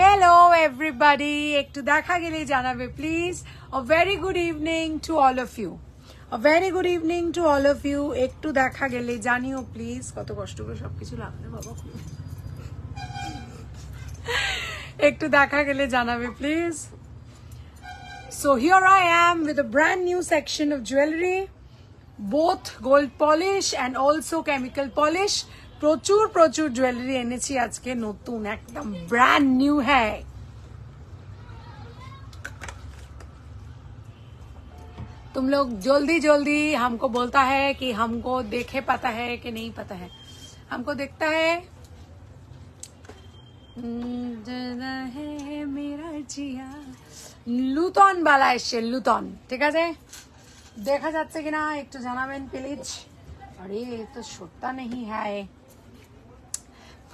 Hello everybody, একটু দেখা গেলে জানাবে please. A very good evening to all of you. A very good evening to all of you. একটু দেখা গেলে জানিও প্লিজ। কত কষ্ট করে সবকিছু লাগবে বাবা। একটু দেখা গেলে জানাবে please. So here I am with a brand new section of jewelry, both gold polish and also chemical polish. প্রচুর প্রচুর জুয়েলারি এনেছি আজকে, নতুন একদম ব্র্যান্ড নিউ হ্যায়। तुम लोग जल्दी जल्दी हमको बोलता है कि हमको देखे पता है कि नहीं पता है, हमको देखता है मेरा जिया। লুতন বালা এসছে, লুতন ঠিক আছে, দেখা যাচ্ছে কিনা একটু জানাবেন প্লিজ। আরে তো সত্তা नहीं है।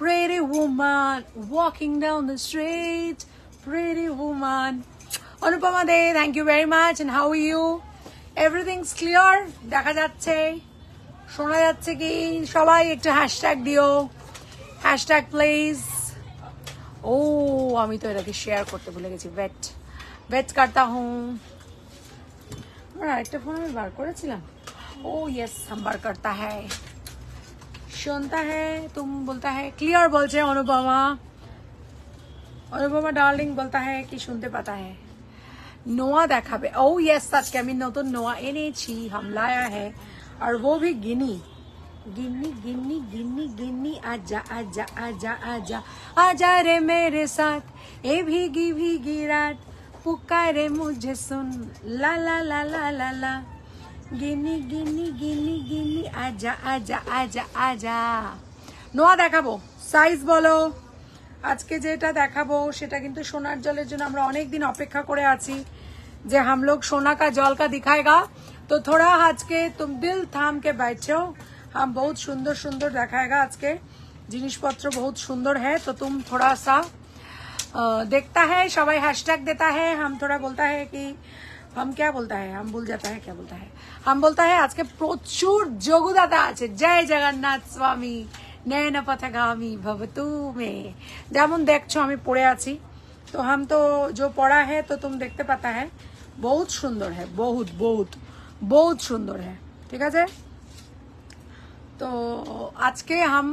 Pretty woman walking down the street, pretty woman. Anupama De, thank you very much. And how are you? Everything's clear? দেখা যাচ্ছে, শোনা যাচ্ছে কি? সবাই একটু হ্যাশট্যাগ দিও, হ্যাশট্যাগ প্লিজ। ও আমি তো এটাকে শেয়ার করতে ভুলে গেছি। वेट करता हूँ। একটা ফোন আমি বার করেছিলাম। ओ यस, हम बार करता है, सुनता है, तुम बोलता है क्लियर बोलছে অনুপমা। অনুপমা ডার্লিং बोलता है कि सुनते पाता है। নোয়া দেখাবে। ओ यस, আজকে আমি নতুন নোয়া এনেছি, हम लाया है, और वो भी गिनी गिन्नी गिन्नी गिन्नी गिन्नी। आजा आजा आजा आजा आजा रे मेरे साथ, ए भीगी भीगी रात, पुकारे मुझे सुन, ला ला ला ला ला ला, गिनी गिनी गिनी गिनी, आजा आजा आजा आजा। নোয়া দেখাবো, সাইজ বলো। আজকে যেটা দেখাবো সেটা কিন্তু সোনার জলের জন্য আমরা অনেক দিন অপেক্ষা করে আছি যে हम लोग सोना का जल का दिखाएगा, तो थोड़ा आज के तुम दिल थाम के बैठो, हम बहुत सुंदर सुंदर दिखाएगा। आज के जिनिसपत्र बहुत सुंदर है, तो तुम थोड़ा सा देखता है, सबाई हैशटैग देता है, हम थोड़ा बोलता है कि हम क्या बोलता है, हम भूल जाता है क्या बोलता है, हम बोलता है आज के प्रचुर যোগদাতা আছে। জয় জগন্নাথ স্বামী নয়ন পথগামী ভবতু মে। যেমন দেখছো আমি পড়ে আছি, तो हम तो जो पढ़ा है तो तुम देखते पाता है, बहुत सुंदर है, बहुत बहुत बहुत सुंदर है। ठीक है, तो आज के हम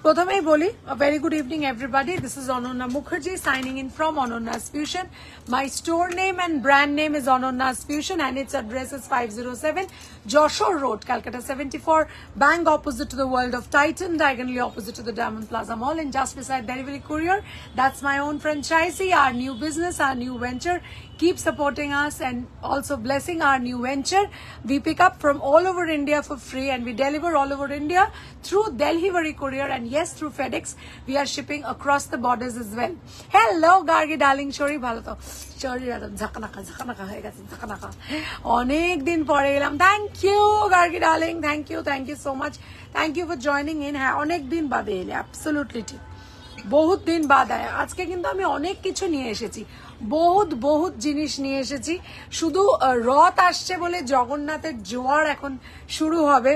প্রথমেই বলি, a very good evening everybody, this is Ananya Mukherjee signing in from Anonya's Fusion. My store name and brand name is Anonya's Fusion and its address is 507 Joshua Road, Calcutta 74, bang opposite to the World of Titan, diagonally opposite to the Diamond Plaza Mall, and just beside Delivery Courier. That's my own franchisee, our new business, our new venture. Keep supporting us and also blessing our new venture. We pick up from all over India for free and we deliver all over India through Delivery Courier, and yes, through FedEx. We are shipping across the borders as well. Hello Gargi darling, shori bhalo to, shori ঝাঁকানাকা হয়ে গেছে, ঝাঁকানাকা অনেক দিন পরে এলাম। Thank you Gargi darling, thank you so much, thank you for joining in. হ্যাঁ, অনেক দিন বাদে এলে, অ্যাবসলিউটলি ঠিক, বহুত দিন বাদ আয়। আজকে কিন্তু আমি অনেক কিছু নিয়ে এসেছি, বহুত বহুত জিনিস নিয়ে এসেছি। শুধু রথ আসছে বলে জগন্নাথের জোয়ার এখন শুরু হবে,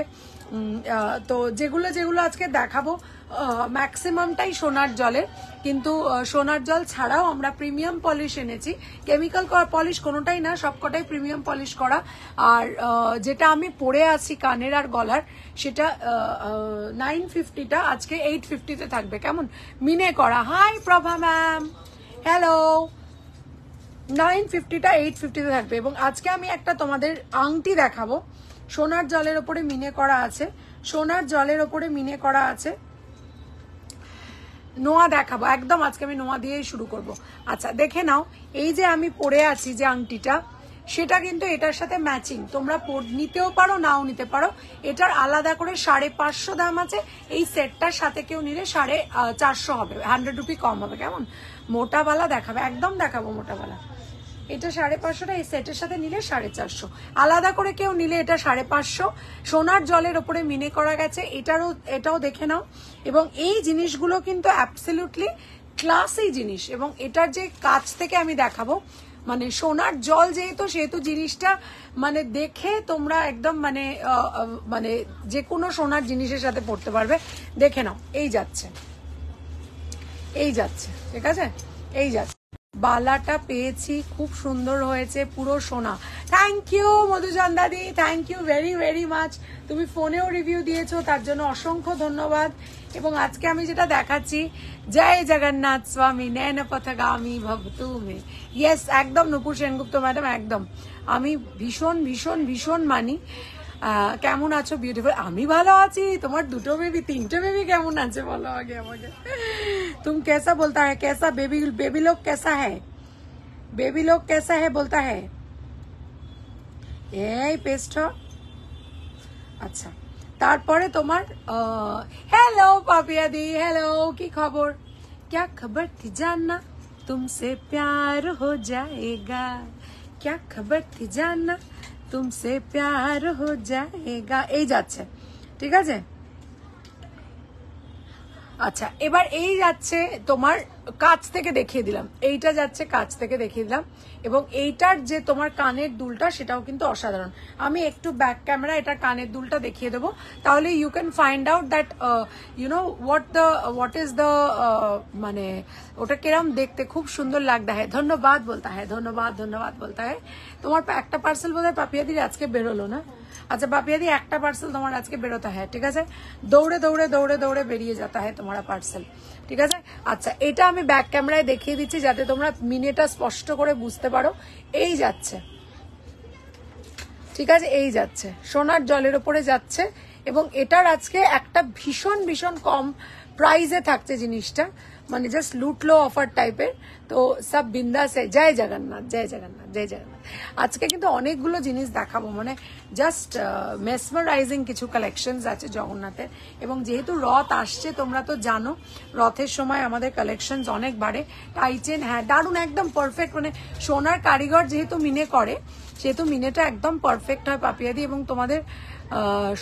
তো যেগুলো যেগুলো আজকে দেখাবো ম্যাক্সিমামটাই সোনার জলের, কিন্তু সোনার জল ছাড়াও আমরা প্রিমিয়াম পলিশ এনেছি। কেমিক্যাল পলিশ কোনোটাই না, সবকটাই প্রিমিয়াম পলিশ করা। আর যেটা আমি পরে আছি কানের আর গলার, সেটা 950টা আজকে 850তে থাকবে। কেমন মিনে করা। হাই প্রভা ম্যাম, হ্যালো। 950টা 850তে থাকবে। এবং আজকে আমি একটা তোমাদের আংটি দেখাবো, সোনার জলের ওপরে মিনে করা আছে, সোনার জলের ওপরে মিনে করা আছে। নোয়া দেখাবো একদম, আজকে আমি নোয়া দিয়েই শুরু করব। আচ্ছা দেখে নাও, এই যে আমি পরে আছি যে আংটিটা, সেটা কিন্তু এটার সাথে ম্যাচিং। তোমরা নিতেও পারো, নাও নিতে পারো। এটার আলাদা করে 550 দাম আছে। এই সেটটার সাথে কেউ নিলে 450 হবে, 100 রুপি কম হবে। কেমন মোটাওয়ালা দেখাবে, একদম দেখাবো মোটাওয়ালা। এটা 550টা, এই সেটের সাথে নিলে 450। আলাদা করে কেউ নিলে এটা 550। সোনার জলের ওপরে মিনে করা গেছে, এটাও দেখে নাও। এবং এই জিনিসগুলো কিন্তু অ্যাবসলিউটলি ক্লাসি জিনিস। এবং এটার যে কাছ থেকে আমি দেখাবো, মানে সোনার জল যেহেতু, সেহেতু জিনিসটা মানে দেখে তোমরা একদম মানে যে কোনো সোনার জিনিসের সাথে পড়তে পারবে। দেখে নাও, এই যাচ্ছে, এই যাচ্ছে, ঠিক আছে, এই যাচ্ছে। বালাটা পেয়েছি, খুব সুন্দর হয়েছে, পুরো সোনা। থ্যাংক ইউ মধুচন্দাদি, thank you very very much. তুমি ফোনেও রিভিউ দিয়েছো, তার জন্য অসংখ্য ধন্যবাদ। এবং আজকে আমি যেটা দেখাচ্ছি, জয় জগন্নাথ স্বামী নয়ন পথগামী ভবতু মে। ইয়েস, একদম নুপুর সেনগুপ্ত ম্যাডাম, একদম। আমি ভীষণ ভীষণ ভীষণ মানি। কেমন আছো বিউটিফুল? আমি ভালো আছি। তোমার দুটো বেবি, তিনটে বেবি কেমন আছে বলো আগে আমাকে। तुम कैसा बोलता है, कैसा बेबी, बेबी लोग कैसा है, बेबी लोग कैसा है बोलता है। এই পেস্ট। আচ্ছা, তারপরে তোমার হ্যালো পাপিয়া দি, হ্যালো, কি খবর? क्या खबर थी जानना तुमसे प्यार हो जाएगा, क्या खबर थी जानना तुमसे प्यार हो जाएगा। এই যাচ্ছে, ঠিক আছে। আচ্ছা, এবার এই যাচ্ছে তোমার কাছ থেকে দেখিয়ে দিলাম, এইটা যাচ্ছে কাছ থেকে দেখিয়ে দিলাম। এবং এইটার যে তোমার কানের দুলটা, সেটাও কিন্তু অসাধারণ। আমি একটু ব্যাক ক্যামেরা এটার কানের দুলটা দেখিয়ে দেবো, তাহলে you can find out that you know what is the মানে ওটা কিরম দেখতে, খুব সুন্দর লাগতা হ্যাঁ। ধন্যবাদ বলতা হ্যাঁ, ধন্যবাদ ধন্যবাদ বলতা হ্যাঁ। তোমার একটা পার্সেল বোধহয় পাপিয়াদির আজকে বেরোলো না? আচ্ছা পাপিয়াদি, একটা পার্সেল তোমার আজকে বেরোতে হয়, ঠিক আছে। দৌড়ে দৌড়ে দৌড়ে দৌড়ে বেরিয়ে যেতে হয় তোমার পার্সেল, ঠিক আছে। আচ্ছা, এটা আমি ব্যাক ক্যামেরায় দেখিয়ে দিচ্ছি যাতে তোমরা মিনিটা স্পষ্ট করে বুঝতে পারো। এই যাচ্ছে, ঠিক আছে, এই যাচ্ছে, সোনার জলের উপরে যাচ্ছে। এবং এটার আজকে একটা ভীষণ ভীষণ কম প্রাইসে থাকছে জিনিসটা, মানে জাস্ট লুটলো অফার টাইপের। তো সব বিন্দাসে। জয় জগন্নাথ, জয় জগন্নাথ, জয় জগন্নাথ। আজকে কিন্তু অনেকগুলো জিনিস দেখাবো, মানে জাস্ট মেসমারাইজিং কিছু কালেকশনস আছে জগন্নাথের। এবং যেহেতু রথ আসছে, তোমরা তো জানো রথের সময় আমাদের কালেকশনস অনেক বাড়ে। টাইচেন, হ্যাঁ দারুণ, একদম পারফেক্ট, মানে সোনার কারিগর যেহেতু মিনে করে, সেহেতু মিনেটা একদম পারফেক্ট হয় পাপিয়াদি। এবং তোমাদের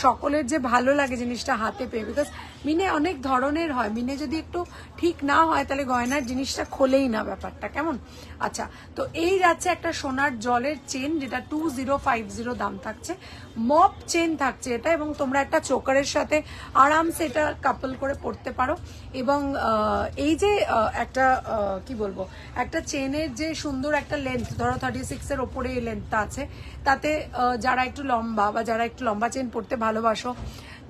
সকলের যে ভালো লাগে জিনিসটা হাতে পেয়ে, বিকজ মিনে অনেক ধরনের হয়, মিনে যদি একটু ঠিক না হয় তাহলে গয়নার জিনিসটা খোলেই না ব্যাপারটা, কেমন। আচ্ছা, তো এই যাচ্ছে একটা সোনার জলের চেন, যেটা 2050 দাম থাকছে। মপ চেন থাকছে এটা, এবং তোমরা একটা চোকারের সাথে আরামসে এটা কাপল করে পড়তে পারো। এবং এই যে একটা কি বলবো, একটা চেনের যে সুন্দর একটা লেন্থ, ধরো 36 এর ওপরে এই লেন্থটা আছে, তাতে যারা একটু লম্বা বা যারা একটু লম্বা চেন পড়তে ভালোবাসো।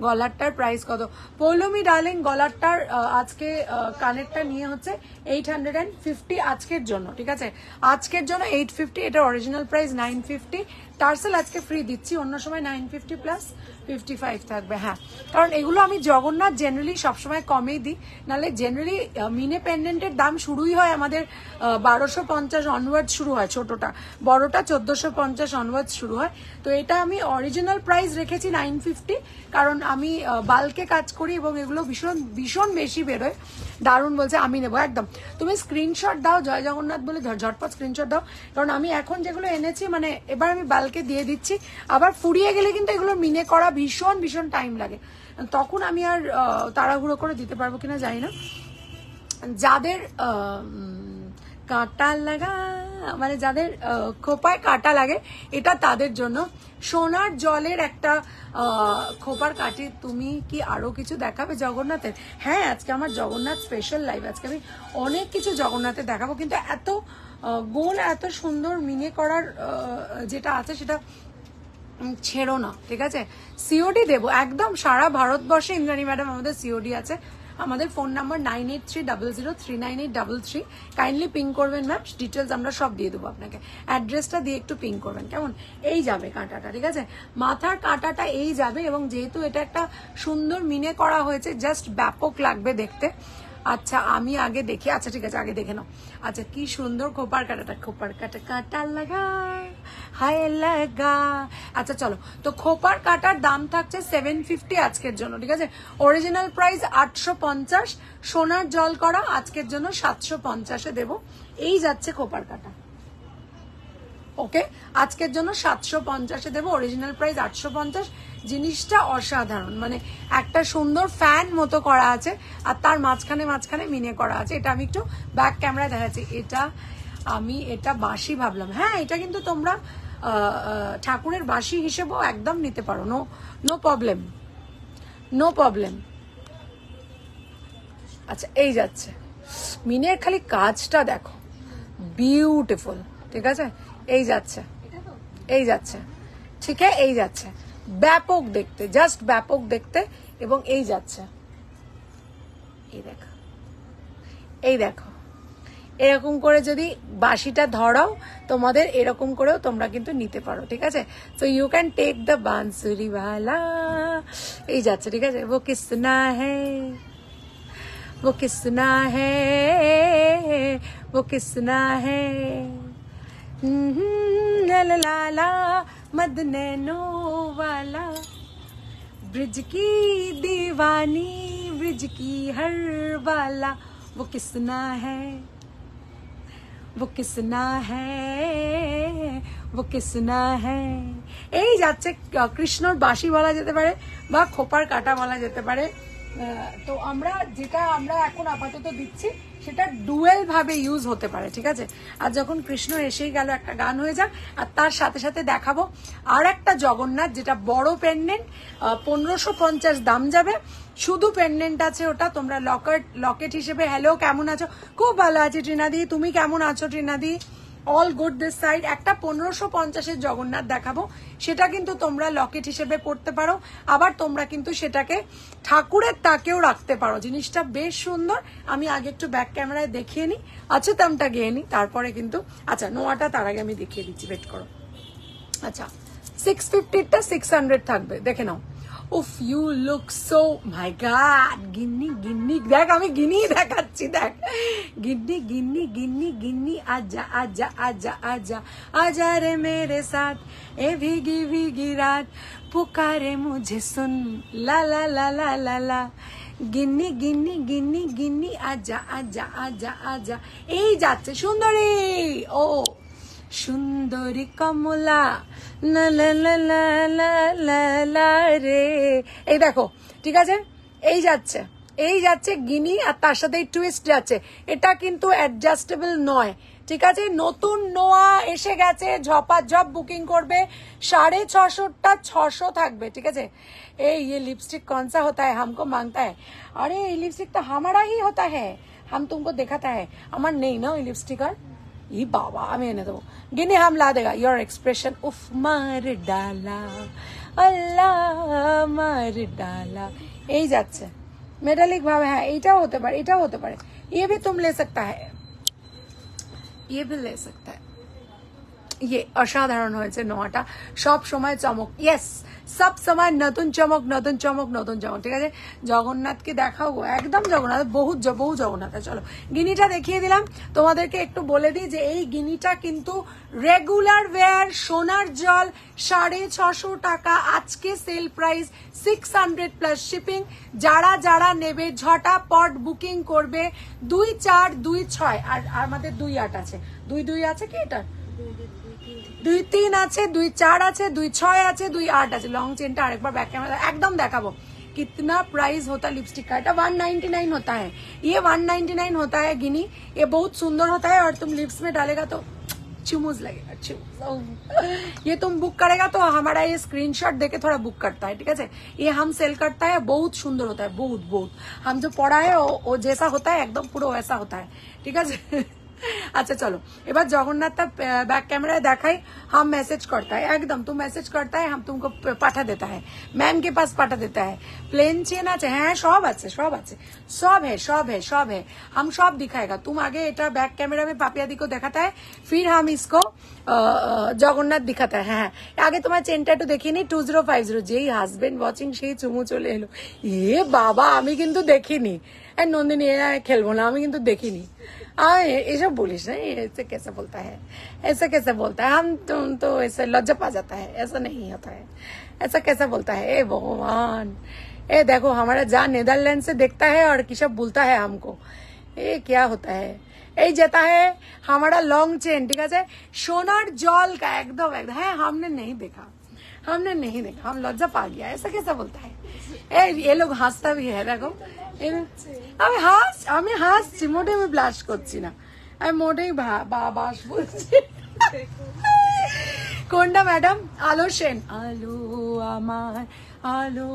গলারটার প্রাইস কত? পৌলমি ডার্লিং, গলারটার আজকে কানেরটা নিয়ে হচ্ছে 850 আজকের জন্য, ঠিক আছে, আজকের জন্য 850। এটা অরিজিনাল প্রাইস 950। টার্সেল আজকে ফ্রি দিচ্ছি, অন্য সময় 950 প্লাস 55 থাকবে। হ্যাঁ, কারণ এগুলো আমি জগন্নাথ জেনারেলি সবসময় কমেই দিই, নাহলে জেনারেলি মিনে পেন্ডেন্টের দাম শুরুই হয় আমাদের 1250 অনওয়ার্ড শুরু হয়, ছোটটা, বড়টা 1450 অনওয়ার্ড শুরু হয়। তো এটা আমি অরিজিনাল প্রাইস রেখেছি 950, কারণ আমি বাল্কে কাজ করি এবং এগুলো ভীষণ ভীষণ বেশি বেরোয়। দারুণ বলছে, আমি নেবো একদম। তুমি স্ক্রিনশট দাও, জয় জগন্নাথ বলে ঝটপট স্ক্রিনশট দাও, কারণ আমি এখন যেগুলো এনেছি, মানে এবার আমি বাল্কে দিয়ে দিচ্ছি। আবার ফুরিয়ে গেলে কিন্তু এগুলো মিনে করা ভীষণ ভীষণ টাইম লাগে, তখন আমি আর তাড়াহুড়ো করে দিতে পারবো কিনা জানি না। যাদের কাঁটা লাগা, মানে যাদের খোপায় কাঁটা লাগে, এটা তাদের জন্য। সোনার জলের একটা খোপার কাঠি। তুমি কি আরো কিছু দেখাবে জগন্নাথের? হ্যাঁ, আজকে আমার জগন্নাথ স্পেশাল লাইভ, আজকে আমি অনেক কিছু জগন্নাথের দেখাবো, কিন্তু এত গোল এত সুন্দর মিনে করার যেটা আছে সেটা ছেড়ো না, ঠিক আছে। সিওডি দেবো একদম সারা ভারতবর্ষে। ইন্দ্রাণী ম্যাডাম, আমাদের সিওডি আছে। আমাদের ফোন নাম্বার 9830039833। কাইন্ডলি পিং করবেন ম্যাম, ডিটেলস আমরা সব দিয়ে দেবো আপনাকে। অ্যাড্রেসটা দিয়ে একটু পিং করবেন, কেমন। এই যাবে কাঁটাটা, ঠিক আছে, মাথার কাঁটাটা এই যাবে। এবং যেহেতু এটা একটা সুন্দর মিনে করা হয়েছে, জাস্ট ব্যাপক লাগবে দেখতে। আচ্ছা, আমি আগে দেখি, আচ্ছা ঠিক আছে, আগে দেখে নাও। আচ্ছা, কি সুন্দর খোপার কাঁটাটা, খোপার কাঁটা কাঁটা লাগা হায় লাগা। আচ্ছা চলো, তো খোপার কাঁটার দাম থাকছে 750 আজকের জন্য, ঠিক আছে। অরিজিনাল প্রাইস 850, সোনার জল করা আজকের জন্য 750-এ দেবো। এই যাচ্ছে খোপার কাঁটা, ওকে, আজকের জন্য 750-এ দেবো। Original price 850। জিনিসটা অসাধারণ, মানে একটা সুন্দর ফ্যান মতো করা আছে, আর তার মাঝখানে মাঝখানে মিনে করা আছে। এটা আমি একটু ব্যাক ক্যামেরা দেখাচ্ছি। এটা আমি এটা বাঁশি ভাবলাম, হ্যাঁ এটা কিন্তু তোমরা ঠাকুরের বাঁশি হিসেবেও একদম নিতে পারো, নো প্রবলেম, নো প্রবলেম। আচ্ছা, এই যাচ্ছে মিনের খালি কাজটা দেখো, বিউটিফুল। ঠিক আছে, এই যাচ্ছে, এই যাচ্ছে, ঠিক আছে, এই যাচ্ছে, ব্যাপক দেখতে, জাস্ট ব্যাপক দেখতে, এবং এই যাচ্ছে, এই দেখো, এই দেখো, এরকম করে যদি বাঁশিটা ধরাও তোমাদের এরকম করেও তোমরা কিন্তু নিতে পারো। ঠিক আছে, so you can take the bansuri wala, এই যাচ্ছে। ঠিক আছে, वो किसना है, वो किसना है, वो किसना है, ला ला ला ला, मद नैनो वाला, ब्रिज की दीवानी, ब्रिज की हर वाला, वो किसना है, वो किसना है, वो किसना है। এই যাচ্ছে, কৃষ্ণর বাঁশি বলা যেতে পারে বা খোপার কাটা বলা যেতে পারে। তো আমরা যেটা আমরা এখন আপাতত দিচ্ছি সেটা ডুয়েল ভাবে ইউজ হতে পারে। ঠিক আছে, আর যখন কৃষ্ণ এসেই গেল একটা গান হয়ে যাক, আর তার সাথে সাথে দেখাবো আর একটা জগন্নাথ, যেটা বড় পেন্ডেন্ট, 1550 দাম যাবে, শুধু পেন্ডেন্ট আছে ওটা। তোমরা লকেট হিসেবে, হ্যালো কেমন আছো, খুব ভালো আছি ট্রিনাদি, তুমি কেমন আছো ট্রিনাদি, অল গুড দিস সাইড। একটা 1550-এর জগন্নাথ দেখাবো, সেটা কিন্তু তোমরা লকেট হিসেবে পড়তে পারো, আবার তোমরা কিন্তু সেটাকে ঠাকুরের তাকেও রাখতে পারো। জিনিসটা বেশ সুন্দর। আমি আগে একটু ব্যাক ক্যামেরায় দেখিয়ে নিই, আচ্ছা দামটা গিয়ে নিই, তারপরে কিন্তু আচ্ছা নোয়াটা তার আগে আমি দেখিয়ে দিচ্ছি, ওয়েট করো। আচ্ছা 650-টা 600 থাকবে, দেখে নাও। উফ you look so, my god, গিন্নি গিন্নি, দেখ আমি গিনি দেখাচ্ছি, দেখ, গিন্নি গিন্নি গিন্নি গিন্নি, আজা আজা আজা আজা আজা রে মেরে সাথ, এ ভিগি ভিগি রাত, পুকারে মুঝে সুন, লা লা লা লা লা লা, গিন্নি গিন্নি গিন্নি গিন্নি, আজা আজা আজা আজা, এই যাচ্ছে সুন্দরী, ও সুন্দরী কমলা, লা লা লা লা লা লা লা রে, এই দেখো। ঠিক আছে, এই যাচ্ছে, এই যাচ্ছে গিনি, আর তার সাথে এই টুইস্ট যাচ্ছে। এটা কিন্তু অ্যাডজাস্টেবল নয়। ঠিক আছে, নতুন নোয়া এসে গেছে, ঝপাঝপ বুকিং করবে, 650টা 600 থাকবে। ঠিক আছে, এই ये लिपस्टिक कौन सा होता है, हमको मांगता है, अरे ये लिपस्टिक तो हमारा ही होता है, हम तुमको दिखाता है, আমার নেই না ওই লিপস্টিক। আর ই বাবা, আমি এনে দেবো, গিনি হাম লা দেগা, योर एक्सप्रेशन, उफ मार डाला, अल्लाह मार डाला, এই যাচ্ছে মেটালিক ভাবে। হ্যাঁ, এইটাও হতে পারে, এটাও হতে পারে, ये भी तुम ले सकता है, ये भी ले सकता है। ये অসাধারণ হয়েছে নোয়াটা, সব সময় চমক, ইয়েস, সব সময় নতুন চমক, নতুন চমক, নতুন চমক। ঠিক আছে, জগন্নাথকে দেখাও, একদম জগন্নাথ, বহু জগন্নাথ। চলো গিনিটা দেখিয়ে দিলাম তোমাদেরকে। একটু বলে দিই যে এই গিনিটা কিন্তু রেগুলার ওয়্যার, সোনার জল, 650 টাকা, আজকে সেল প্রাইস 600 প্লাস শিপিং। যারা যারা নেবে ঝটাপট বুকিং করবে, 2426, আর আমাদের 28 আছে, 22 আছে কি, এটা 23 আছে, 24 আছে, 26 আছে, 28 আছে। लॉन्ग चेन आरेक बार बैक कैमरा एकदम देखाबो। कितना प्राइस होता है लिपस्टिक का, 199 होता है, ये 199 होता है गिनी। ये बहुत सुंदर होता है, और तुम लिप्स में डालेगा तो चुमुज लगेगा, चुमुज। ये तुम बुक करेगा तो हमारा ये स्क्रीनशॉट देके थोड़ा बुक करता है। ठीक है, ये हम सेल करता है, बहुत सुंदर होता है, बहुत बहुत। हम जो पढ़ा है वो जैसा होता है एकदम पूरा वैसा होता है। ठीक है, अच्छा चलो এবার জগন্নাথটা बैक कैमरा देखाई। हम मैसेज करता है, एकदम तुम मैसेज करता है, हम तुमको पाठा देता है, मैम के पास पाठा देता है। प्लेन चेन আছে, হ্যাঁ সব আছে, সব আছে, सब है, सब है, सब है, हम सब दिखाएगा। तुम आगे এটা बैक कैमरा में पापिया दी को दिखाता है, फिर हम इसको জগন্নাথ दिखाता है। হ্যাঁ, আগে তোমার চেনটা একটু দেখিয়ে নি। 2050 যেই হাজবেন্ড ওয়াচিং সেই চুমু চলে এলো। এ বাবা, আমি কিন্তু দেখিনি, নন্দিনী খেলবো না, আমি কিন্তু দেখিনি। ऐसा बोलिस ना, ऐसे कैसे बोलता है, ऐसा कैसे बोलता है, हम तुम तो ऐसे लज्जा पा जाता है, ऐसा नहीं होता है, ऐसा कैसे बोलता है। ए भगवान, ए देखो हमारा जहाँ नेदरलैंड से देखता है और किशब बोलता है हमको, ये क्या होता है। এই যেটা है हमारा लॉन्ग चेन, ठीक है, सोनार जल का एकदम एकदम है, हमने नहीं देखा, हमने नहीं देखा, हम लज्जा पा गया, ऐसा कैसा बोलता है। ये लोग हंसता भी है, देखो আমি হাসছি, মোটেই আমি ব্লাশ করছি না, আমি মোটেই বাস বলছি। কোনটা ম্যাডাম? আলো সেন, আলো আমার আলো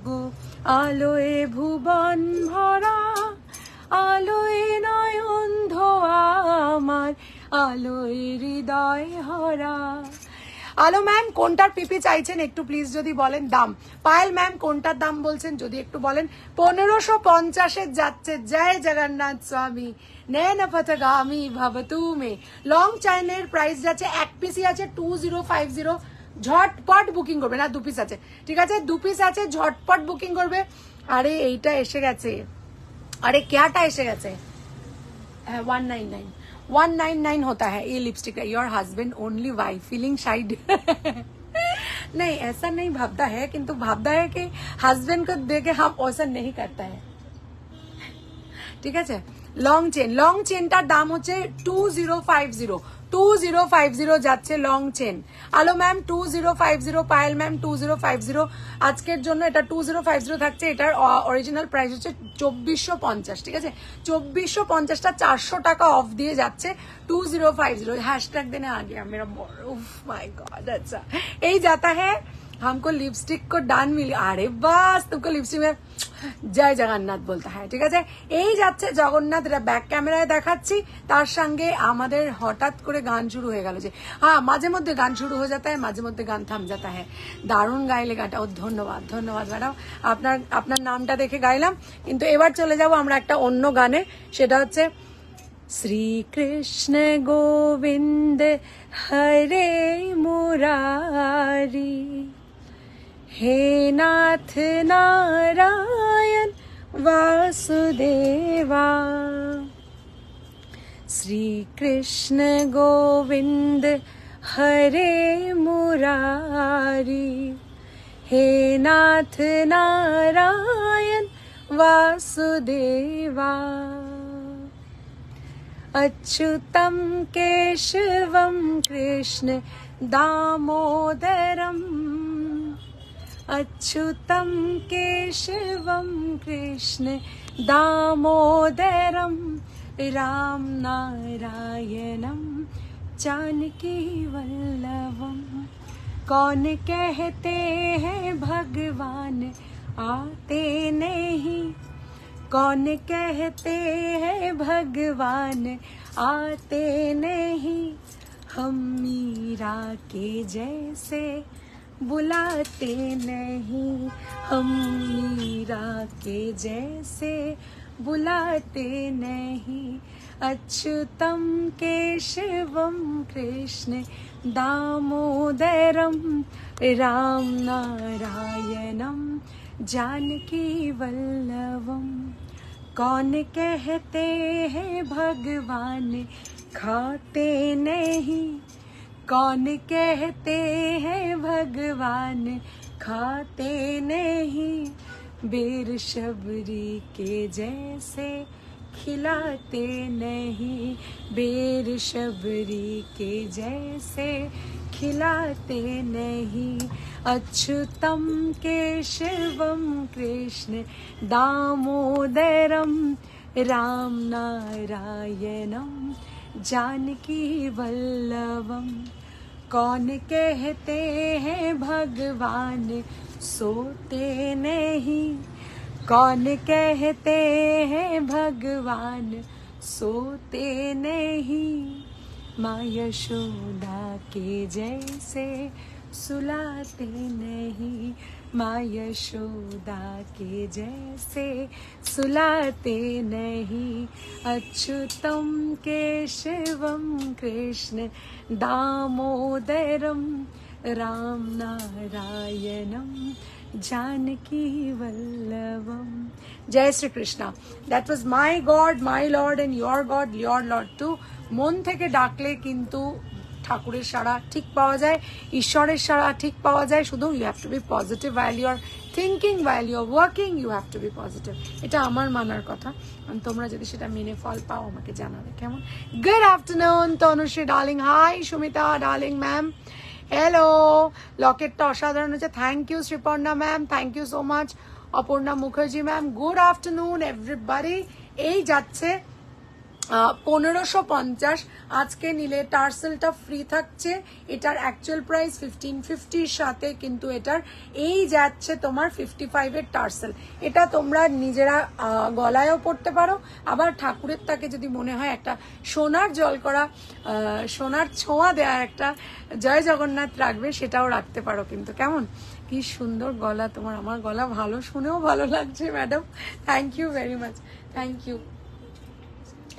গো, আলোয় ভুবন ভরা, আলোয় নয়ন ধোয়া আমার, আলোয় হৃদয় হরা। আলো ম্যাম কোনটার পিপি চাইছেন একটু প্লিজ যদি বলেন। দাম পায়েল ম্যাম কোনটার দাম বলছেন যদি একটু বলেন। 1550 যাচ্ছে। জয় জগন্নাথ স্বামী নয়ন পথগামী ভবতু মে। লং চাইনের প্রাইস যাচ্ছে, এক পিসই আছে 2050। ঝটপট বুকিং করবে। না 2 পিস আছে, ঠিক আছে 2 পিস আছে, ঝটপট বুকিং করবে। আরে এইটা এসে গেছে, अरे क्याटा ऐसे गए 199 199 होता है ये लिपस्टिक का। Your husband only why feeling shy नहीं ऐसा नहीं भावता है, किंतु भावता है कि हस्बैंड को देके हम ऐसा नहीं करता है, ठीक है। लंग चेनटार दाम होच्छे 2050 যাচ্ছে লং চেন। আলো ম্যাম 2050, পায়েল ম্যাম 2050। আজকের জন্য এটা 2050 থাকছে। এটার অরিজিনাল প্রাইস হচ্ছে 2450, ঠিক আছে। 2450টা 400 টাকা অফ দিয়ে যাচ্ছে 2050। हैशटैग देने आ गया मेरा, उफ माय गॉड। अच्छा यही जाता है हमको लिपस्टिक को डान मिली। अरे बस तुमको लिपस्टिक में জয় জগন্নাথ বলতে হয়, ঠিক আছে। এই যাচ্ছে জগন্নাথ, এটা ব্যাক ক্যামেরায় দেখাচ্ছি। তার সঙ্গে আমাদের হঠাৎ করে গান শুরু হয়ে গেল যে হ্যাঁ মাঝে মধ্যে গান শুরু হয়ে যাতা है, মাঝে মধ্যে গান থাম যাতা है। দারুণ গাইলে গানটা, ও ধন্যবাদ ধন্যবাদ ম্যাডাম, আপনার নামটা দেখে গাইলাম। কিন্তু এবার চলে যাব আমরা একটা অন্য গানে, সেটা হচ্ছে শ্রীকৃষ্ণ গোবিন্দ হরে মুরারি, हे नाथ नारायण वासुदेवा। श्री कृष्ण गोविंद हरे मुरारी, हे नाथ नारायण वासुदेवा। अच्युतं केशवं कृष्ण दामोदरम्, अच्युतं केशवं कृष्ण दामोदरं, राम नारायणं जानकी वल्लभं। कौन कहते हैं भगवान आते नहीं, कौन कहते हैं भगवान आते नहीं, हम मीरा के जैसे बुलाते नहीं, हम मीरा के जैसे बुलाते नहीं। अच्युतं केशवं कृष्ण दामोदरं, राम नारायणं जानकी वल्लभं। कौन कहते हैं भगवान खाते नहीं, कौन कहते हैं भगवान खाते नहीं, बेर शबरी के जैसे खिलाते नहीं, बेर शबरी के जैसे खिलाते नहीं। अच्युतं केशवं कृष्ण दामोदरं, राम नारायणं जानकी वल्लभं। कौन कहते हैं भगवान सोते नहीं, कौन कहते हैं भगवान सोते नहीं, माँ यशोदा के जैसे सुलाते नहीं, माँ यशोदा के जैसे सुलाते नहीं। अच्युतं केशवं कृष्ण दामोदरं, राम नारायणं जानकी वल्लभं। जय Shri Krishna. That was my god my lord and your lord too. मन থেকে ডাকলে কিন্তু ঠাকুরের সাড়া ঠিক পাওয়া যায়, ঈশ্বরের সাড়া ঠিক পাওয়া যায়। শুধু you have to be positive while you are thinking, while you are working, you have to be positive। এটা আমার মানার কথা, তোমরা যদি সেটা মেনে ফল পাও আমাকে জানাবে কেমন। Good afternoon Tanushree darling, hi Sumita darling ma'am, hello. লকেটটা অসাধারণ হচ্ছে, thank you Sriparna ma'am, thank you so much. Aparna Mukherjee ma'am, good afternoon everybody. এই যাচ্ছে 1550 আজকে নিলে টার্সেলটা ফ্রি থাকছে। এটার অ্যাকচুয়াল প্রাইস 1550 সাথে কিন্তু এটার এই যাচ্ছে তোমার 55 এর টার্সেল। এটা তোমরা নিজেরা গলায়ও পড়তে পারো, আবার ঠাকুরের তাকে যদি মনে হয় একটা সোনার জল করা সোনার ছোঁয়া দেওয়া একটা জয় জগন্নাথ রাখবে, সেটাও রাখতে পারো কিন্তু। কেমন কি সুন্দর গলা তোমার, আমার গলা ভালো, শুনেও ভালো লাগছে madam, thank you very much, thank you.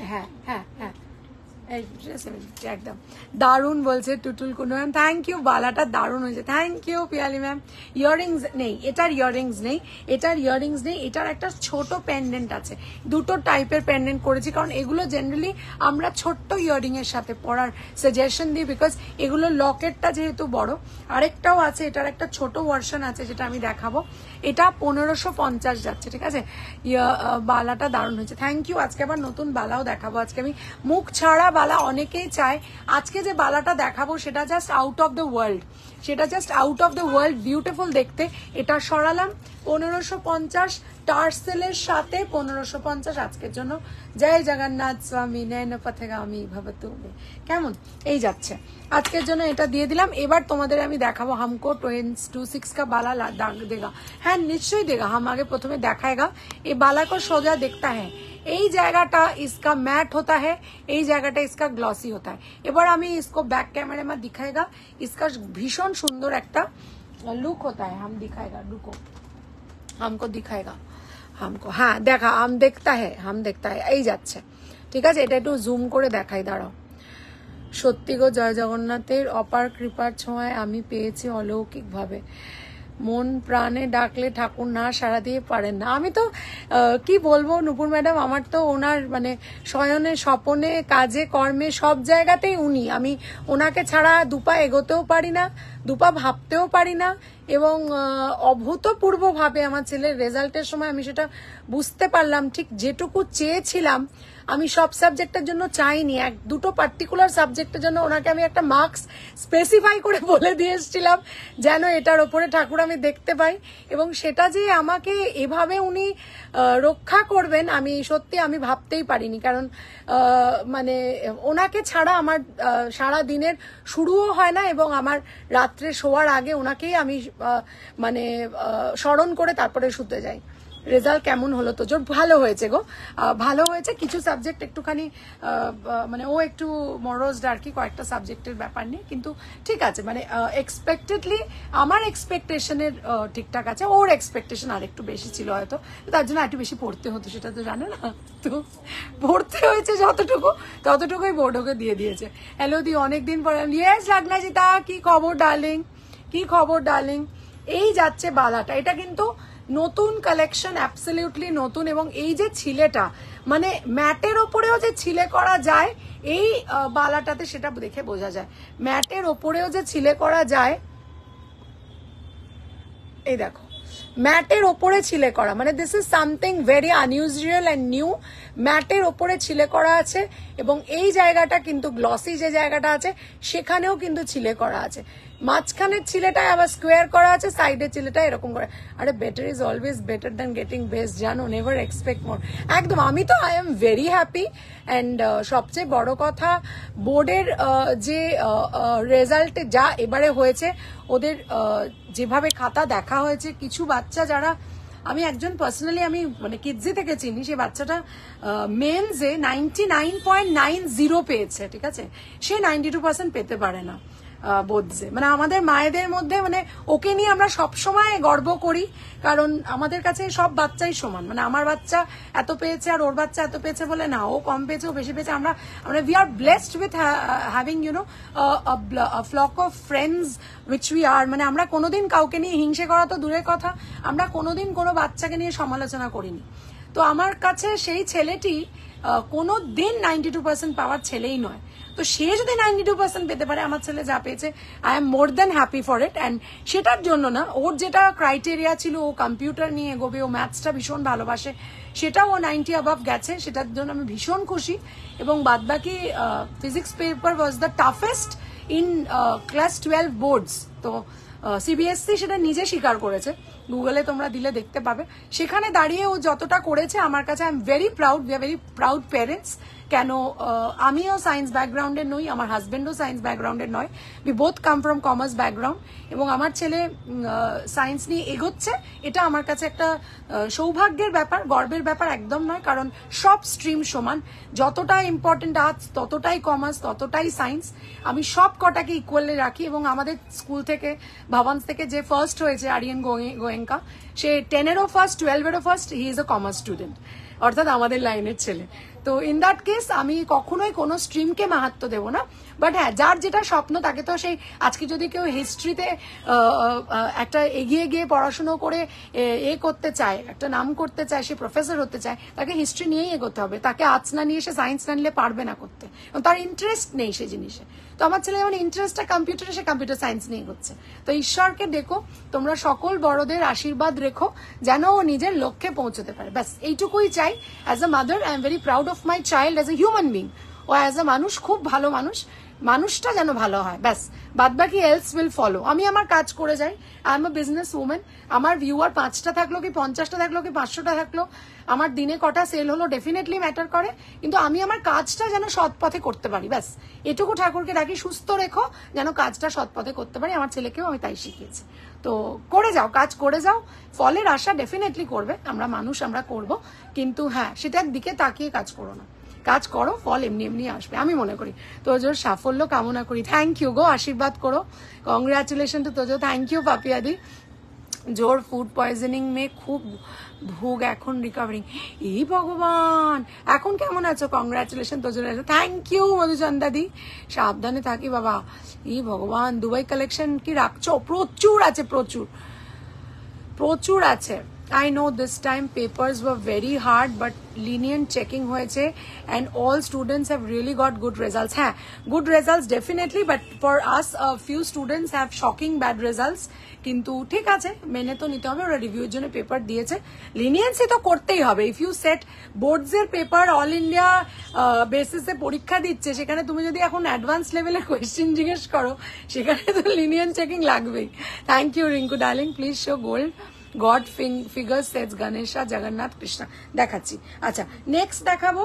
হ্যাঁ হ্যাঁ হ্যাঁ একদম দারুণ বলছে টুটুল কুনু ম্যাম, থ্যাংক ইউ। বালাটা দারুণ হয়েছে, thank you Piyali ma'am. Earrings নেই, এটার ইয়াররিংস নেই, এটার ইয়াররিংস নেই, এটার একটা ছোট পেন্ডেন্ট আছে। দুটো টাইপের পেন্ডেন্ট করেছি, কারণ এগুলো জেনারেলি আমরা ছোট্ট ইয়াররিং এর সাথে পরার সাজেশন দিই, বিকজ এগুলো লকেটটা যেহেতু বড়। আরেকটাও আছে, এটার একটা ছোট ভার্সন আছে যেটা আমি দেখাবো, এটা 1550 যাচ্ছে, ঠিক আছে। বালাটা দারুণ হয়েছে, থ্যাংক ইউ। আজকে আবার নতুন বালাও দেখাবো, আজকে আমি মুখ ছাড়া বালা অনেকেই চায়। আজকে যে বালাটা দেখাবো সেটা just out of the world, সেটা just out of the world beautiful দেখতে। এটা সরালাম 1550 টার্সেলের সাথে 1550 আজকের জন্য। জয় জগন্নাথ স্বামী নয়ন পথগামী ভবতু। কেমন এই যাচ্ছে আজকের জন্য, এটা দিয়ে দিলাম। এবার তোমাদের আমি দেখাবো হামকো 26 का बाला दाग देगा। হ্যাঁ নিশ্চয়ই দেगा, हम आगे প্রথমে দেখাएगा। এই বালা को সোজা देखता है, এই জায়গাটা इसका मैट होता है, এই জায়গাটা इसका ग्लॉसी होता है। এবার আমি इसको बैक कैमरे में दिखाएगा, इसका भीषण सुंदर একটা लुक होता है। हम दिखाएगा, रुको हमको दिखाएगा, हमको হ্যাঁ দেখা, हम देखता है, हम देखता है এই যাচ্ছে, ঠিক আছে। এটা একটু জুম করে দেখাই, দাঁড়াও। সত্যি গো, জয় জগন্নাথের অপার কৃপার ছোঁয়ায় আমি পেয়েছি অলৌকিক ভাবে। মন প্রাণে ডাকলে ঠাকুর না সাড়া দিয়ে পারেন না। আমি তো কি বলবো নূপুর ম্যাডাম, আমার তো ওনার মানে শয়নে স্বপনে কাজে কর্মে সব জায়গাতেই উনি। আমি ওনাকে ছাড়া দুপা এগোতেও পারি না, দুপা ভাবতেও পারি না। এবং অভূতপূর্বভাবে আমার ছেলের রেজাল্টের সময় আমি সেটা বুঝতে পারলাম, ঠিক যেটুকু চেয়েছিলাম আমি সব সাবজেক্টের জন্য চাইনি, এক দুটো পার্টিকুলার সাবজেক্টের জন্য ওনাকে আমি একটা মার্কস স্পেসিফাই করে বলে দিয়ে এসেছিলাম, যেন এটার ওপরে ঠাকুর আমি দেখতে পাই। এবং সেটা যে আমাকে এভাবে উনি রক্ষা করবেন আমি সত্যি আমি ভাবতেই পারিনি। কারণ মানে ওনাকে ছাড়া আমার সারা দিনের শুরুও হয় না, এবং আমার রাত্রে শোয়ার আগে ওনাকেই আমি মানে স্মরণ করে তারপরে শুতে যাই। রেজাল্ট কেমন হলো তো? জোর ভালো হয়েছে গো, ভালো হয়েছে। কিছু সাবজেক্ট একটুখানি মানে ও একটু মরোজড আর কি, কয়েকটা সাবজেক্টের ব্যাপার নিয়ে, কিন্তু ঠিক আছে। মানে এক্সপেক্টেডলি আমার এক্সপেকটেশনের ঠিকঠাক আছে, ওর এক্সপেকটেশন আর একটু বেশি ছিল হয়তো, তার জন্য একটু বেশি পড়তে হতো, সেটা তো জানে না। তো পড়তে হয়েছে যতটুকু, ততটুকুই বোর্ড ওকে দিয়ে দিয়েছে। হ্যালো দি, অনেকদিন পরে। ইয়েস রাগনা জিতা, কি খবর ডার্লিং, কি খবর ডার্লিং। এই যাচ্ছে বালাটা, এটা কিন্তু নতুন কালেকশন, অ্যাবসলিউটলি নতুন। এবং এই যে ছিলেটা, মানে ম্যাটের ওপরেও যে ছিলে করা যায় এই বালাটাতে, সেটা দেখে বোঝা যায়। ম্যাটের ওপরেও যে ছিলে করা যায়, এই দেখো ম্যাটের ওপরে ছিলে করা, মানে this is something very unusual and new. ম্যাটের ওপরে ছিলে করা আছে, এবং এই জায়গাটা কিন্তু গ্লসি যে জায়গাটা আছে সেখানেও কিন্তু ছিলে করা আছে। মাঝখানের ছিলেটায় আবার স্কোয়ার করা আছে, সাইডের ছিলেটা এরকম করে। আরে better is always better than getting best, জানো, নেভার এক্সপেক্ট মোর। একদম, আমি তো I am very happy. And সবচেয়ে বড় কথা, বোর্ডের যে রেজাল্টে যা এবারে হয়েছে, ওদের যেভাবে খাতা দেখা হয়েছে, কিছু বাচ্চা যারা আমি একজন পার্সোনালি আমি মানে কিডজি থেকে চিনি, সেই বাচ্চাটা মেন্সে 99.90 পেয়েছে, ঠিক আছে। সে 92% পেতে পারে না বোধে। মানে আমাদের মায়েদের মধ্যে মানে ওকে নিয়ে আমরা সবসময় গর্ব করি, কারণ আমাদের কাছে সব বাচ্চাই সমান। মানে আমার বাচ্চা এত পেয়েছে আর ওর বাচ্চা এত পেয়েছে বলে না, ও কম পেয়েছে ও বেশি পেয়েছে। আমরা we are blessed with having you know flock of friends which we are. মানে আমরা কোনোদিন কাউকে নিয়ে হিংসে করা তো দূরের কথা, আমরা কোনোদিন কোনো বাচ্চাকে নিয়ে সমালোচনা করিনি। তো আমার কাছে সেই ছেলেটি কোনো দিন 92% পাওয়ার ছেলেই নয়। তো সে যদি 92% পেতে পারে, আমার ছেলে যা পেয়েছে, I am more than happy for it. And সেটার জন্য না, ওর যেটা ক্রাইটেরিয়া ছিল, ও কম্পিউটার নিয়ে এগোবে, ও ম্যাথসটা ভীষণ ভালোবাসে, সেটাও ও 90 অ্যাবাভ গেছে, সেটার জন্য আমি ভীষণ খুশি। এবং বাদবাকি physics paper was the toughest in class 12 boards. তো সিবিএসসি সেটা নিজে স্বীকার করেছে, গুগলে তোমরা দিলে দেখতে পাবে। সেখানে দাঁড়িয়ে ও যতটা করেছে, আমার কাছে I am very proud, we are very proud parents. কেন আমিও সায়েন্স ব্যাকগ্রাউন্ডের নই, আমার হাজবেন্ডও সায়েন্স ব্যাকগ্রাউন্ডের নয়, we both come from commerce background, এবং আমার ছেলে সায়েন্স নিয়ে এগোচ্ছে, এটা আমার কাছে একটা সৌভাগ্যের ব্যাপার, গর্বের ব্যাপার একদম নয়, কারণ সব স্ট্রিম সমান, যতটা ইম্পর্টেন্ট আর্টস ততটাই কমার্স ততটাই সায়েন্স, আমি সব কটাকে ইকুয়ালি রাখি। এবং আমাদের স্কুল থেকে ভবন্স থেকে যে ফার্স্ট হয়েছে আরিয়ান গোয়েঙ্কা, সে 10-এরও ফার্স্ট 12-এরও first, he is a commerce student, অর্থাৎ আমাদের লাইনের ছেলে। তো ইন দ্যাট কেস আমি কখনোই কোনো স্ট্রিমকে মাহাত্ম দেবো না, বাট হ্যাঁ যার যেটা স্বপ্ন তাকে তো সেই, আজকে যদি কেউ হিস্ট্রিতে একটা এগিয়ে গিয়ে পড়াশুনো করে করতে চায়, একটা নাম করতে চায়, সে প্রফেসর হতে চায়, তাকে হিস্ট্রি নিয়েই এগোতে হবে, তাকে আর্টস না নিয়ে সে সায়েন্স না নিলে পারবে না করতে, তার ইন্টারেস্ট নেই সেই জিনিসে। তো আমার ছেলে যেমন ইন্টারেস্টটা কম্পিউটারে, সে কম্পিউটার সায়েন্স নিয়ে এগোচ্ছে। তো ঈশ্বরকে দেখো, তোমরা সকল বড়দের আশীর্বাদ রেখো যেন ও নিজের লক্ষ্যে পৌঁছতে পারে, ব্যাস এইটুকুই চাই। As a mother I am very proud of my child as a human being, ও অ্যাজ আ মানুষ খুব ভালো মানুষ, মানুষটা যেন ভালো হয়, ব্যাস বাদ বাকি এলস উইল ফলো। আমি আমার কাজ করে যাই, I am a business women, আমার ভিউয়ার 5টা থাকলো কি 50টা থাকলো কি 500টা থাকলো, আমার দিনে কটা সেল হলো ডেফিনেটলি ম্যাটার করে, কিন্তু আমি আমার কাজটা যেন সৎ পথে করতে পারি, ব্যাস এটুকু ঠাকুরকে ডাকি, সুস্থ রেখো যেন কাজটা সৎ পথে করতে পারি। আমার ছেলেকেও আমি তাই শিখিয়েছি। তো করে যাও, কাজ করে যাও, ফলের আশা ডেফিনেটলি করবে, আমরা মানুষ, আমরা করব, কিন্তু হ্যাঁ সেটার দিকে তাকিয়ে কাজ করো না, কাজ করো, ফল এমনি এমনি আসবে আমি মনে করি। তোজোর সাফল্য কামনা করি। থ্যাংক ইউ গো, আশীর্বাদ করো, congratulation to Tojo, thank you পাপিয়াদি। জোর ফুড পয়জনিং মে খুব ভোগ, এখন রিকভারিং, এই ভগবান এখন কেমন আছো? কংগ্রেচুলেশন তোজোর, থ্যাংক ইউ মধুচন্দাদি, সাবধানে থাকি বাবা। এই ভগবান, দুবাই কালেকশন কি রাখছো? প্রচুর আছে, প্রচুর প্রচুর আছে। I know this time papers were very hard, but lenient checking হয়েছে and all students have really got good results. হ্যাঁ, good results definitely, but for us a few students have shocking bad results. কিন্তু ঠিক আছে, মেনে তো নিতে হবে, ওরা রিভিউর জন্য পেপার দিয়েছে, লিনিয়েন্সি তো করতেই হবে। ইফ ইউ সেট বোর্ডস এর পেপার অল ইন্ডিয়া বেসিসে পরীক্ষা দিচ্ছে, সেখানে তুমি যদি এখন অ্যাডভান্স লেভেলের কোয়েশ্চেন জিজ্ঞেস করো, সেখানে তো লিনিয়েন্ট চেকিং লাগবেই। Thank you Rinku darling, please show gold god figure sets Ganesha Jagannath Krishna. দেখাচ্ছি। আচ্ছা নেক্সট দেখাবো,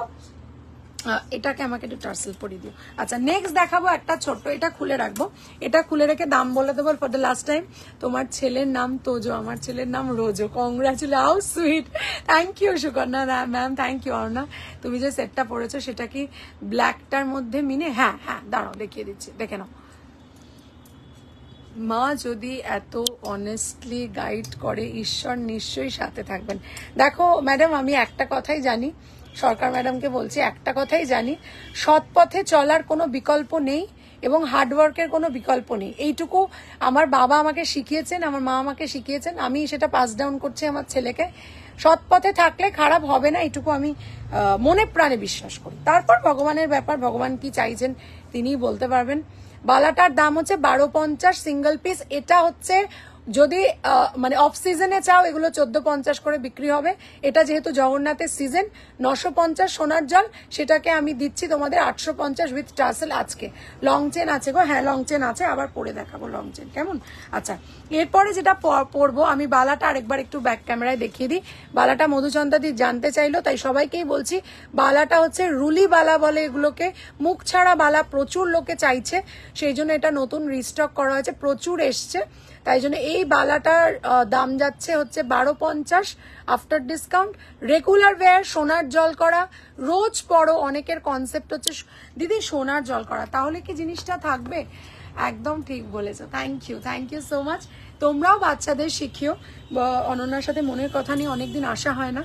এটাকে আমাকে একটু টার্সেল পরিয়ে দিও। আচ্ছা নেক্সট দেখাবো একটা ছোট্ট, এটা খুলে রাখবো, এটা খুলে রেখে দাম বলে দেবো ফর দ্য লাস্ট টাইম। তোমার ছেলের নাম তোজো, আমার ছেলের নাম Rojo. Congratulation, how sweet, thank you Sukanya ma'am, thank you Arna. তুমি যে সেটটা পরেছো সেটা কি ব্ল্যাকটার মধ্যে মিনে? হ্যাঁ হ্যাঁ, দাঁড়াও দেখিয়ে দিচ্ছি, দেখে নাও। মা যদি এত অনেস্টলি গাইড করে, ঈশ্বর নিশ্চয়ই সাথে থাকবেন। দেখো ম্যাডাম, আমি একটা কথাই জানি, সরকার ম্যাডামকে বলছি, একটা কথাই জানি, সৎ পথে চলার কোনো বিকল্প নেই এবং হার্ডওয়ার্কের কোনো বিকল্প নেই। এইটুকু আমার বাবা আমাকে শিখিয়েছেন, আমার মা আমাকে শিখিয়েছেন, আমি সেটা পাস ডাউন করছি আমার ছেলেকে। সৎ পথে থাকলে খারাপ হবে না, এইটুকু আমি মনে প্রাণে বিশ্বাস করি। তারপর ভগবানের ব্যাপার, ভগবান কি চাইছেন তিনিই বলতে পারবেন। বালাটার দাম হচ্ছে 1250 সিঙ্গেল পিস। এটা হচ্ছে যদি মানে অফ সিজনে চাও, এগুলো 1450 করে বিক্রি হবে। এটা যেহেতু জগন্নাথের সিজন, 950 সোনার জল, সেটাকে আমি দিচ্ছি তোমাদের 850 উইথ টার্সেল। আজকে লং চেন আছে গো, হ্যাঁ লং চেন আছে, আবার পরে দেখাবো লং চেন কেমন। আচ্ছা এরপরে যেটা পরবো, আমি বালাটা আরেকবার একটু ব্যাক ক্যামেরায় দেখিয়ে দিই। বালাটা মধুচন্দাদি জানতে চাইলো, তাই সবাইকেই বলছি, বালাটা হচ্ছে রুলি বালা বলে এগুলোকে, মুখ ছাড়া বালা প্রচুর লোকে চাইছে, সেই জন্য এটা নতুন রিস্টক করা হয়েছে, প্রচুর এসছে, তাই জন্য এই বালাটার দাম যাচ্ছে হচ্ছে 1250 আফটার ডিসকাউন্ট। রেগুলার ওয়্যার, সোনার জল করা, রোজ পড়ো, অনেকের কনসেপ্ট হচ্ছে দিদি সোনার জল করা, তাহলে কি জিনিসটা থাকবে? একদম ঠিক বলেছো, থ্যাংক ইউ সো মাচ। তোমরাও বাচ্চাদের শিখিও। অনন্যার সাথে মনের কথা নিয়ে অনেকদিন আসা হয় না,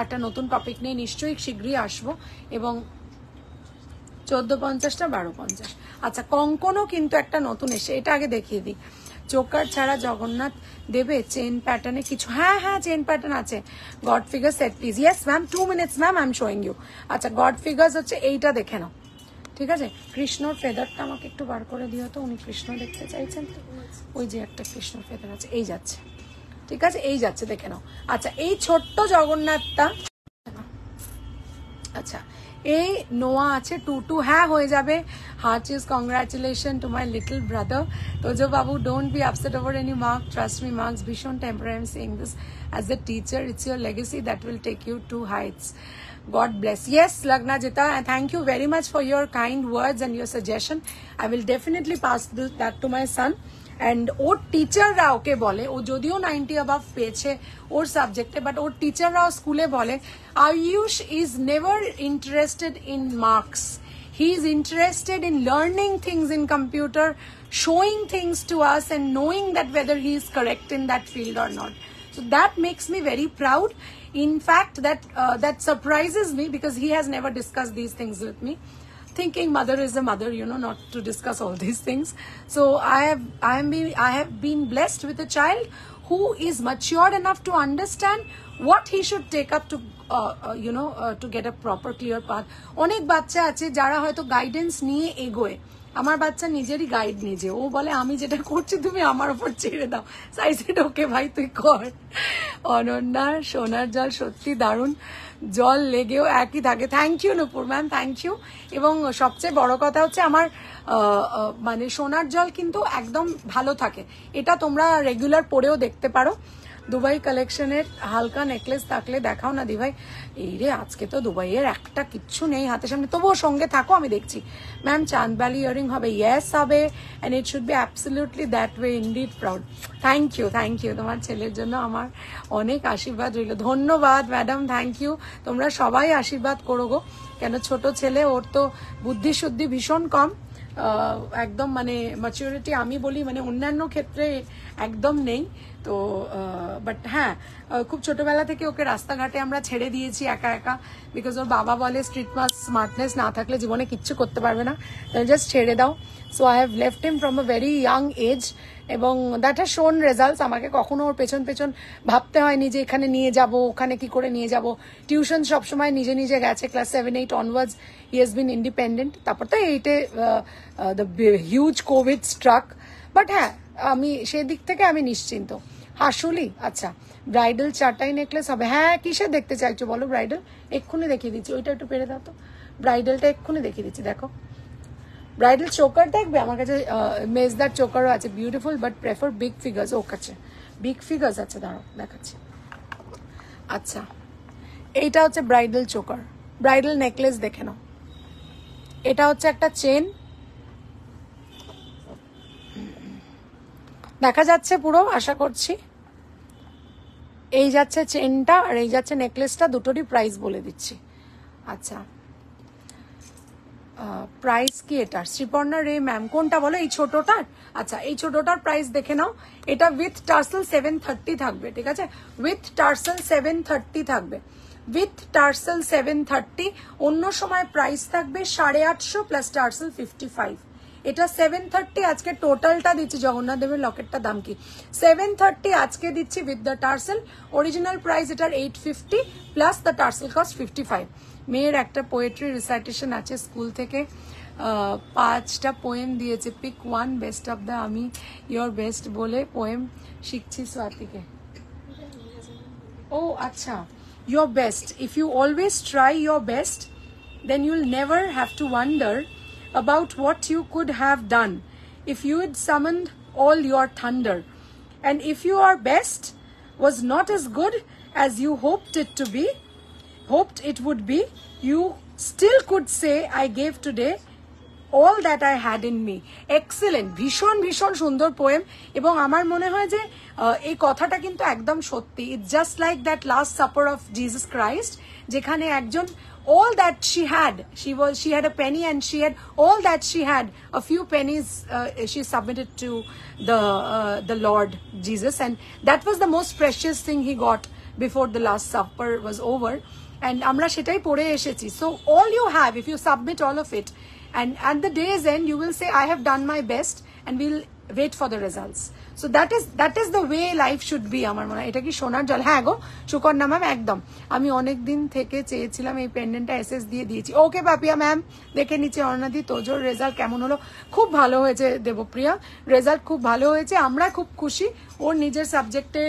একটা নতুন টপিক নিয়ে নিশ্চয়ই শীঘ্রই আসবো। এবং 1450টা 1250। আচ্ছা কঙ্কনও কিন্তু একটা নতুন এসে, এটা আগে দেখিয়ে দিই। চোকার ছাড়া জগন্নাথ দেবে চেন প্যাটার্নে কিছু? হ্যাঁ হ্যাঁ, চেন প্যাটার্ন আছে। God figure set please. Yes ma'am, 2 minutes ma'am, I am showing you. আচ্ছা গড ফিগার্স হচ্ছে এইটা, দেখে নাও, ঠিক আছে। কৃষ্ণর ফেদারটা আমাকে একটু বার করে দিও তো, উনি কৃষ্ণ দেখতে চাইছেন তো। ওই যে একটা কৃষ্ণর ফেদার আছে, এই যাচ্ছে, ঠিক আছে, এই যাচ্ছে, দেখে নাও। আচ্ছা এই ছোট্ট জগন্নাথটা, আচ্ছা এই নোয়া আছে 2-2 হ্যাঁ হয়ে যাবে heartiest congratulation to my little brother Tojo babu don't be upset over any mark trust me marks ভীষণ temporary I am saying this as a teacher it's your legacy that will take you to heights God bless. Yes, Lagna Jita, and thank you very much for your kind words and your suggestion. I will definitely pass that to my son. And ওর টিচাররা ওকে বলে ও যদিও 90 above পেয়েছে ওর সাবজেক্টে but ওর টিচাররাও স্কুলে বলে Ayush is never interested in marks he is interested in learning things in computer showing things to us and knowing that whether he is correct in that field or not. So that makes me very proud. In fact, that surprises me because he has never discussed these things with me. Thinking mother is a mother, you know, not to discuss all these things. So I have been blessed with a child who is matured enough to understand what he should take up to to get a proper clear path. অনেক বাচ্চা আছে যারা হয়তো guidance নিয়ে এগোয় আমার বাচ্চা নিজেরই গাইড নিজে ও বলে আমি যেটা করছি তুমি আমার উপর ছেড়ে দাও সাই সেড ওকে ভাই তুই কর অনন্যা সোনার জল সত্যি দারুণ জল লেগেও একই থাকে thank you Nupur ma'am thank you এবং সবচেয়ে বড় কথা হচ্ছে আমার মানে সোনার জল কিন্তু একদম ভালো থাকে এটা তোমরা রেগুলার পরেও দেখতে পারো দুবাই কালেকশনের হালকা নেকলেস থাকলে দেখাও না দিভাই এই রে আজকে তো দুবাইয়ের একটা কিচ্ছু নেই হাতের সামনে তবুও সঙ্গে থাকো আমি দেখছি ম্যাম চাঁদবালি ইয়ারিং হবে ইয়েস হবে and it should be absolutely that way indeed proud thank you তোমার ছেলের জন্য আমার অনেক আশীর্বাদ রইল ধন্যবাদ ম্যাডাম থ্যাংক ইউ তোমরা সবাই আশীর্বাদ করো গো কেন ছোট ছেলে ওর তো বুদ্ধি শুদ্ধি ভীষণ কম একদম মানে ম্যাচুরিটি আমি বলি মানে অন্যান্য ক্ষেত্রে একদম নেই তো বাট হ্যাঁ খুব ছোটবেলা থেকে ওকে রাস্তাঘাটে আমরা ছেড়ে দিয়েছি একা একা বিকজ ওর বাবা বলে স্ট্রিট স্মার্টনেস না থাকলে জীবনে কিচ্ছু করতে পারবে না তাই জাস্ট ছেড়ে দাও so I have left him from a very young age এবং দ্যাট হ্যাজ শোন রেজাল্টস আমাকে কখনো ওর পেছন পেছন ভাবতে হয়নি যে এখানে নিয়ে যাব ওখানে কি করে নিয়ে যাব টিউশন সবসময় নিজে নিজে গেছে class 7-8 onwards he has been independent তারপর তো এইটে the huge Covid struck but হ্যাঁ আমি সেদিক থেকে আমি নিশ্চিন্ত হাসুলি আচ্ছা ব্রাইডাল চারটাই নেকলেস হবে হ্যাঁ কিসে দেখতে চাইছো বলো ব্রাইডাল এক্ষুনি দেখিয়ে দিচ্ছি ওইটা একটু পেরে দাও তো ব্রাইডালটা এক্ষুনি দেখিয়ে দিচ্ছি দেখো ব্রাইডাল চোকার দেখবে আমার কাছে মেজদার চোকারও আছে beautiful but prefer big figures ও কাছে বিগ ফিগার্স আছে দাঁড়াও দেখাচ্ছি আচ্ছা এইটা হচ্ছে ব্রাইডাল চোকার ব্রাইডাল নেকলেস দেখে নাও এটা হচ্ছে একটা চেন দেখা যাচ্ছে পুরো আশা করছি এই যাচ্ছে চেনটা আর এই যাচ্ছে নেকলেসটা দুটোরই প্রাইস বলে দিচ্ছি আচ্ছা প্রাইস কি এটা শ্রীপর্ণা রে ম্যাম কোনটা বলো এই ছোটটার আচ্ছা এই ছোটটার প্রাইস দেখে নাও এটা উইথ টার্সেল 730 থাকবে ঠিক আছে উইথ টার্সেল 730 থাকবে উইথ টার্সেল 730 অন্য সময় প্রাইস থাকবে 850 প্লাস টার্সেল 55 এটা 730 আজকে টোটালটা দিচ্ছি জগন্নাথ দেবের লকেটটা দাম কি 730 আজকে দিচ্ছি with the tassel original price এটার 850 প্লাস দ্য টার্সেল কস্ট 55 মেয়ের একটা পোয়েট্রি রিসাইটেশন আছে স্কুল থেকে 5টা পোয়েম দিয়েছে pick one best of the আমি ইয়োর বেস্ট বলে পোয়েম শিখছি স্বাতিকে ও আচ্ছা your best if you always try your best then you will never have to wonder about what you could have done if you had summoned all your thunder and if your best was not as good as you hoped it would be you still could say I gave today all that I had in me excellent ভীষণ ভীষণ সুন্দর poem এবং আমার মনে হয় যে এই কথাটা কিন্তু একদম সত্যি it's just like that last supper of Jesus Christ যেখানে একজন all that she had a penny and she had all that she had a few pennies she submitted to the Lord Jesus and that was the most precious thing he got before the last supper was over and amra setai pore eshechi so all you have if you submit all of it and at the day's end you will say I have done my best and wait for the results. So that is the way life should be. আমার মনে হয় এটা কি সোনার জল? হ্যাঁ গো Sukanya ma'am, একদম। আমি অনেক দিন থেকে চেয়েছিলাম এই পেন্ডেন্টটা, এসএস দিয়ে দিয়েছি। ওকে পাপিয়া ম্যাম, দেখে নিচে অরুণাদি তোজোর রেজাল্ট কেমন হলো? খুব ভালো হয়েছে দেবপ্রিয়া, রেজাল্ট খুব ভালো হয়েছে, আমরা খুব খুশি। ওর নিজের সাবজেক্টে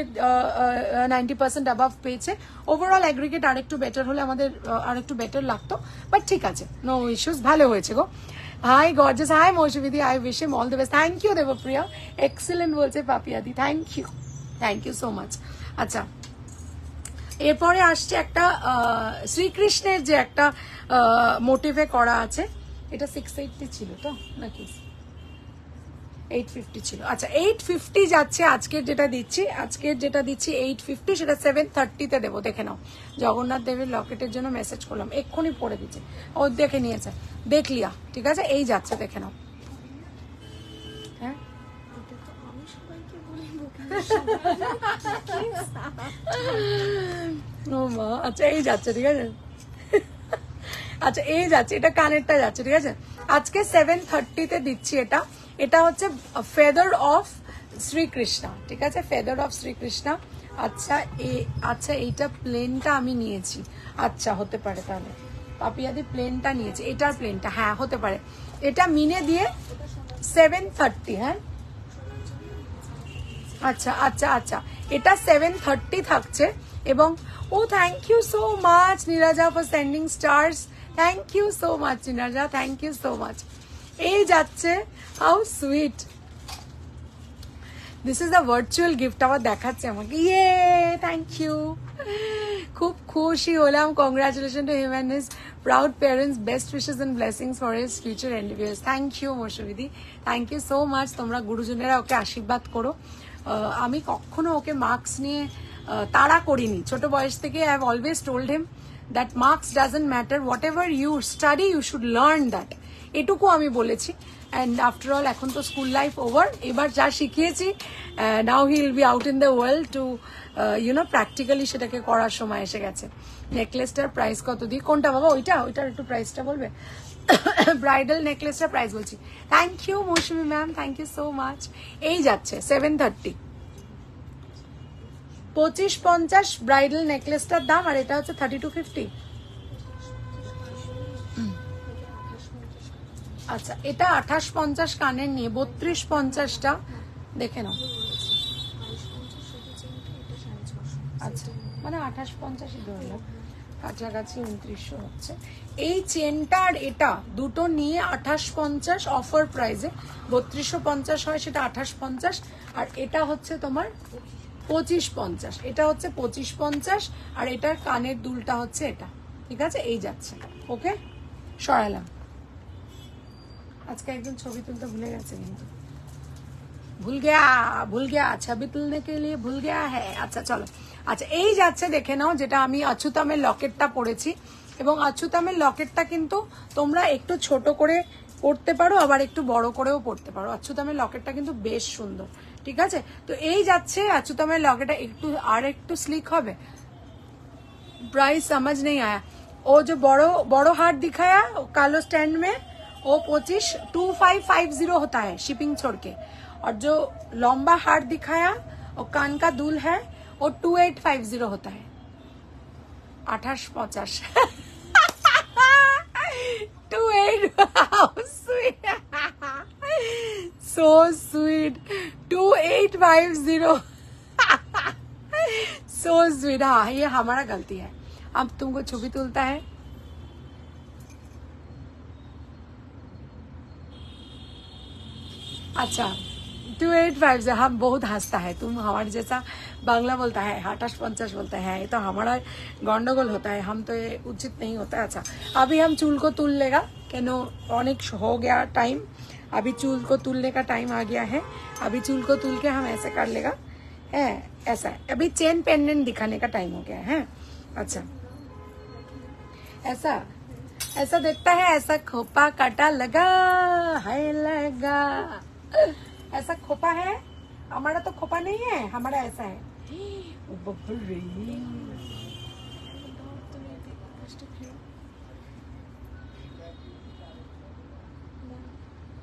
90% অ্যাবাভ পেয়েছে। ওভারঅল অ্যাগ্রিগেট আরেকটু বেটার হলে আমাদের আরেকটু বেটার লাগতো, বাট ঠিক আছে, নো ইস্যুস, ভালো হয়েছে গো। হাই গর্জাস, হাই মৌসুমিদি, I wish him all the best. Thank you Debpriya, excellent বলছে পাপিয়াদি, থ্যাংক ইউ সো মাচ। আচ্ছা, এরপরে আসছে একটা শ্রীকৃষ্ণের যে একটা মোটিভে করা আছে, এটা 680 ছিল তো নাকি 850 ছিল? আচ্ছা 850 যাচ্ছে আজকের যেটা দিচ্ছি, 850, সেটা 730-তে দেবো, দেখে নাও। জগন্নাথ দেবের লকেটের জন্য মেসেজ করলাম, এক্ষুনি পড়ে দিচ্ছে, ও দেখে নিয়েছে, দেখলিয়া, ঠিক আছে, এই যাচ্ছে, দেখে নাও। হ্যাঁ ও মা, আচ্ছা এই যাচ্ছে, ঠিক আছে, আচ্ছা এই যাচ্ছে, এটা কানেরটা যাচ্ছে, ঠিক আছে। আজকে 730-তে দিচ্ছি এটা। এটা হচ্ছে ফেদার অফ শ্রীকৃষ্ণ, ঠিক আছে, ফেদার অফ শ্রীকৃষ্ণ। আচ্ছা আচ্ছা এইটা প্লেনটা আমি নিয়েছি, আচ্ছা হতে পারে তাহলে পাপিয়াদি প্লেনটা নিয়েছে, এটার প্লেনটা, হ্যাঁ হতে পারে। এটা মিনে দিয়ে 730, হ্যাঁ আচ্ছা আচ্ছা আচ্ছা, এটা 730 থাকছে। এবং ও thank you so much Neeraja for sending stars, thank you so much Neeraja, thank you so much. এই যাচ্ছে, how sweet, this is the virtual gift, আবার দেখাচ্ছে আমাকে, ইয়ে থ্যাংক ইউ, খুব খুশি হলাম। Congratulation to him and his proud parents, best wishes and blessings for his future endeavours. Thank you মৌসুমিদি, থ্যাংক ইউ সো মাচ। তোমরা গুরুজনেরা ওকে আশীর্বাদ করো। আমি কখনো ওকে মার্কস নিয়ে তাড়া করিনি, ছোট বয়স থেকে I have always told him that marks doesn't matter, whatever you study you should learn that, এটুকু আমি বলেছি। অ্যান্ড আফটার অল এখন তো স্কুল লাইফ ওভার, এবার যা শিখিয়েছি now he will be out in the world to you know practically সেটাকে করার সময় এসে গেছে। নেকলেসটার প্রাইস কত দিই? কোনটা বাবা? ওইটার একটু প্রাইসটা বলবে? ব্রাইডাল নেকলেসটার প্রাইস বলছি। Thank you Mousumi ma'am, thank you so much. এই যাচ্ছে 730, 2550 ব্রাইডাল নেকলেসটার দাম, আর এটা হচ্ছে 3250। আচ্ছা এটা 2850 কানের নিয়ে 3250টা দেখে নাও। আচ্ছা মানে 2850 ধরলাম, কাছাকাছি 2900 হচ্ছে। এই চেনটার এটা দুটো নিয়ে 2850 অফার প্রাইসে, 3250 হয় সেটা 2850, আর এটা হচ্ছে তোমার 2550, এটা হচ্ছে 2550, আর এটার কানের দুলটা হচ্ছে এটা, ঠিক আছে। এই যাচ্ছে, ওকে সরালাম। আজকে একজন ছবি তুলতে ভুলে গেছে, কিন্তু ভুল গয়া ছবি তুলনে কে লিয়ে ভুল গয়া হ্যাঁ। আচ্ছা চলো, আচ্ছা এই যাচ্ছে, দেখে নাও। যেটা আমি অচ্যুতামের লকেটটা পরেছি, এবং অচ্যুতামের লকেটটা কিন্তু তোমরা একটু ছোট করে পড়তে পারো, আবার একটু বড় করেও পড়তে পারো। অচ্যুতামের লকেটটা কিন্তু বেশ সুন্দর, ঠিক আছে। তো এই যাচ্ছে অচ্যুতামের লকেটটা, একটু আর একটু স্লিক হবে। प्राइस समझ नहीं आया। वो जो बड़ो हार्ट दिखाया कालो स्टैंड में, वो 25,2550 होता है शिपिंग छोड़ के, और जो लंबा हार्ट दिखाया वो कान का दुल है, वो 2850 होता है। 2850 so sweet 2850 so sweet। हाँ ये हमारा गलती है, अब तुमको छवि तुलता है। अच्छा 2850 हम बहुत हंसता है, तुम हमारे जैसा बांग्ला बोलता है, 2850 बोलता है, ये तो हमारा गंडगोल होता है, हम तो ये उचित नहीं होता है। अच्छा अभी हम चूल को तुल लेगा, क्यों अनेक हो गया टाइम, अभी चूल को तुलने का टाइम आ गया है। अभी चूल को तुल के हम ऐसे कर लेगा, है ऐसा है। अभी चेन पेंडेंट दिखाने का टाइम हो गया है। अच्छा ऐसा ऐसा देखता है, ऐसा खोपा काटा लगा है लगा, ऐसा खोपा है। हमारा तो खोपा नहीं है, हमारा ऐसा है।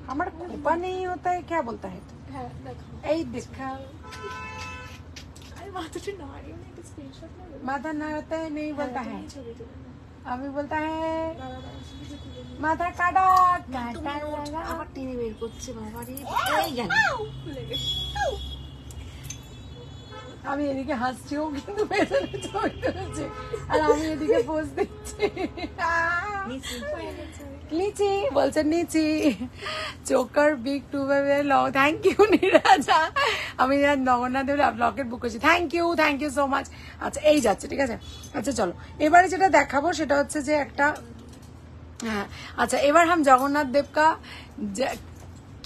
हमारा खोपा नहीं होता है, क्या बोलता है तू? হ্যাঁ দেখো এই দেখা আরে মাথাটা নাড়িয়ে না একটা স্ক্রিনশট নেবে माथा नाड़ता है नहीं बोलता है ছবি তুলে নাও अभी बोलता है দাঁড়া দাঁড়া ছবি তুলে নাও माथा काटा তুমি काटा নোট लगा আবার টেনে বের করছে বাবা রে এই গেল খুলে গেছে আমি এদিকে হাসছি ও কিন্তু পেছনে ছবি তুলেছে আর আমি এদিকে পোজ দিচ্ছি নিচি বলছে নিচি choker big too long thank you Niraja আমি জগন্নাথ দেবের ব্লকের বুক করছি থ্যাংক ইউ সো মাচ আচ্ছা এই যাচ্ছে ঠিক আছে আচ্ছা চলো এবারে যেটা দেখাবো সেটা হচ্ছে যে একটা हाँ अच्छा एबार हम जगन्नाथ देव का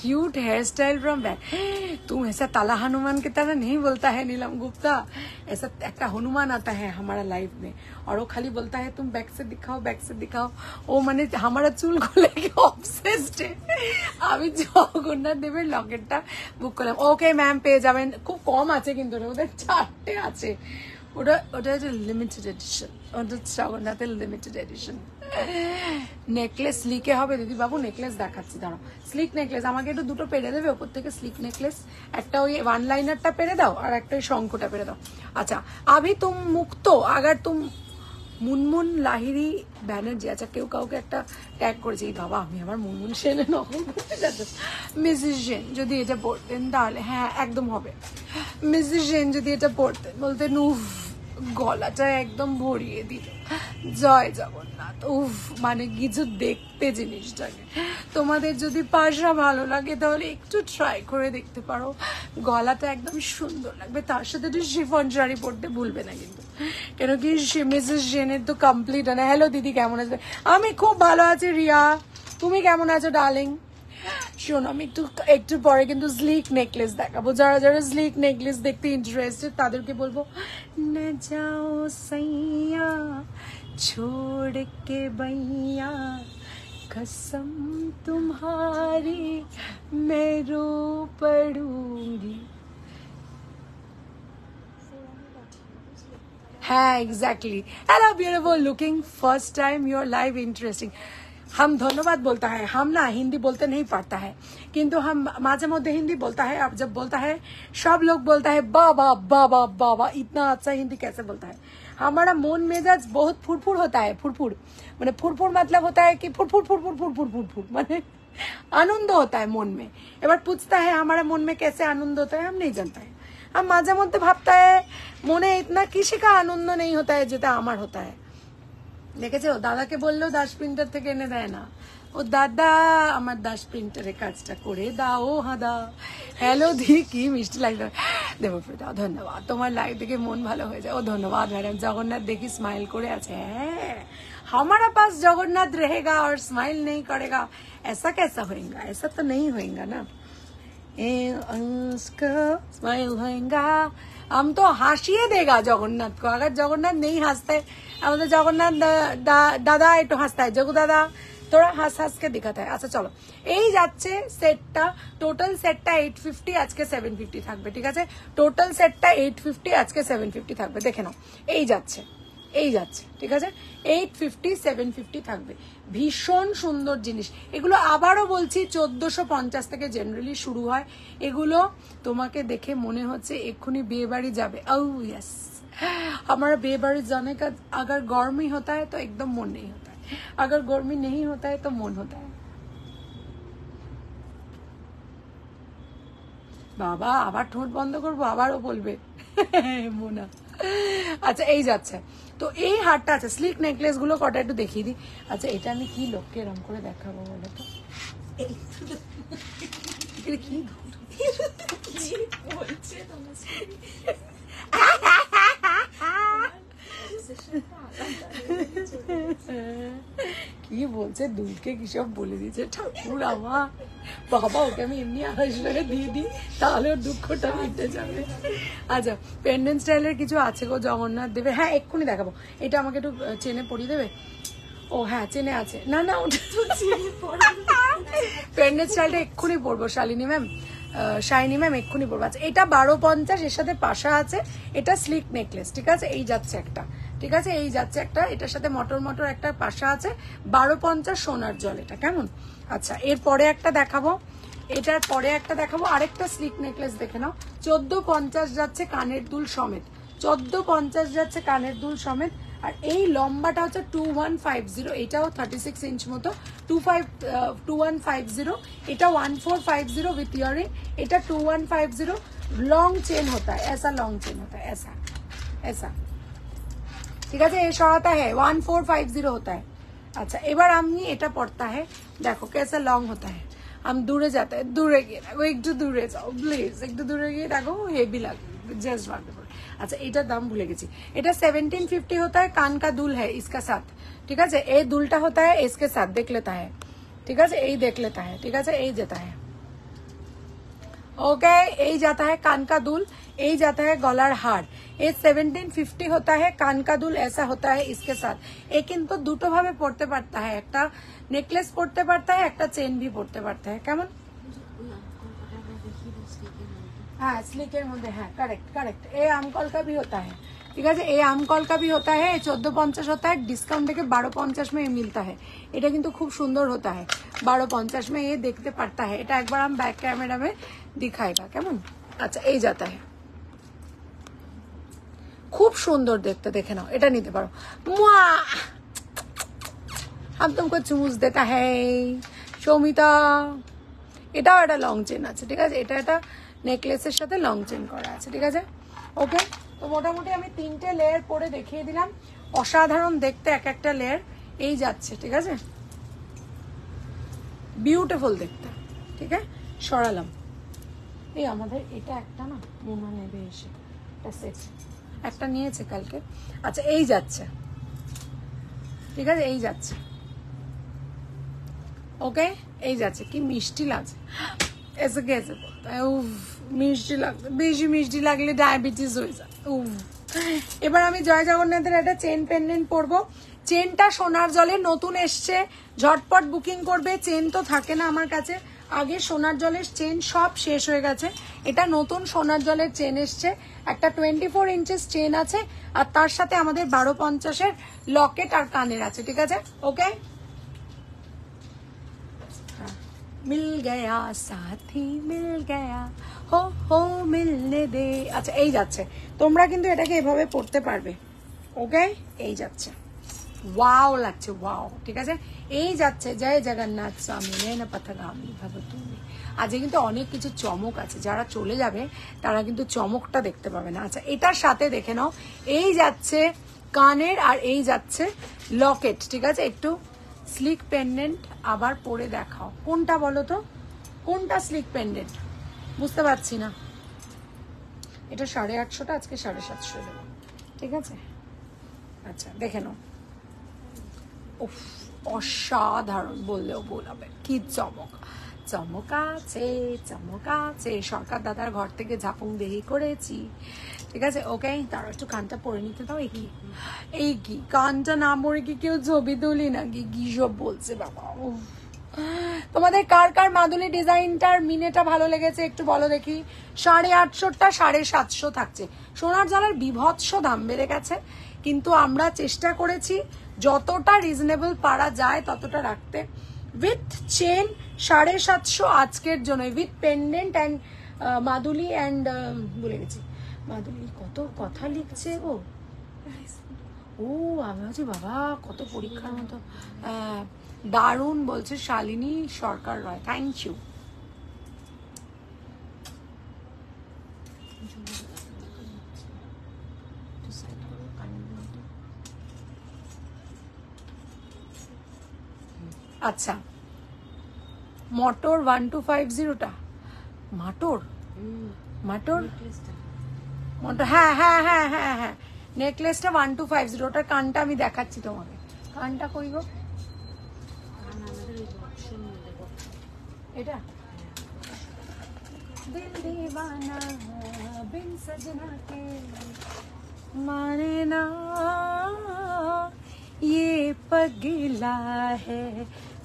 cute hairstyle from back तुम ऐसा ताला हनुमान की तरह नहीं बोलता है नीलम गुप्ता ऐसा एक हनुमान आता है हमारा लाइफ में और वो खाली बोलता है तुम बैक से दिखाओ वो माने हमारा चूल को लेके ऑब्सेस्ड है अभी जगन्नाथ देवेर लकेटटा बुक करलाम ओके मैम पेয়ে যাবেন খুব কম আছে কিন্তু ওদের 4টে আছে ওটা লিমিটেড এডিশন ওটা জগন্নাথের লিমিটেড এডিশন নেকলেস স্লিকে হবে দিদি বাবু নেকলেস দেখাচ্ছি দাঁড়াও স্লিক নেকলেস আমাকে একটু দুটো পেরে দেবে ওপর থেকে স্লিক নেকলেস একটা ওই ওয়ান লাইনারটা পেরে দাও আর একটা ওই শঙ্খটা পেরে দাও আচ্ছা আভি তুম মুক্ত আগার তুম মুনমুন লাহিরি ব্যানার্জি আচ্ছা কেউ কাউকে একটা ট্যাগ করেছে এই বাবা আমি আমার মুনমুন সেনে নকল করতে যাচ্ছি মিসেস জেন যদি এটা পড়তেন তাহলে হ্যাঁ একদম হবে মিসেস জেন যদি এটা পড়তেন বলতেন উফ গলাটা একদম ভরিয়ে দিল জয় জগন্নাথ উফ মানে কিছু দেখতে জিনিসটাকে তোমাদের যদি পাশা ভালো লাগে তাহলে একটু ট্রাই করে দেখতে পারো গলাটা একদম সুন্দর লাগবে তার সাথে একটু শিফন শাড়ি পরতে ভুলবে না কিন্তু কেন কি মিসেস জেনের তো কমপ্লিট না হ্যালো দিদি কেমন আছে আমি খুব ভালো আছি রিয়া তুমি কেমন আছো ডার্লিং শোনো আমি একটু পরে কিন্তু স্লিক নেকলেস দেখাবো যারা যারা স্লিক নেকলেস দেখতে ইন্টারেস্টেড তাদেরকে বলবো না যাও সাইয়া छोड़ के बैया कसम तुम्हारी मैं रो पड़ूंगी हाँ exactly hello beautiful looking first time your live interesting हम धन्यवाद बोलता है हम ना हिंदी बोलते नहीं पड़ता है किंतु हम माঝে মধ্যে हिंदी बोलता है अब जब बोलता है सब लोग बोलता है बाबा बाबा बाबा इतना अच्छा हिंदी कैसे बोलता है हमारा मन मेजाज बहुत फुरफुर होता है फुरफुर माने फुरफुर मतलब होता है कि फुरफुर फुरफुर फुरफुर फुरफुर माने आनंद होता है मन में एबार पूछता है हमारा मन में कैसे आनंद होता है हम नहीं जानता है हम माঝে মধ্যে भाबता है मने इतना किसी का आनंद नहीं होता है যেটা আমার होता है দেখেছো দাদাকে বললেও দাস প্রিন্টার থেকে এনে দেয় না ও দাদা আমার দাস প্রিন্টারের কাজটা করে দাও হাদা হ্যালো দি কি মিষ্টি লাগবে দেবপ্রীতা ধন্যবাদ তোমার লাইভ দেখে মন ভালো হয়ে যায় ও ধন্যবাদ ম্যাডাম জগন্নাথ দেখি স্মাইল করে আছে হ্যাঁ हमारा पास जगन्नाथ रहेगा और स्माइल नहीं करेगा ऐसा कैसा होएगा ऐसा तो नहीं होएगा ना स्माइल होएगा हम तो हासिए देगा जगन्नाथ को अगर जगन्नाथ नहीं हंसते আমাদের জগন্নাথ দাদা একটু হাসতে হয় জগু দাদা তোরা হাস হাসকে দেখাতে হয় আচ্ছা চলো এই যাচ্ছে সেটটা টোটাল সেটটা 850 আজকে 750 থাকবে ঠিক আছে টোটাল সেটটা 850 আজকে 750 থাকবে দেখে নাও এই যাচ্ছে ঠিক আছে 850 750 থাকবে ভীষণ সুন্দর জিনিস এগুলো আবারও বলছি 1450 থেকে জেনারেলি শুরু হয় এগুলো তোমাকে দেখে মনে হচ্ছে এক্ষুনি বিয়ে বাড়ি যাবে ও यस हमारा बेबारी जाने का अगर गर्मी होता है तो एकदम मन नहीं होता है अगर गर्मी नहीं होता है तो मन होता है बाबा आबार ठोट बंद करबो आबारो बोलबे मोना अच्छा এই যাচ্ছে তো এই হারটা আছে স্লিক নেকলেস গুলো কটা একটু দেখিয়ে দি আচ্ছা এটা আমি কি লোককে এরকম করে দেখাবো বলো তো এটা কি জি বলছে তোমার কি বলছে দুধকে কি সব বলে দিয়েছে ঠাকুর আমার বাবা ওকে আমি এমনি 250 টাকা দিয়ে দিই তাহলে ওর দুঃখটা মিটে যাবে আচ্ছা পেন্ডেন্ট স্টাইলের কিছু আছে গো জগন্নাথ দেবে হ্যাঁ এক্ষুনি দেখাবো এটা আমাকে একটু চেনে পরিয়ে দেবে ও হ্যাঁ চেনে আছে না না ওটা পেন্ডেন্ট স্টাইলটা এক্ষুনি পরবো শালিনী ম্যাম শাইনি ম্যাম এক্ষুনি পরবো আচ্ছা এটা 1250 এর সাথে পাশা আছে এটা স্লিক নেকলেস ঠিক আছে এই যাচ্ছে একটা ঠিক আছে এই যাচ্ছে একটা এটার সাথে মটর মটর একটা পাশা আছে 1250 সোনার জল এটা কেমন আচ্ছা এরপরে একটা দেখাবো এটার পরে একটা দেখাবো, আরেকটা স্লিক নেকলেস দেখে নাও। 1450 যাচ্ছে কানের দুল সমেত, 1450 যাচ্ছে কানের দুল সমেত। আর এই লম্বাটা হচ্ছে 2150, এটাও 36 ইঞ্চ মতো, 2150। এটা 1450 উইথ ইয়ারিং, এটা 2150। लॉन्ग चेन होता है, ऐसा लॉन्ग चेन होता है, ऐसा ऐसा, ठीक है। ये सराता है 1450 होता है। अच्छा এবার আমি এটা পড়তা है, देखो कैसा लॉन्ग होता है। हम दूरे जाते हैं, दूरे गए वो एक दूरे जाओ प्लीज, एक दूरे गए देखो हेवी लगे जस्ट वाट। अच्छा এটার দাম ভুলে গেছি, এটা 1750 होता है। कान का दुल है इसका साथ, ठीक है। ये दुलटा होता है इसके साथ, देख लेता है, ठीक है। यही देख लेता है, ठीक है। यही देता है, ओके। यही जाता है कान का दुल, यही जाता है गलार हार। ये 1750 होता है। कान का दुल ऐसा होता है इसके साथ। ये किंतु দুটো ভাবে পড়তে পারতা है, একটা নেকলেস পড়তে পারতা है, একটা চেন भी পড়তে পারता है। কেমন? हाँ स्लिकर मध्य, हाँ करेक्ट करेक्ट। ये आमकल का भी होता है, ठीक है। ये आमकल का भी होता है, 1450 होता है। डिस्काउंट देके 1250 में ये मिलता है। এটা কিন্তু খুব সুন্দর होता है, 1250 में ये देखते पड़ता है। এটা একবার हम बैक कैमरा में दिखाएगा, কেমন? अच्छा এই जाता है, খুব সুন্দর দেখতে, দেখে নাও। এটা নিতে পারো, মুয়া हम तुमको चूज देता है সৌমিতা। এটাও একটা লং চেন আছে, ঠিক আছে। এটা একটা নেকলেসের সাথে লং চেন করা আছে, ঠিক আছে। ওকে, তো মোটামুটি আমি 3টে লেয়ার পরে দেখিয়ে দিলাম। অসাধারণ দেখতে এক একটা লেয়ার। এই যাচ্ছে, ঠিক আছে, বিউটিফুল দেখতে, ঠিক আছে। সরালাম। এই আমাদের এটা একটা না মোনা নেবে এসে, এটা সেট একটা নিয়েছে কালকে। আচ্ছা এই যাচ্ছে, ঠিক আছে। এই যাচ্ছে, ওকে। এই যাচ্ছে, কি মিষ্টি লাগছে, এসে গেছে মিষ্টি লাগছে, বেশি মিষ্টি লাগলে ডায়াবেটিস হয়ে যায়। এবার আমি জয় জগন্নাথের একটা চেন পেন্ডেন্ট পরবো। চেনটা সোনার জলে নতুন এসছে, ঝটপট বুকিং করবে। চেন তো থাকে না আমার কাছে, আগে সোনার জলের চেন সব শেষ হয়ে গেছে। এটা নতুন সোনার জলের চেন এসছে, একটা 24 ইঞ্চেস চেন আছে, আর তার সাথে আমাদের 1250-এর লকেট আর কানের আছে, ঠিক আছে। ওকে, मिल गया साथी मिल गया हो मिलने दे। আচ্ছা এই যাচ্ছে, তোমরা কিন্তু এটাকে এভাবে পড়তে পারবে, ওকে। এই যাচ্ছে, ওয়াও লাগছে, ওয়াও, ঠিক আছে। এই যাচ্ছে, জয় জগন্নাথ স্বামী নয়ন পথগামী ভব তুমি। আজকে কিন্তু অনেক কিছু চমক আছে, যারা চলে যাবে তারা কিন্তু চমকটা দেখতে পাবে না। আচ্ছা এটার সাথে দেখে নাও, এই যাচ্ছে কানের, আর এই যাচ্ছে লকেট, ঠিক আছে। একটু স্লিক পেন্ডেন্ট আবার পরে দেখাও, কোনটা বলো তো, কোনটা স্লিক পেন্ডেন্ট? বুঝতে পারছি না। এটা 850টা, আজকে 750 দেবো, ঠিক আছে। আচ্ছা দেখে নাও, উফ অসাধারণ বললেও বলাবে, কি চমক, চমকাছে চমকাছে। সরকার দাদার ঘর থেকে ঝাপুং দেহি করেছি, ঠিক আছে। ওকে, তার একটু কানটা পরে নিতে দাও। এই কি কানটা না পরে কি কেউ ছবি তুলি নাকি, কি সব বলছে বাবা। তোমাদের কার কার মাদুলি ডিজাইনটার মিনেটা ভালো লেগেছে একটু বলো দেখি। 850টা 750 থাকছে। সোনার জলের বিভৎস দাম বেড়ে গেছে, কিন্তু আমরা চেষ্টা করেছি যতটা রিজনেবল পারা যায় ততটা রাখতে। উইথ চেন 750 আজকের জন্য, উইথ পেন্ডেন্ট অ্যান্ড মাদুলি অ্যান্ড ভুলে গেছি, মাদুলি কত কথা লিখছে ও। আমি ভাবছি বাবা কত পরীক্ষার মতো। দারুণ বলছে শালিনী সরকার রয়, থ্যাংক ইউ। আচ্ছা মোটর 1250টা, মাটোর মাটোর মোটর, হ্যাঁ হ্যাঁ হ্যাঁ হ্যাঁ হ্যাঁ, নেকলেসটা 1250। ওটার কানটা আমি দেখাচ্ছি তোমাকে, কানটা কই গো, এটা দিল দিওয়ানা বিন সजना के माने ना ये पगला है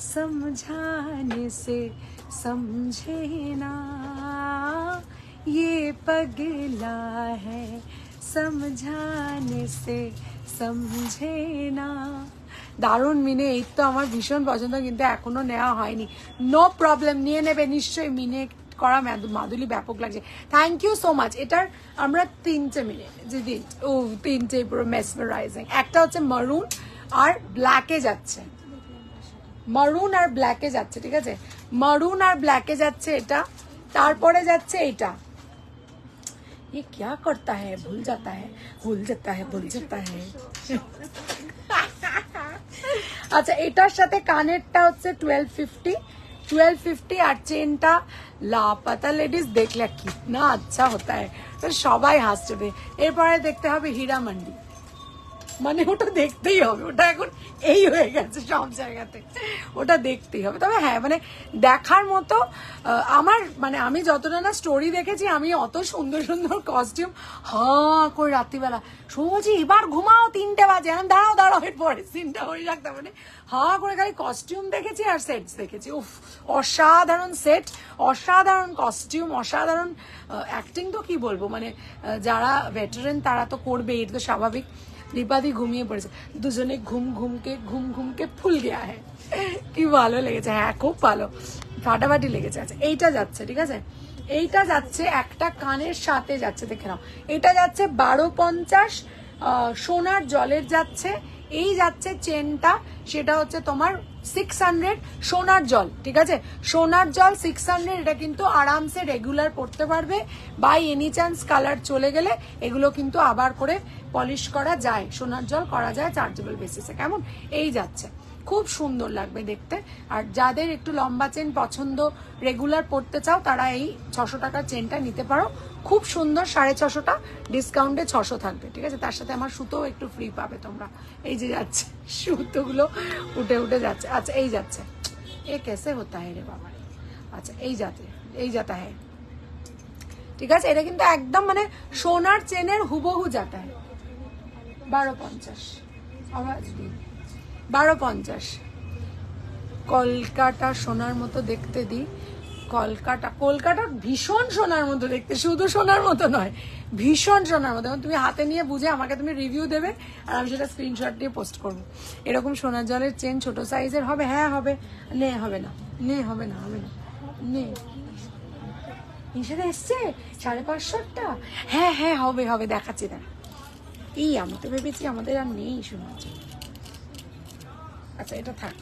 समझाने से समझे ना, ये पगला है समझाने से समझे ना, দারুণ মিনে, এই তো আমার ভীষণ পছন্দ, কিন্তু এখনো নেওয়া হয়নি। নো প্রবলেম, নিয়ে নেবে নিশ্চয়ই। মিনে করা মাদুলি ব্যাপক লাগছে, থ্যাংক ইউ সো মাচ। এটার আমরা 3টে মিনে যদি, ও 3টে পুরো মেসমারাইজিং। একটা হচ্ছে মারুন আর ব্ল্যাকে যাচ্ছে, মারুন আর ব্ল্যাকে যাচ্ছে, ঠিক আছে, মারুন আর ব্ল্যাকে যাচ্ছে এটা। তারপরে যাচ্ছে এটা, ये क्या करता है, भूल जाता है, भूल जाता है, भूल जाता है। আচ্ছা, এটার সাথে কানেরটা হচ্ছে 1250 আর চেনটা লাপাতা লেডিস দেখলে কিতনা আচ্ছা হতা है, তো সবাই হাসবে। এরপরে দেখতে হবে হীরা মান্ডি, মানে ওটা দেখতেই হবে, ওটা এখন এই হয়ে গেছে সব জায়গাতে, ওটা দেখতেই হবে। তবে হ্যাঁ, মানে দেখার মতো আমার, মানে আমি যতটা না স্টোরি দেখেছি, আমি অত সুন্দর সুন্দর কস্টিউম করে রাত্রিবেলা সোজি এবার ঘুমাও 3টে বাজে, আমি দাঁড়াও দাঁড়াও, এরপরে সিনটা হয়ে রাখতে, মানে করে খালি কস্টিউম দেখেছি আর সেটস দেখেছি। উফ, অসাধারণ সেট, অসাধারণ কস্টিউম, অসাধারণ অ্যাক্টিং, তো কি বলবো, মানে যারা ভেটারেন তারা তো করবে, এটা তো স্বাভাবিক। দীপাদি ঘুমিয়ে পড়েছে, দুজনে ঘুম ঘুমকে ফুল গিয়া হ্যাঁ, কি ভালো লেগেছে, হ্যাঁ খুব ভালো, ফাটাফাটি লেগেছে। আচ্ছা, এইটা যাচ্ছে, ঠিক আছে, এইটা যাচ্ছে একটা কানের সাথে যাচ্ছে, দেখে নাও। এটা যাচ্ছে 1250 সোনার জলের যাচ্ছে। এই যাচ্ছে চেনটা, সেটা হচ্ছে তোমার 600 সোনার জল, ঠিক আছে, সোনার জল 600। এটা কিন্তু আরামসে রেগুলার পড়তে পারবে, বাই এনি চান্স কালার চলে গেলে এগুলো কিন্তু আবার করে পলিশ করা যায়, সোনার জল করা যায় চার্জেবল বেসিসে। কেমন, এই যাচ্ছে, খুব সুন্দর লাগবে দেখতে। আর যাদের একটু লম্বা চেন পছন্দ, রেগুলার পড়তে চাও, তারা এই 600 টাকার চেনটা নিতে পারো, খুব সুন্দর। 650টা ডিসকাউন্টে 600 থাকবে, ঠিক আছে, তার সাথে আমার সুতো একটু ফ্রি পাবে তোমরা। এই যে যাচ্ছে, সুতোগুলো উঠে উঠে যাচ্ছে। আচ্ছা, এই যাচ্ছে, এ কেসে হতা है রে বাবা। আচ্ছা, এই যাতা है, ঠিক আছে, এটা কিন্তু একদম মানে সোনার চেনের হুবহু যাতা है। 1250 আবার 1250। কলকাতা সোনার মতো দেখতে দি, কলকাতা ভীষণ সোনার মতো দেখতে, শুধু সোনার মতো নয়, ভীষণ সোনার মতো। তুমি হাতে নিয়ে বুঝে আমাকে তুমি রিভিউ দেবে, আর আমি সেটা স্ক্রিনশট দিয়ে পোস্ট করবো। এরকম সোনার জলের চেন ছোট সাইজের হবে, হ্যাঁ হবে, হবে না হিসেবে এসছে 550টা, হ্যাঁ হবে, দেখাচ্ছি না। এই আমি তো ভেবেছি আমাদের আর নেই সোনার জল। আচ্ছা, এটা থাক,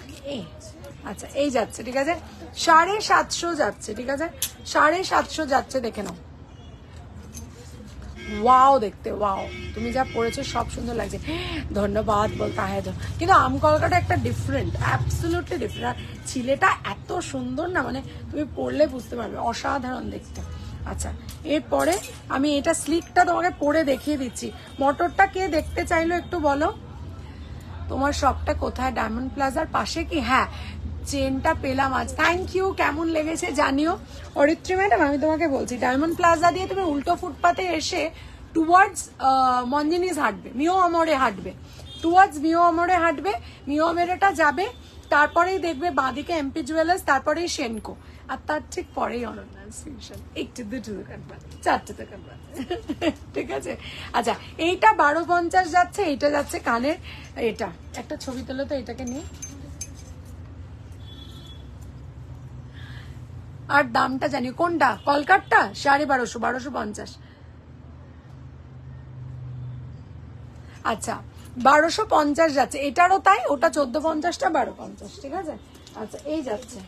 আচ্ছা, এই যাচ্ছে, ঠিক আছে, 750 যাচ্ছে, ঠিক আছে, 750 যাচ্ছে, দেখে নাও। ওয়াও দেখতে, ওয়াও, তুমি যা পড়েছো সব সুন্দর লাগছে, ধন্যবাদ বলতে হয়। কিন্তু আমকলকাটা একটা ডিফারেন্ট, অ্যাবসলিউটলি ডিফারেন্ট। আর ছেলেটা এত সুন্দর না, মানে তুমি পড়লে বুঝতে পারবে, অসাধারণ দেখতে। আচ্ছা, এরপরে আমি এটা স্লিকটা তোমাকে পরে দেখিয়ে দিচ্ছি। মোটরটা কে দেখতে চাইলো একটু বলো, তোমার শপটা কোথায়? ডায়মন্ড প্লাজার পাশে কি? হ্যাঁ, চেনটা পেলাম আজ, থ্যাংক ইউ। কেমন লেগেছে জানিও। অরিত্রী ম্যাডাম, আমি তোমাকে বলছি, ডায়মন্ড প্লাজা দিয়ে তুমি উল্টো ফুটপাতে এসে টুয়ার্ডস মঞ্জিনিস হাঁটবে, মিও আমরে হাঁটবে, টুয়ার্ডস মিও আমরে হাঁটবে, মিও আমরেটা যাবে, তারপরেই দেখবে বাঁদিকে এমপি জুয়েলার্স, তারপরেই সেনকো, আর তার ঠিক পরেই অনন্যা স্টেশন, একটু দুটো দোকান বাদ, 4টে দোকান বাদ, ঠিক আছে। আচ্ছা, এইটা 1250 যাচ্ছে, এইটা যাচ্ছে কানের, এটা একটা ছবি তোলো তো, এটাকে নিয়ে। আর দামটা জানি কোনটা, কলকাতা 1250, 1250। আচ্ছা, 1250 যাচ্ছে, এটারও তাই, ওটা 1450টা 1250, ঠিক আছে। আচ্ছা, এই যাচ্ছে,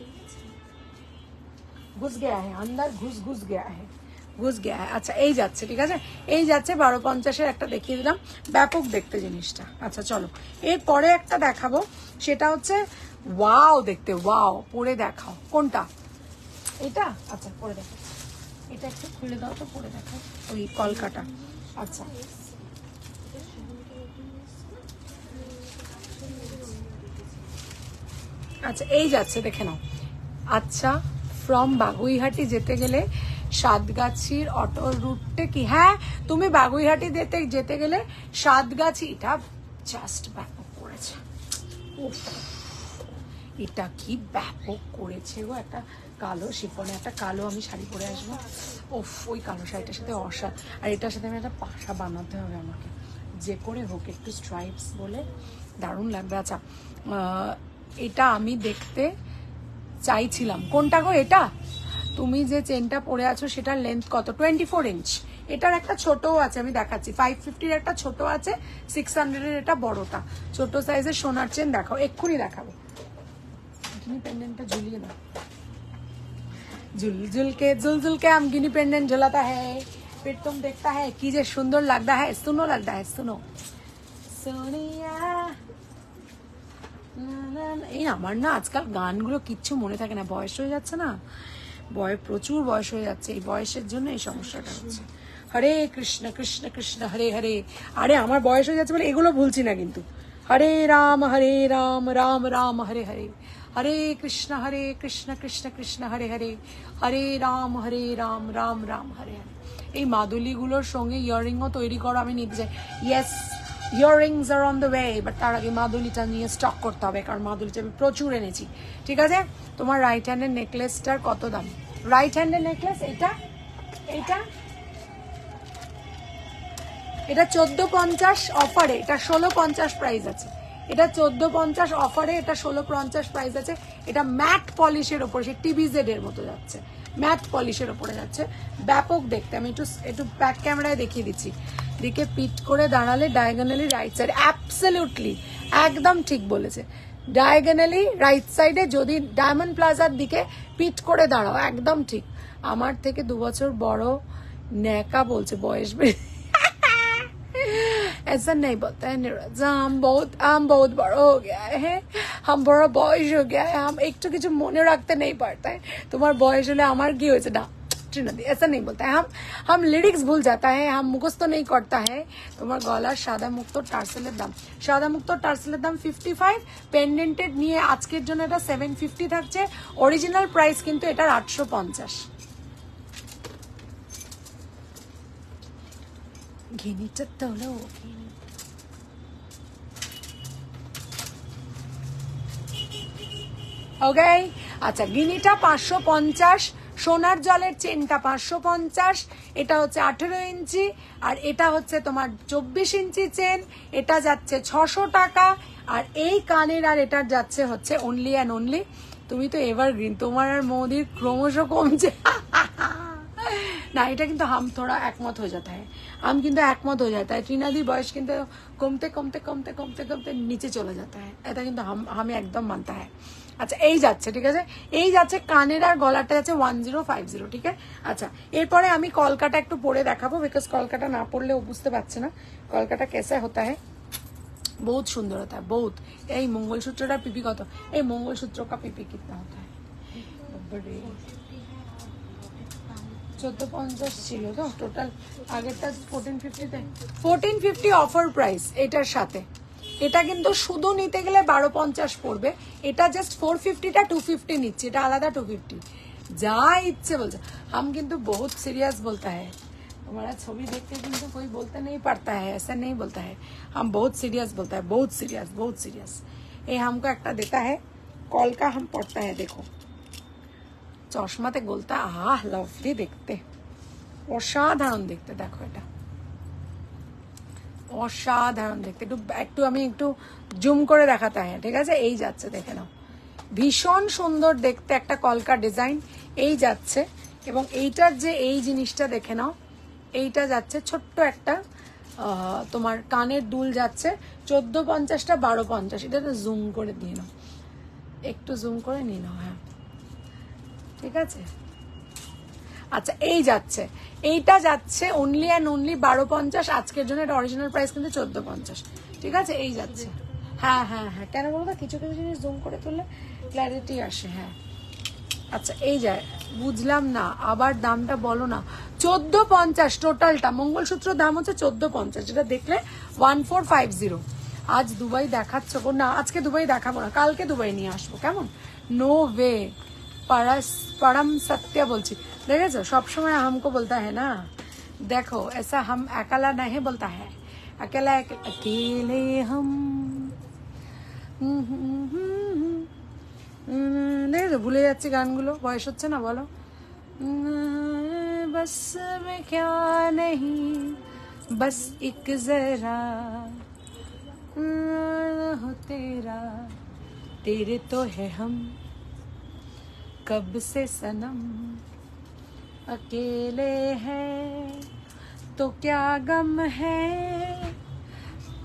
ঘুষ গেয়া হ্যাঁ আন্দার, ঘুষ গেয়া হ্যাঁ। আচ্ছা, এই যাচ্ছে, ঠিক আছে, এই যাচ্ছে 1250-এর একটা দেখিয়ে দিলাম, ব্যাপক দেখতে জিনিসটা। আচ্ছা, চলো এরপরে একটা দেখাবো, সেটা হচ্ছে ওয়াও দেখতে, ওয়াও, পরে দেখাও কোনটা, এটা। আচ্ছা, পরে দেখো, এটা একটু খুলে দাও তো, পরে দেখো, ওই কলকাতা। আচ্ছা, আচ্ছা, এই যাচ্ছে, দেখে নাও। আচ্ছা, ফ্রম বাগুইহাটি যেতে গেলে সাতগাছির অটো রুটে কি, হ্যাঁ তুমি বাগুইহাটি যেতে গেলে সাতগাছি, এটা জাস্ট ব্যাপক করেছে, এটা কি ব্যাপক করেছে গো। একটা কালো শিফনে, একটা কালো আমি শাড়ি পরে আসবো, ওই কালো শাড়িটার সাথে আর এটার সাথে আমি একটা পাশা বানাতে হবে আমাকে, যে করে হোক একটু স্ট্রাইপস বলে, দারুণ লাগবে। আচ্ছা এটা আমি দেখতে চাইছিলাম। কোনটা গো? এটা তুমি যে চেনটা পরে আছো সেটার লেন্থ কত? 24 ইঞ্চ। এটার একটা ছোটও আছে, আমি দেখাচ্ছি। 550-র একটা ছোট আছে, 600-এর এটা বড়টা। ছোট সাইজের সোনার চেন দেখাও, এক্ষুনি দেখাবো। गिनी पेंडेंट झूलिए ना, झुल झुल के हम गिनी पेंडेंट झुलाता है, फिर तुम देखता है कि जे सुंदर लगता है। सुनो लगता है, सुनो सोनिया। এই আমার না আজকাল গানগুলো কিচ্ছু মনে থাকে না, বয়স হয়ে যাচ্ছে না, প্রচুর বয়স হয়ে যাচ্ছে, এই বয়সের জন্য এই সমস্যাটা হচ্ছে। হরে কৃষ্ণ কৃষ্ণ কৃষ্ণ হরে হরে। আরে আমার বয়স হয়ে যাচ্ছে বলে এগুলো ভুলছি না কিন্তু। হরে রাম রাম রাম হরে হরে, হরে কৃষ্ণ কৃষ্ণ কৃষ্ণ হরে হরে, হরে রাম রাম রাম হরে হরে। এই মাদুলিগুলোর সঙ্গে ইয়াররিংও তৈরি করো, আমি নিতে চাই। Yes, earrings are on the way, but তার আগে মাদুলিটা নিয়ে স্টক করতে হবে, কারণ মাদুলিটা আমি প্রচুর এনেছি। ঠিক আছে, তোমার রাইট হ্যান্ডের নেকলেসটার কত দাম? রাইট হ্যান্ডের নেকলেস এটা এটা 1450 অফারে, এটা 1650 প্রাইস আছে। এটা 1450 অফারে, এটা 1650 প্রাইস আছে। এটা ম্যাট পলিশের ওপর, সে টিবিজেড এর মতো যাচ্ছে, ম্যাট পলিশের ওপরে যাচ্ছে, ব্যাপক দেখতে। আমি একটু ব্যাক ক্যামেরায় দেখিয়ে দিচ্ছি। দিকে পিট করে দাঁড়ালে ডায়াগোনালি রাইট সাইড, অ্যাবসলিউটলি একদম ঠিক বলেছে। ডায়াগোনালি রাইট সাইডে যদি ডায়মন্ড প্লাজার দিকে পিট করে দাঁড়াও, একদম ঠিক। আমার থেকে 2 বছর বড় ন্যাকা বলছে, বয়স বেড়ে। ऐसा नहीं बोलता है नीरज, हम बहुत बड़ा हो गया है, हम बड़ा बॉयज हो गया है, हम एक तो কিছু মনে রাখতে नहीं पड़ता है। तुम्हारा बॉयज হলে আমার কি হয়েছে না, শ্রীনদী ऐसा नहीं बोलता है। हम लिरिक्स भूल जाता है, हम मुखस्त नहीं करता है। তোমার গলার সাদা মুক্ত টার্সেলের দাম, সাদা মুক্ত টার্সেলের দাম 55, পেন্ডেন্টেড নিয়ে আজকের জন্য এটা 750 থাকছে। অরিজিনাল প্রাইস কিন্তু এটার 850। ঘিনিটা তোলো, ওকে। আচ্ছা, গিনিটা 550, সোনার জলের চেনটা 550, এটা হচ্ছে 18 ইঞ্চি, আর এটা হচ্ছে তোমার 24 ইঞ্চি চেন। এটা যাচ্ছে 600 টাকা। আর এই কানের আর এটার যাচ্ছে হচ্ছে অনলি অ্যান্ড অনলি, তুমি তো এভারগ্রিন, তোমার আর মোদির ক্রমশ কমছে না। এটা কিন্তু হাম থোড়া একমত হয়ে যাতা হ্যাঁ, হাম কিন্তু একমত হয়ে যাতা হ্যাঁ। টিনাদির বয়স কিন্তু কমতে কমতে কমতে কমতে কমতে নিচে চলে যাতা হ্যাঁ, এটা কিন্তু হামে একদম মানতা হ্যাঁ। আচ্ছা, এই যাচ্ছে, ঠিক আছে, এই যাচ্ছে কানের আর গলাটা যাচ্ছে 1050, ঠিক আছে। আচ্ছা, এরপরে আমি কলকাটা একটু পরে দেখাবো, বিকজ কলকাটা না পড়লে ও বুঝতে পারছে না কলকাটা কেসে হতা হ্যাঁ। बहुत सुंदर होता है, बहुत। এই মঙ্গলসূত্রটা পিপি কত? এই মঙ্গলসূত্র का পিপি कितना होता है? 1450 ছিল তো টোটাল, আগেরটা 1450 অফার প্রাইস এটার সাথে। এটা কিন্তু শুধু নিতে গেলে 1250 পড়বে, এটা জাস্ট 450টা 250 নিচ্ছে, এটা আলাদা 250। যা ইচ্ছে বলছে, हम কিন্তু बहुत सीरियस बोलता है, हमारा छवि देख के किन्तु कोई बोलते नहीं पड़ता है, ऐसा नहीं बोलता है, हम बहुत सीरियस बोलता है, बहुत सीरियस बहुत सीरियस। ये हमको एक देता है कॉल का, हम पढ़ता है, देखो চশমাতে গোলতা, আহ লাভলি দেখতে, অসাধারণ দেখতে। দেখো এটা অসাধারণ দেখতে, একটু আমি একটু জুম করে দেখাতে হয়, ঠিক আছে। এই যাচ্ছে, দেখে নাও, ভীষণ সুন্দর দেখতে একটা কলকা ডিজাইন এই যাচ্ছে। এবং এইটার যে এই জিনিসটা দেখে নাও, এইটা যাচ্ছে ছোট্ট একটা তোমার কানের দুল যাচ্ছে 1450টা 1250। এটা তো জুম করে দিয়ে নাও, একটু জুম করে নিয়ে নাও, হ্যাঁ ঠিক আছে। আচ্ছা, এই যাচ্ছে, এইটা যাচ্ছে অনলি অ্যান্ড অনলি 1250 আজকের জন্য। এটা অরিজিনাল প্রাইস কিন্তু 1450, ঠিক আছে। এই যাচ্ছে, হ্যাঁ হ্যাঁ হ্যাঁ, কেন বলতো কিছু কিছু জিনিস জুম করে তুললে ক্ল্যারিটি আসে, হ্যাঁ। আচ্ছা, এই যায়, বুঝলাম না, আবার দামটা বলো না। 1450 টোটালটা, মঙ্গলসূত্র দাম হচ্ছে 1450, যেটা দেখলে 1450। আজ দুবাই দেখাচ্ছ না? আজকে দুবাই দেখাবো না, কালকে দুবাই নিয়ে আসবো, কেমন? নো ওয়ে, परम सत्य बोलছি, দেখেছো সবসময় हमको बोलता है ना, देखो ऐसा हम अकेला नहीं बोलता है, अकेला अकेले हम, দেখেছো ভুলে যাচ্ছি গানগুলো, বয়স হচ্ছে না বলো। बस में क्या नहीं, बस एक जरा हो तेरा तेरे तो है हम कब से सनम अकेले हैं तो क्या गम है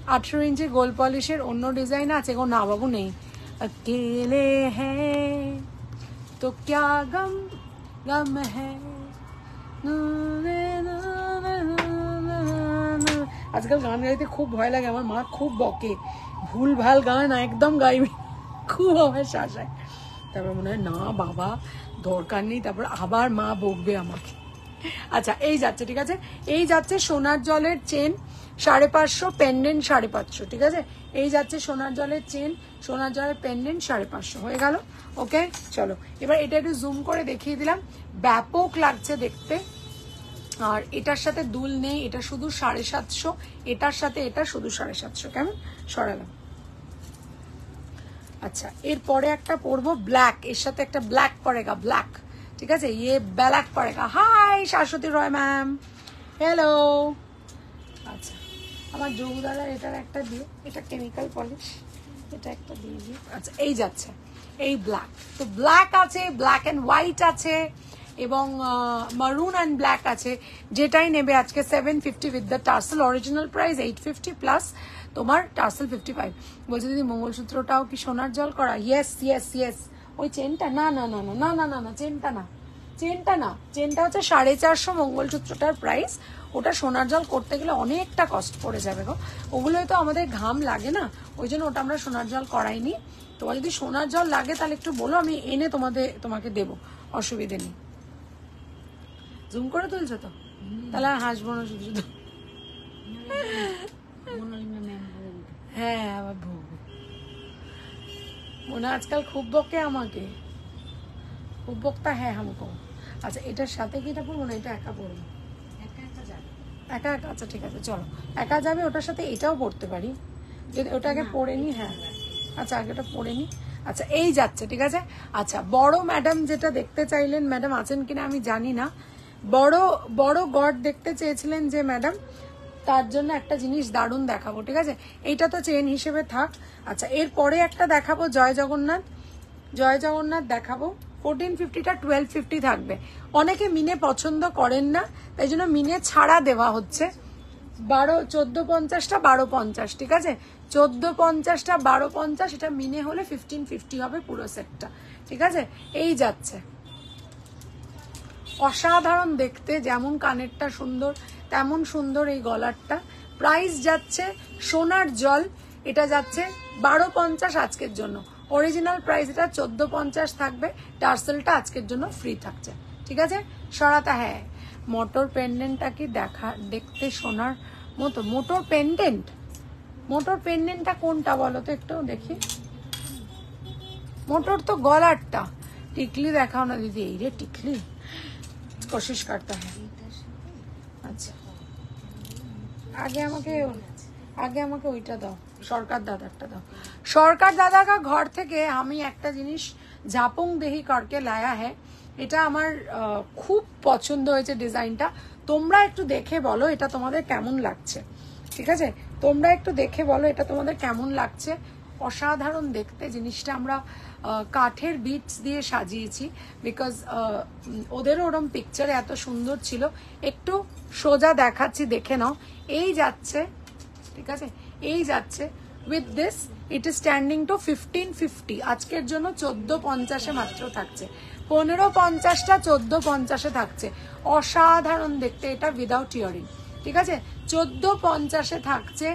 18 इंची গোল পলিশের অন্য ডিজাইন আছে গো না বাবু নেই अकेले हैं तो क्या गम गम है আজকাল গান গাইতে খুব ভয় লাগে আমার মা খুব বকে ভুল ভাল গান একদম গাইবি খুব আমার শাসায় তারপর মনে হয় না বাবা দরকার নেই তারপর আবার মা বকবে আমাকে আচ্ছা এই যাচ্ছে ঠিক আছে এই যাচ্ছে সোনার জলের চেন 550 পেন্ডেন্ট 550 ঠিক আছে এই যাচ্ছে সোনার জলের চেন সোনার জলের পেন্ডেন্ট 550 হয়ে গেল ওকে চলো এবার এটা একটু জুম করে দেখিয়ে দিলাম ব্যাপক লাগছে দেখতে আর এটার সাথে দুল নেই এটা শুধু 750 এটার সাথে এটা শুধু 750 কেমন সরালাম আচ্ছা এরপরে একটা পরবো ব্ল্যাক এর সাথে একটা ব্ল্যাক পড়েগা ব্ল্যাক ঠিক আছে ये ব্ল্যাক পড়েগা হাই শাশ্বতী রয় ম্যাম হ্যালো আচ্ছা আমার যোগদাদার এটার একটা দিয়ে এটা কেমিক্যাল পলিশ এটা একটা দিয়ে দিই আচ্ছা এই যাচ্ছে এই ব্ল্যাক তো ব্ল্যাক আছে ব্ল্যাক এন্ড হোয়াইট আছে এবং মারুন এন্ড ব্ল্যাক আছে যেটাই নেবে আজকে 750 with the tassel original price 850 plus তোমার টার্সেল 55 বলছে দিদি মঙ্গলসূত্রটাও কি সোনার জল করা ইয়েস ইয়েস ইয়েস ওই চেনটা না না না না না না না চেনটা না চেনটা হচ্ছে 450 মঙ্গলসূত্রটার প্রাইস ওটা সোনার জল করতে গেলে অনেকটা কষ্ট পড়ে যাবে গো ওগুলোই তো আমাদের ঘাম লাগে না ওই জন্য ওটা আমরা সোনার জল করাইনি তোমার যদি সোনার জল লাগে তাহলে একটু বলো আমি এনে তোমাকে দেবো অসুবিধে নেই জুম করে তুলছো তো তাহলে আর হাসবো না শুধু শুধু হ্যাঁ আবার ভোগ মনে আজকাল খুব বকে আমাকে খুব বকতা হ্যাঁ হামকো আচ্ছা এটার সাথে কি এটা পড়বো না এটা একা পড়বো একা একা আচ্ছা ঠিক আছে চলো একা যাবে ওটার সাথে এটাও পড়তে পারি যদি ওটা আগে পড়ে নি হ্যাঁ আচ্ছা আগে ওটা পড়ে নি আচ্ছা এই যাচ্ছে ঠিক আছে আচ্ছা বড় ম্যাডাম যেটা দেখতে চাইলেন ম্যাডাম আছেন কিনা আমি জানি না বড় বড় গড দেখতে চেয়েছিলেন যে ম্যাডাম তার জন্য একটা জিনিস দারুণ দেখাবো ঠিক আছে এইটা তো চেন হিসেবে থাক আচ্ছা এরপরে একটা দেখাবো জয় জগন্নাথ দেখাবো 1450টা 1250 থাকবে অনেকে মিনে পছন্দ করেন না তাই জন্য মিনে ছাড়া দেওয়া হচ্ছে 1450টা 1250 ঠিক আছে 1450টা 1250 এটা মিনে হলে 1550 হবে পুরো সেটটা ঠিক আছে এই যাচ্ছে অসাধারণ দেখতে যেমন কানেরটা সুন্দর তেমন সুন্দর এই গলারটা প্রাইস যাচ্ছে সোনার জল এটা যাচ্ছে 1250 আজকের জন্য অরিজিনাল প্রাইস এটা 1450 থাকবে টার্সেলটা আজকের জন্য ফ্রি থাকছে ঠিক আছে সরাতা হ্যাঁ মোটর পেন্ডেন্টটা কি দেখতে সোনার মতো মোটর পেন্ডেন্টটা কোনটা বলো তো একটু দেখি মোটর তো গলারটা টিকলি দেখাও না দিদি এই রে টিকলি कोशिश करता है আচ্ছা আগে আমাকে ওইটা দাও সরকার দাদারটা দাও সরকার দাদা কা ঘর থেকে আমি একটা জিনিস ঝাপং দেহি করকে লায়া है এটা আমার খুব পছন্দ হয়েছে ডিজাইনটা তোমরা একটু দেখে বলো এটা তোমাদের কেমন লাগছে ঠিক আছে তোমরা একটু দেখে বলো এটা তোমাদের কেমন লাগছে অসাধারণ দেখতে জিনিসটা আমরা কাঠের বিটস দিয়ে সাজিয়েছি বিকজ ওদেরও ওরকম পিকচারে এত সুন্দর ছিল একটু সোজা দেখাচ্ছি দেখে নাও এই যাচ্ছে ঠিক আছে এই যাচ্ছে with this it is standing to 1550 আজকের জন্য 1450 মাত্র থাকছে 1550টা 1450 থাকছে অসাধারণ দেখতে এটা উইদাউট ইয়ারিং ঠিক আছে 1450 থাকছে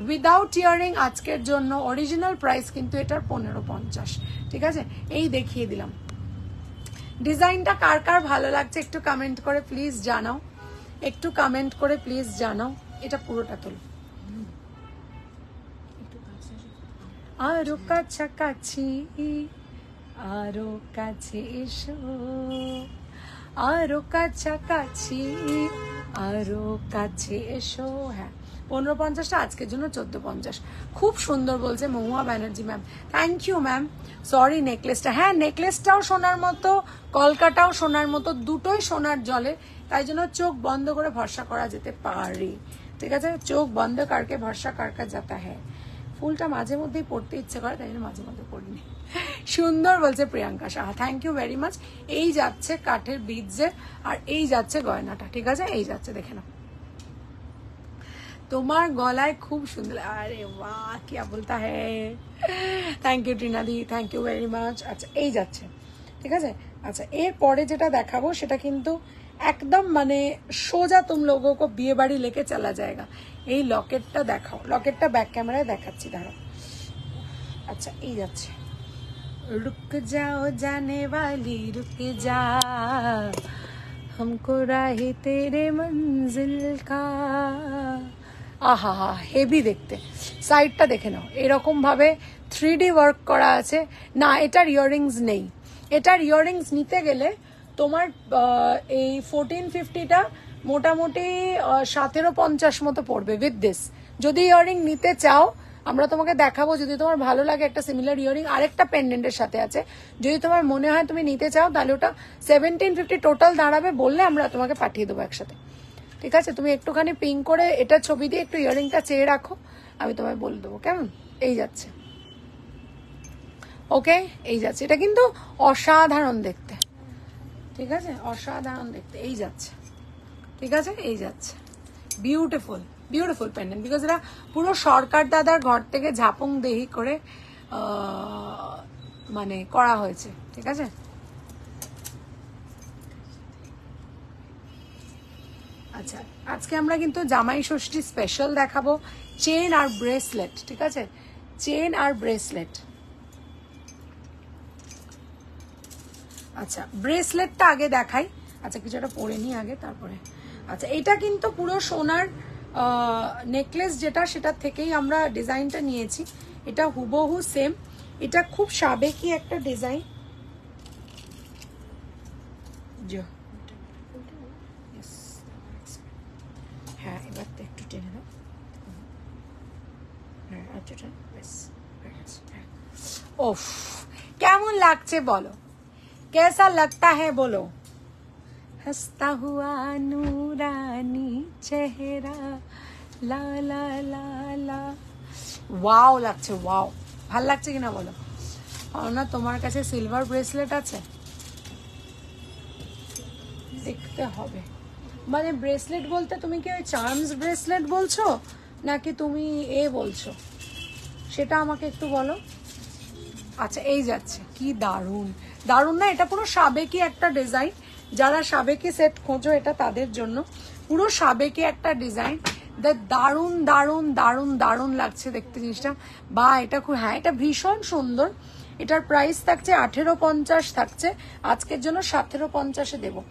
উইদাউট ইয়ারিং আজকের জন্য অরিজিনাল প্রাইস কিন্তু এটার 1550 ঠিক আছে এই দেখিয়ে দিলাম ডিজাইনটা কার কার ভালো লাগছে একটু কমেন্ট করে প্লিজ জানাও এটা পুরোটা তোলো আরো কাছাকাছি আরো কাছে এসো আরো কাছাকাছি আরো কাছে এসো হ্যাঁ 1550টা আজকের জন্য 1450 খুব সুন্দর বলছে Mahua Banerjee ma'am thank you ma'am sorry নেকলেসটা হ্যাঁ নেকলেসটাও সোনার মতো কলকাটাও সোনার মতো দুটোই সোনার জলে তাই জন্য চোখ বন্ধ করে ভরসা করা যেতে পারে ঠিক আছে চোখ বন্ধ করকে ভরসা করকা যাতা হ্যাঁ ফুলটা মাঝে মধ্যেই পড়তে ইচ্ছে করে, তাই জন্য মাঝে মধ্যে পড়িনি। সুন্দর বলছে Priyanka Saha, thank you very much. এই যাচ্ছে কাঠের বিটসের, আর এই যাচ্ছে গয়নাটা, ঠিক আছে? এই যাচ্ছে, দেখে নাও। তোমার গলায় খুব সুন্দর, আরে বাহ क्या बोलता है, thank you Tina di, thank you very much. আচ্ছা এই যাচ্ছে, ঠিক আছে? আচ্ছা এরপরে যেটা দেখাবো সেটা কিন্তু একদম মানে সোজা তুম লোগো কো বিয়ে বাড়ি লেকে চলা যায়গা। এই লকেটটা দেখাও, লকেটটা ব্যাক ক্যামেরায় দেখাচ্ছি, দাঁড়াও। আচ্ছা এই যাচ্ছে, रुक जाओ जाने वाली रुक जा, हमको राही तेरे मंजिल का। আহা হা, হেভি দেখতে। সাইডটা দেখে নাও, এরকম ভাবে 3D ওয়ার্ক করা আছে না। এটার ইয়াররিংস নেই, এটার ইয়াররিংস নিতে গেলে তোমার এই 1450টা মোটামুটি 1750 মতো পড়বে উইথ দিস। যদি ইয়াররিং নিতে চাও আমরা তোমাকে দেখাবো, যদি তোমার ভালো লাগে একটা সিমিলার ইয়াররিং আরেকটা পেন্ডেন্টের সাথে আছে, যদি তোমার মনে হয় তুমি নিতে চাও তাহলে ওটা 1750 টোটাল দাঁড়াবে, বললে আমরা তোমাকে পাঠিয়ে দেবো একসাথে, ঠিক আছে? তুমি একটুখানি পিং করে এটা ছবি দিয়ে একটু ইয়াররিংটা চেয়ে রাখো, আমি তোমায় বলে দেবো, কেমন? এই যাচ্ছে, ওকে এই যাচ্ছে। এটা কিন্তু অসাধারণ দেখতে, ঠিক আছে? অসাধারণ দেখতে। এই যাচ্ছে, ঠিক আছে? এই যাচ্ছে, বিউটিফুল বিউটিফুল পেন্ডেন্ট, বিকজ এটা পুরো সরকার দাদার ঘর থেকে ঝাপং দেহি করে মানে করা হয়েছে, ঠিক আছে? আচ্ছা আজকে আমরা কিন্তু জামাই ষষ্ঠী স্পেশাল দেখাবো চেন আর ব্রেসলেট, ঠিক আছে? চেন আর ব্রেসলেট। আচ্ছা ব্রেসলেটটা আগে দেখাই। আচ্ছা কিছু একটা পরে নি আগে, তারপরে। আচ্ছা এটা কিন্তু পুরো সোনার নেকলেস যেটা, সেটার থেকেই আমরা ডিজাইনটা নিয়েছি। এটা হুবহু সেম, এটা খুব সাবেকি একটা ডিজাইন। হ্যাঁ এবার তো একটু টেনে দাও, হ্যাঁ আচ্ছা বেশ। ওফ কেমন লাগছে বলো, कैसा लगता है बोलो। हंसता हुआ नूरानी चेहरा ला ला ला ला, ওয়াও লাগছে, ওয়াও। ভাল লাগছে কিনা বলো? না তোমার কাছে সিলভার ব্রেসলেট আছে? দেখতে হবে, মানে ব্রেসলেট বলতে তুমি কি ওই চার্মস ব্রেসলেট বলছো নাকি তুমি এ বলছো, সেটা আমাকে একটু বলো। আচ্ছা এই যাচ্ছে, কি দারুণ দারুণ না? এটা পুরো সাবেকি একটা ডিজাইন, যারা সাবেকি সেট খোঁজো এটা তাদের জন্য পুরো সাবেকি একটা ডিজাইন। দারুণ দারুণ দারুণ দারুণ লাগছে দেখতে জিনিসটা, বা এটা খুব, হ্যাঁ এটা ভীষণ সুন্দর। এটার প্রাইস থাকছে 1850 থাকছে, আজকের জন্য 1750-এ দেবো।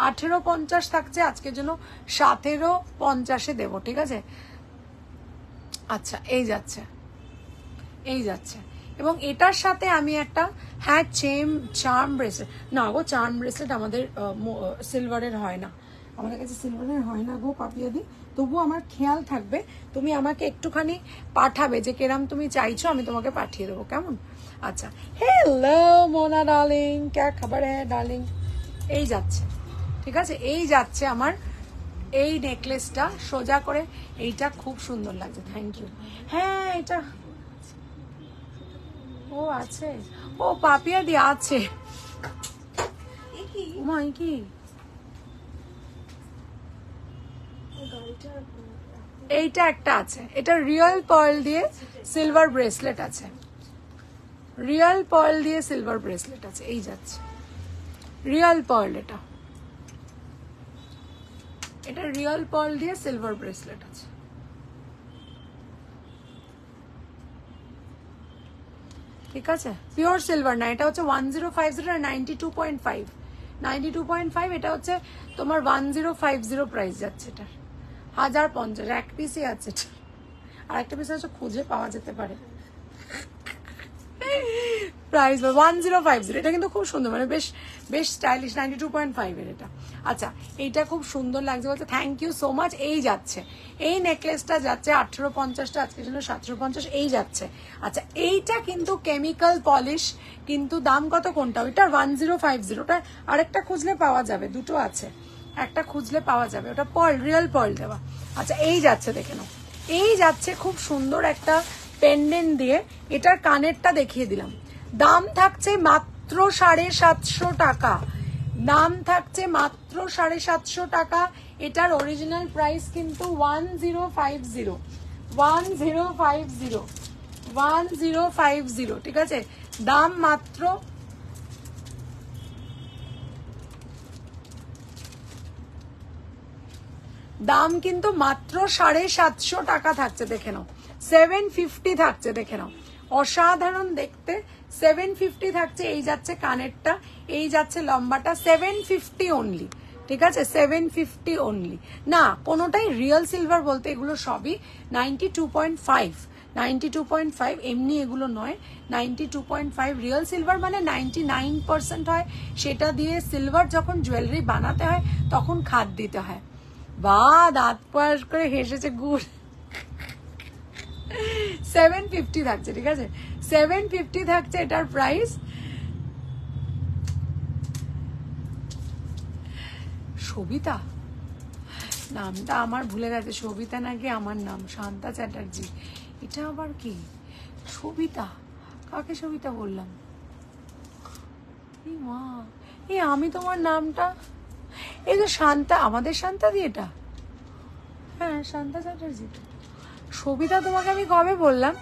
1850 থাকছে, আজকের জন্য 1750-এ দেবো, ঠিক আছে? আচ্ছা এই যাচ্ছে, এই যাচ্ছে। এবং এটার সাথে আমি একটা, হ্যাঁ চার্ম ব্রেসলেট, না গো চার্ম ব্রেসলেট আমাদের সিলভারের হয় না, আমাদের কাছে সিলভারের হয় না গো পাপিয়াদি। তবুও আমার খেয়াল থাকবে, তুমি আমাকে একটুখানি পাঠাবে যে কেরাম তুমি চাইছো, আমি তোমাকে পাঠিয়ে দেবো, কেমন? আচ্ছা হ্যালো মোনা ডার্লিং, ক্যা খবর হ্যাঁ ডার্লিং। এই যাচ্ছে, ঠিক আছে? এই যাচ্ছে আমার এই নেকলেসটা সোজা করে, এইটা খুব সুন্দর লাগছে, থ্যাংক ইউ। হ্যাঁ এটা ও আছে, ও পাপিয়া দি আছে। মাই কি এইটা একটা আছে, এটা রিয়েল পার্ল দিয়ে সিলভার ব্রেসলেট আছে, রিয়েল পার্ল দিয়ে সিলভার ব্রেসলেট আছে। এই যাচ্ছে রিয়েল পার্ল, এটা এটা রিয়েল পার্ল দিয়ে সিলভার ব্রেসলেট আছে। ঠিক আছে, পিওর সিলভার না, এটা হচ্ছে 1050 আর 92.5, 92.5। এটা হচ্ছে তোমার 1050 প্রাইস যাচ্ছে এটার, 1050 এক পিসই আছে এটা, আর একটা পিস হচ্ছে খুঁজে পাওয়া যেতে পারে। প্রাইস 1050, এটা কিন্তু খুব সুন্দর, মানে বেশ বেশ স্টাইলিশ, 92.5 এর এটা। আচ্ছা এইটা খুব সুন্দর লাগছে বলতে থ্যাংক ইউ সো মাচ। এই যাচ্ছে, এই নেকলেসটা যাচ্ছে 1850টা, আজকের জন্য 1750 এই যাচ্ছে। আচ্ছা এইটা কিন্তু কেমিক্যাল পলিশ, কিন্তু দাম কত কোনটা? ওইটা 1050, ওটা আরেকটা খুঁজলে পাওয়া যাবে, দুটো আছে, একটা খুঁজলে পাওয়া যাবে, ওটা পার্ল, রিয়েল পার্ল দেওয়া। আচ্ছা এই যাচ্ছে, দেখে নাও, এই যাচ্ছে খুব সুন্দর একটা পেন্ডেন্ট দিয়ে এটার কানেরটা দেখিয়ে দিলাম। দাম থাকছে মাত্র 750 টাকা, দাম থাকছে মাত্র 750 টাকা। এটার অরিজিনাল প্রাইস কিন্তু 1050, 1050, 1050, ঠিক আছে? দাম মাত্র দাম কিন্তু মাত্র 750 টাকা থাকছে, দেখে নাও। 750 থাকছে, দেখে নাও, অসাধারণ দেখতে। 750 থাকছে। এই যাচ্ছে কানেরটা, এই যাচ্ছে লম্বাটা, 750 অনলি, ঠিক আছে? 750 অনলি। না কোনোটাই রিয়েল সিলভার বলতে এগুলো সবই 92.5, 92.5 এমনি এগুলো নয়, 92.5 রিয়েল সিলভার মানে 99% হয়। সেটা দিয়ে সিলভার যখন জুয়েলারি বানাতে হয় তখন খাদ দিতে হয়। বা দাঁত পাশ করে হেসেছে গুড়। 750 থাকছে, ঠিক আছে? 750 থাকছে এটার প্রাইস। সবিতা নামটা আমার ভুলে গেছে, সবিতা নাকি আমার নাম, শান্তা চ্যাটার্জি। এটা আবার কি সবিতা? কাকে সবিতা বললাম? এই মা, এই আমি তোমার নামটা, এই যে শান্তা, আমাদের শান্তা দি এটা, হ্যাঁ শান্তা চ্যাটার্জি। সবিতা তোমাকে আমি কবে বললাম?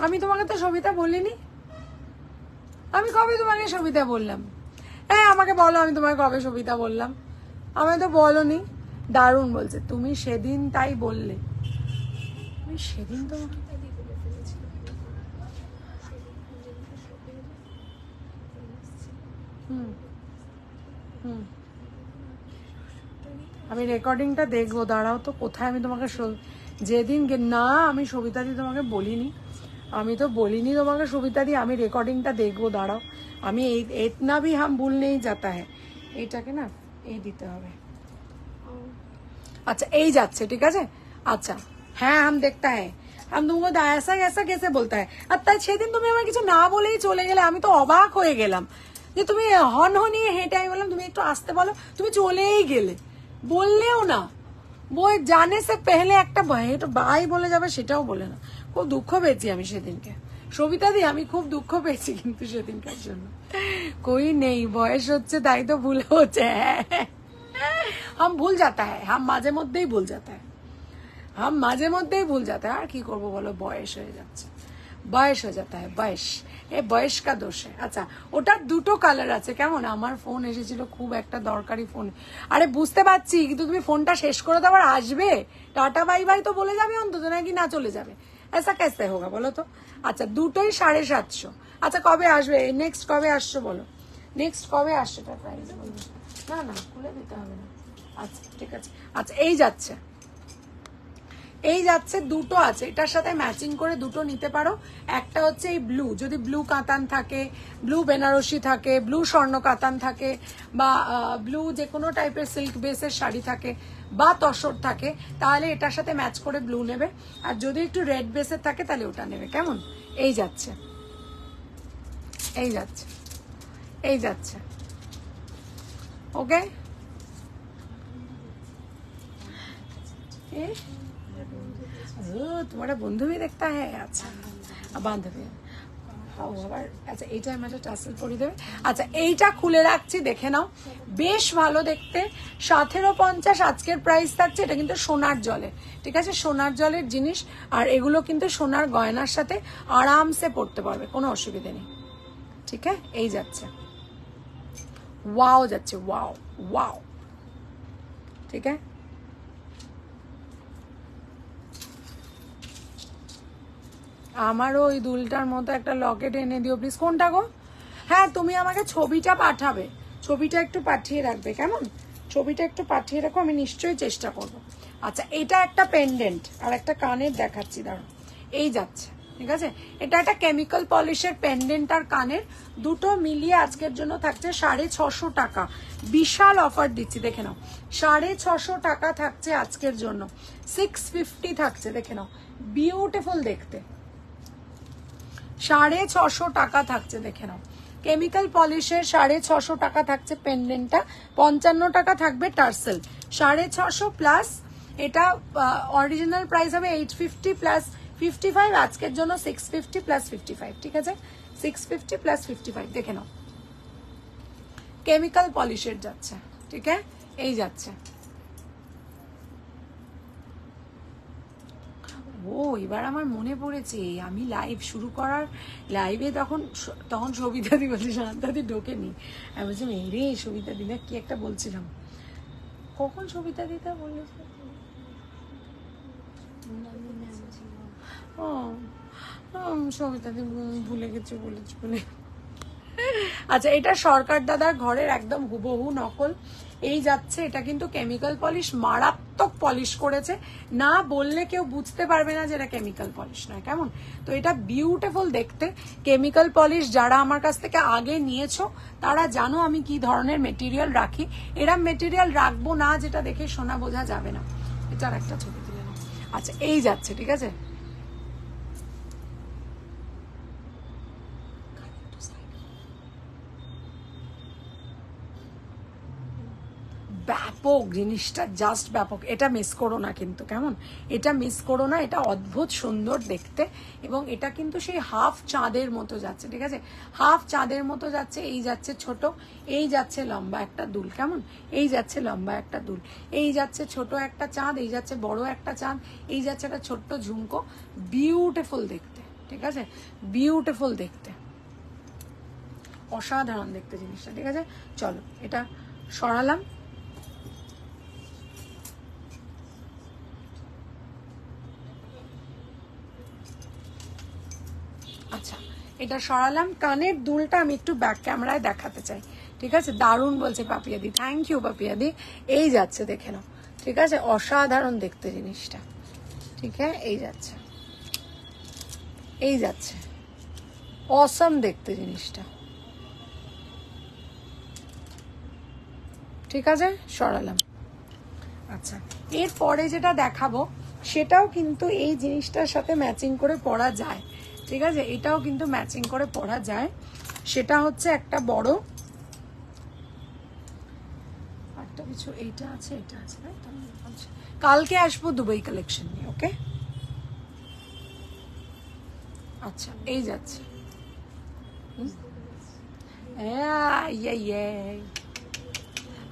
আমি তোমাকে তো সবিতা বলিনি। আমি কবে তোমাকে সবিতা বললাম? হ্যাঁ আমাকে বলো, আমি তোমাকে কবে সবিতা বললাম? আমায় তো বলনি। দারুণ বলছে, তুমি সেদিন তাই বললে। আমি সেদিন তোমাকে আমি রেকর্ডিংটা দেখবো, দাঁড়াও তো। কোথায় আমি তোমাকে যেদিন না আমি সবিতা দি তোমাকে বলিনি, আমি তো বলিনি তোমাকে সবিতা দি। আমি রেকর্ডিংটা দেখবো, দাঁড়াও। আমি এই ইতনা ভি হাম ভুল নেই যাতা হ্যাঁ, এইটাকে না এই দিতে হবে। अच्छा यही যাচ্ছে, ঠিক আছে? আচ্ছা হ্যাঁ হাম দেখতা হ্যাঁ, হাম তুমকো ऐसा ऐसा कैसे बोलता है। আর তাই সেদিন তুমি আমার কিছু না বলেই চলে গেলে, আমি তো অবাক হয়ে গেলাম যে তুমি হন হনিয়ে হেঁটে, আমি বললাম তুমি একটু আসতে বলো, তুমি চলেই গেলে, বললেও না। বই জানে সে পেহলে একটা বাই বলে যাবে সেটাও বলে না। খুব দুঃখ পেয়েছি আমি সেদিনকে সবিতা দি, আমি খুব দুঃখ পেয়েছি কিন্তু সেদিনকার জন্য। কই নেই, বয়স হচ্ছে তাই তো ভুল হচ্ছে। हम भूल जाता है, हम মাঝে মধ্যেই ভুল जाता है, हम মাঝে মধ্যেই ভুল जाता है। আর কি করবো বলো, বয়স হয়ে যাচ্ছে, বয়স হয়ে যাতা है, বয়স, এ বয়স কা দোষ। আচ্ছা ওটার দুটো কালার আছে, কেমন? আমার ফোন এসেছিল, খুব একটা দরকারি ফোন। আরে বুঝতে পারছি, কিন্তু তুমি ফোনটা শেষ করে তো আবার আসবে, টাটা বাই বাই তো বলে যাবে অন্তত, নাকি না চলে যাবে? ऐसा कैसे होगा বলো তো? আচ্ছা দুটোই 750। আচ্ছা কবে আসবে? নেক্সট কবে আসছো বলো, নেক্সট কবে আসছে তার প্রাইস বলো। না না খুলে দিতে হবে না। আচ্ছা ঠিক আছে। আচ্ছা এই যাচ্ছে, এই যাচ্ছে, দুটো আছে, এটার সাথে ম্যাচিং করে দুটো নিতে পারো। একটা হচ্ছে এই ব্লু, যদি ব্লু কাতান থাকে, ব্লু বেনারসি থাকে, ব্লু স্বর্ণ কাতান থাকে, বা ব্লু যে কোনো টাইপের সিল্ক বেসের শাড়ি থাকে বা তসর থাকে, তাহলে এটার সাথে ম্যাচ করে ব্লু নেবে। আর যদি একটু রেড বেসের থাকে তাহলে ওটা নেবে, কেমন? এই যাচ্ছে, এই যাচ্ছে, এই যাচ্ছে, ওকে? तुम्हारा बंधु भी देखता है। अच्छा বান্ধবী, আবার আচ্ছা এইটা আমাদের টাসেল পরিয়ে দেবে। আচ্ছা এইটা খুলে রাখছি, দেখে নাও, বেশ ভালো দেখতে। 1750 আজকের প্রাইস থাকছে। এটা কিন্তু সোনার জলে, ঠিক আছে? সোনার জলের জিনিস, আর এগুলো কিন্তু সোনার গয়নার সাথে আরামসে পড়তে পারবে, কোনো অসুবিধা নেই, ঠিক আছে? এই যাচ্ছে, ওয়াও যাচ্ছে, ওয়াও ওয়াও, ঠিক আছে? আমারও ওই দুলটার মতো একটা লকেট এনে দিও প্লিজ। কোনটা গো? হ্যাঁ তুমি আমাকে ছবিটা পাঠাবে, ছবিটা একটু পাঠিয়ে রাখবে, কেমন? ছবিটা একটু পাঠিয়ে রাখো, আমি নিশ্চয়ই চেষ্টা করব। আচ্ছা এটা একটা পেন্ডেন্ট আর একটা কানের দেখাচ্ছি, দাঁড়ো। এই যাচ্ছে, ঠিক আছে? এটা একটা কেমিক্যাল পলিশের পেন্ডেন্ট আর কানের, দুটো মিলিয়ে আজকের জন্য থাকছে 650 টাকা। বিশাল অফার দিচ্ছি, দেখে নাও, 650 টাকা থাকছে আজকের জন্য। 650 থাকছে, দেখে নাও, বিউটিফুল দেখতে। 650 টাকা থাকছে, দেখে নাও, কেমিক্যাল পলিশের 650 টাকা থাকছে পেন্ডেন্টটা। 55 টাকা থাকবে টার্সেল। 650 প্লাস এটা অরিজিনাল প্রাইস হবে 850 প্লাস 55 আজকের জন্য 650 প্লাস 55, ঠিক আছে 650 প্লাস 55 দেখে নাও। কেমিক্যাল পলিশের যাচ্ছে, ঠিক আছে এই যাচ্ছে। ও এবার আমার মনে পড়েছে, আমি লাইভ শুরু করার লাইভে তখন সবিতাদি বলছি, শান্তাদি ঢোকেনি। আমি বলছিলাম এই রে সবিতাদি না কি একটা বলছিলাম, কখন সবিতাদিটা বলেছে, ও সবিতাদি ভুলে গেছে বলেছি বলে। আচ্ছা এটা সরকার দাদার ঘরের একদম হুবহু নকল, এই যাচ্ছে। এটা কিন্তু কেমিক্যাল পলিশ, মারাত্মক পলিশ করেছে, না বললে কেউ বুঝতে পারবে না যে এটা কেমিক্যাল পলিশ নয়, কেমন। তো এটা বিউটিফুল দেখতে। কেমিক্যাল পলিশ যারা আমার কাছ থেকে আগে নিয়েছো তারা জানো আমি কি ধরনের মেটেরিয়াল রাখি, এরা মেটেরিয়াল রাখবো না যেটা দেখে শোনা বোঝা যাবে না। এটার একটা ছবি তুলে নাও। আচ্ছা এই যাচ্ছে, ঠিক আছে ব্যাপক জিনিসটা, জাস্ট ব্যাপক। এটা মিস করো না কিন্তু, কেমন এটা মিস করো না, এটা অদ্ভুত সুন্দর দেখতে। এবং এটা কিন্তু সেই হাফ চাঁদের মতো যাচ্ছে, ঠিক আছে হাফ চাঁদের মতো যাচ্ছে। এই যাচ্ছে ছোট, এই যাচ্ছে লম্বা একটা দুল, কেমন এই যাচ্ছে লম্বা একটা দুল, এই যাচ্ছে ছোট একটা চাঁদ, এই যাচ্ছে বড় একটা চাঁদ, এই যাচ্ছে একটা ছোট্ট ঝুমকো। বিউটিফুল দেখতে, ঠিক আছে বিউটিফুল দেখতে, অসাধারণ দেখতে জিনিসটা, ঠিক আছে। চলো এটা সরালাম। আচ্ছা এটা সরালাম। কানের দুলটা আমি একটু ব্যাক ক্যামেরায় দেখাতে চাই, ঠিক আছে দারুণ বলছে পাপিয়াদি, থ্যাংক ইউ পাপিয়াদি। এই যাচ্ছে দেখে নাও, ঠিক আছে অসাধারণ দেখতে জিনিসটা, ঠিক আছে এই যাচ্ছে, এই যাচ্ছে অসম দেখতে জিনিসটা, ঠিক আছে সরালাম। আচ্ছা এরপরে যেটা দেখাবো সেটাও কিন্তু এই জিনিসটার সাথে ম্যাচিং করে পরা যায়, ঠিক আছে এটাও কিন্তু ম্যাচিং করে পরা যায়। সেটা হচ্ছে একটা বড় একটা কিছু, এইটা আছে এটা আছে, কালকে আসবো দুবাই কালেকশন নিয়ে, ওকে। আচ্ছা এই যাচ্ছে,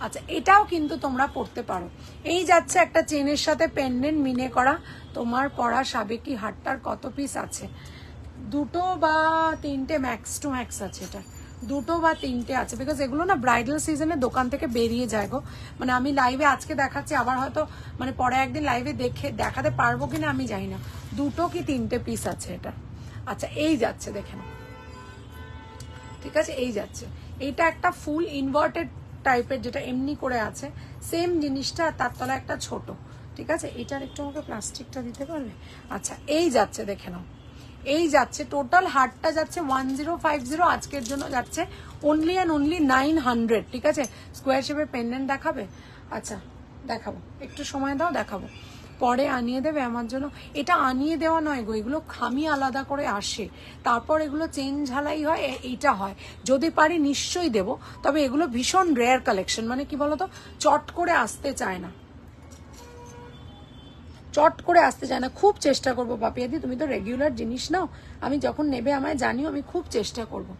আচ্ছা এটাও কিন্তু তোমরা পড়তে পারো। এই যাচ্ছে একটা চেনের সাথে পেন্ডেন্ট মিনে করা। তোমার পরা সাবেকি হাটটার কত পিস আছে? দুটো বা তিনটে, ম্যাক্স টু ম্যাক্স আছে, এটা দুটো বা তিনটে আছে, বিকজ এগুলো না ব্রাইডাল সিজনে দোকান থেকে বেরিয়ে যায় গো। মানে আমি লাইভে আজকে দেখাচ্ছি, আবার হয়তো মানে পরে একদিন লাইভে দেখাতে পারবো কিনা আমি জানি না। দুটো কি তিনটে পিস আছে এটা। আচ্ছা এই যাচ্ছে দেখে নাও, ঠিক আছে এই যাচ্ছে। এটা একটা ফুল ইনভার্টেড টাইপের, যেটা এমনি করে আছে সেম জিনিসটা, তার তলায় একটা ছোট, ঠিক আছে। এটার একটু আমাকে প্লাস্টিকটা দিতে পারবে? আচ্ছা এই যাচ্ছে দেখে নাও, এই যাচ্ছে টোটাল হারটা যাচ্ছে 1050, আজকের জন্য যাচ্ছে অনলি অ্যান্ড অনলি 900, ঠিক আছে। স্কোয়ার শেপের পেন্ডেন্ট দেখাবে? আচ্ছা দেখাবো, একটু সময় দাও দেখাবো, পরে আনিয়ে দেবে আমার জন্য। এটা আনিয়ে দেওয়া নয় গো, এগুলো খামি আলাদা করে আসে, তারপর এগুলো চেন ঝালাই হয়, এইটা হয়। যদি পারি নিশ্চয়ই দেব, তবে এগুলো ভীষণ রেয়ার কালেকশন, মানে কি বলতো চট করে আসতে চায় না, চট করে আসতে চায় না। খুব চেষ্টা করবো পাপিয়াদি, তুমি তো রেগুলার জিনিস নাও, আমি যখন নেবে আমায় জানিও, আমি খুব চেষ্টা করব।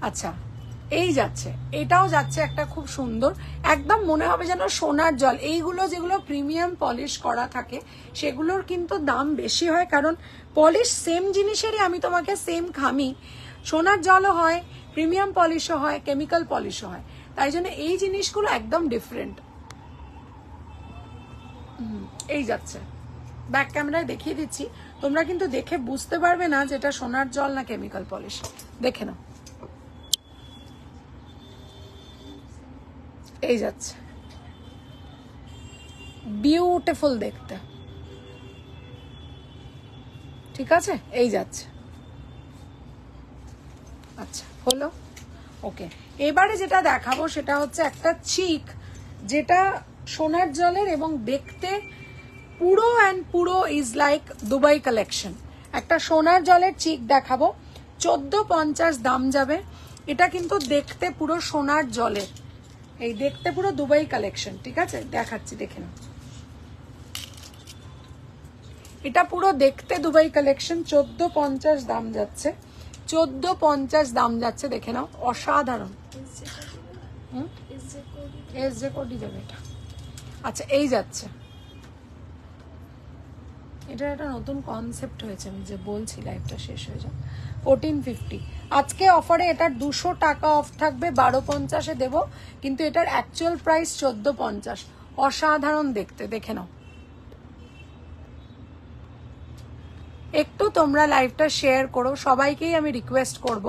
আচ্ছা এই যাচ্ছে, এটাও যাচ্ছে একটা খুব সুন্দর, একদম মনে হবে যেন সোনার জল। এইগুলো যেগুলো প্রিমিয়াম পলিশ করা থাকে সেগুলোর কিন্তু দাম বেশি হয়, কারণ পলিশ সেম জিনিসেরই আমি তোমাকে সেম খামি, সোনার জলও হয়, প্রিমিয়াম পলিশও হয়, কেমিক্যাল পলিশও হয়, তাই জন্য এই জিনিসগুলো একদম ডিফারেন্ট। এই যাচ্ছে, ব্যাক ক্যামেরায় দেখিয়ে দিচ্ছি, তোমরা কিন্তু দেখে বুঝতে পারবে না যে এটা সোনার জল না কেমিক্যাল পলিশ, দেখে নাও। এই যাচ্ছে বিউটিফুল দেখতে, ঠিক আছে এই যাচ্ছে। আচ্ছা হলো ওকে। এবারে যেটা দেখাবো সেটা হচ্ছে একটা চিক, যেটা সোনার জলের এবং দেখতে পুরো ইজ লাইক দুবাই কালেকশন। একটা সোনার জলের চিক দেখাবো, 1450 দাম যাবে। এটা কিন্তু দেখতে পুরো সোনার জলের, এই দেখতে পুরো দুবাই কালেকশন, ঠিক আছে দেখাচ্ছি দেখে নাও। এটা পুরো দেখতে দুবাই কালেকশন, 1450 দাম যাচ্ছে, 1450 দাম যাচ্ছে, দেখে নাও অসাধারণ। এস জে কোডি যাবে এটা। আচ্ছা এই যাচ্ছে, এটা একটা নতুন কনসেপ্ট হয়েছে, আমি যে বলছি লাইভটা শেষ হয়ে যাও। 1450 আজকে অফারে এটার 200 টাকা অফ থাকবে, 1250-এ দেবো, কিন্তু এটার অ্যাকচুয়াল প্রাইস 1450। অসাধারণ দেখতে, দেখে নাও। একটু তোমরা লাইভটা শেয়ার করো, সবাইকেই আমি রিকোয়েস্ট করব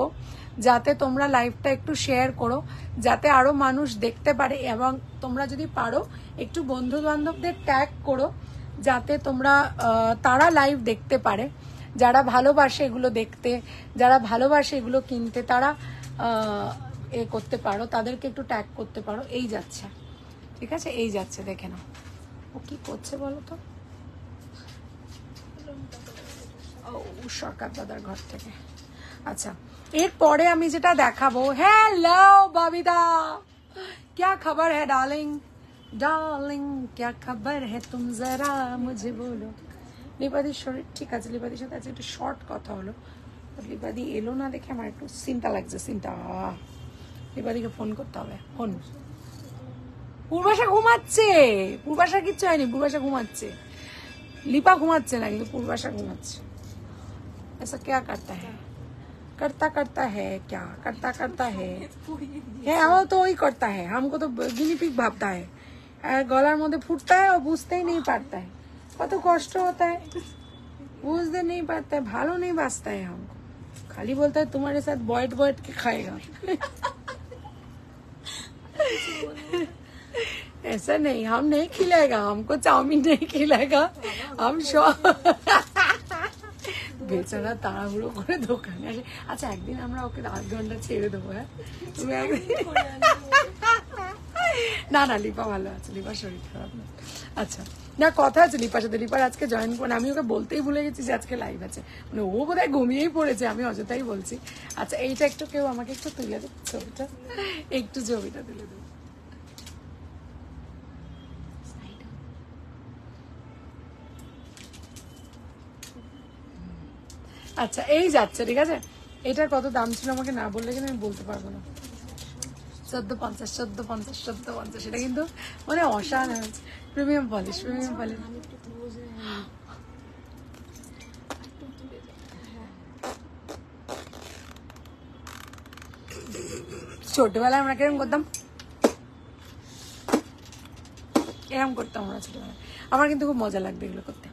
যাতে তোমরা লাইভটা একটু শেয়ার করো, যাতে আরো মানুষ দেখতে পারে, এবং তোমরা যদি পারো একটু বন্ধু বান্ধবদের ট্যাগ করো, যাতে তোমরা তারা লাইভ দেখতে পারে, যারা ভালোবাসে এগুলো দেখতে, যারা ভালোবাসে এগুলো কিনতে, তারা এ করতে পারো, তাদেরকে একটু ট্যাগ করতে পারো। এই যাচ্ছে, ঠিক আছে এই যাচ্ছে, দেখে নাও ও কি করছে বলো তো। ও সরকার দাদার ঘর থেকে। আচ্ছা এরপরে আমি যেটা দেখাবো, হ্যালো বাবিদা, क्या खबर है डार्लिंग, डार्लिंग क्या खबर है तुम जरा मुझे बोलो। লিপাদির শরীর ঠিক আছে, লিপাদির সাথে আজকে একটু শর্ট কথা হলো, লিপাদি এলো না দেখে আমার একটু চিন্তা লাগছে, চিন্তা। লিপাদিকে ফোন করতে হবে, ফোন। পূর্বাশা ঘুমাচ্ছে, পূর্বাশা কিচ্ছু হয়নি, পূর্বাশা ঘুমাচ্ছে, লিপা ঘুমাচ্ছে না কিন্তু পূর্বাশা ঘুমাচ্ছে। ऐसा क्या करता है, करता करता है क्या करता करता है वो तो वही करता है, हमको तो गिनी पिग भापता है, गलार मध्य फूटता है और बुझते ही नहीं पाता है, कत कष्ट होता है, बुझते नहीं पाता है, भालो नहीं बाजता है हमको, खाली बोलता है तुम्हारे साथ बैठ बैठ के खाएगा। ऐसा नहीं, हम नहीं खिलाएगा, हमको चाउमीन नहीं खिलाएगा, हम বেচারা তাড়াহুড়ো করে দোকানে আসে। আচ্ছা একদিন আমরা ওকে 8 ঘন্টা ছেড়ে দেবো, হ্যাঁ তুমি একদিন। না না লিপা ভালো আছে, লিপার শরীর খারাপ না। আচ্ছা না কথা আছে লিপার সাথে, লিপার আজকে জয়েন করে, আমি ওকে বলতেই ভুলে গেছি যে আজকে লাইভ আছে, মানে ও বোধহয় ঘুমিয়েই পড়েছে, আমি অযথাই বলছি। আচ্ছা এইটা একটু কেউ আমাকে একটু তুলে দেবে ছবিটা, একটু ছবিটা তুলে দেবে। আচ্ছা এই যাচ্ছে, ঠিক আছে এটার কত দাম ছিল আমাকে না বললে কিন্তু আমি বলতে পারবো না। 1450 1450 1450, এটা কিন্তু মানে অসাধারণ প্রিমিয়াম পলিশ, প্রিমিয়াম পলিশ। ছোটবেলায় আমরা কিরকম করতাম, এরকম করতাম আমরা ছোটবেলায়, আমার কিন্তু খুব মজা লাগবে এগুলো করতে,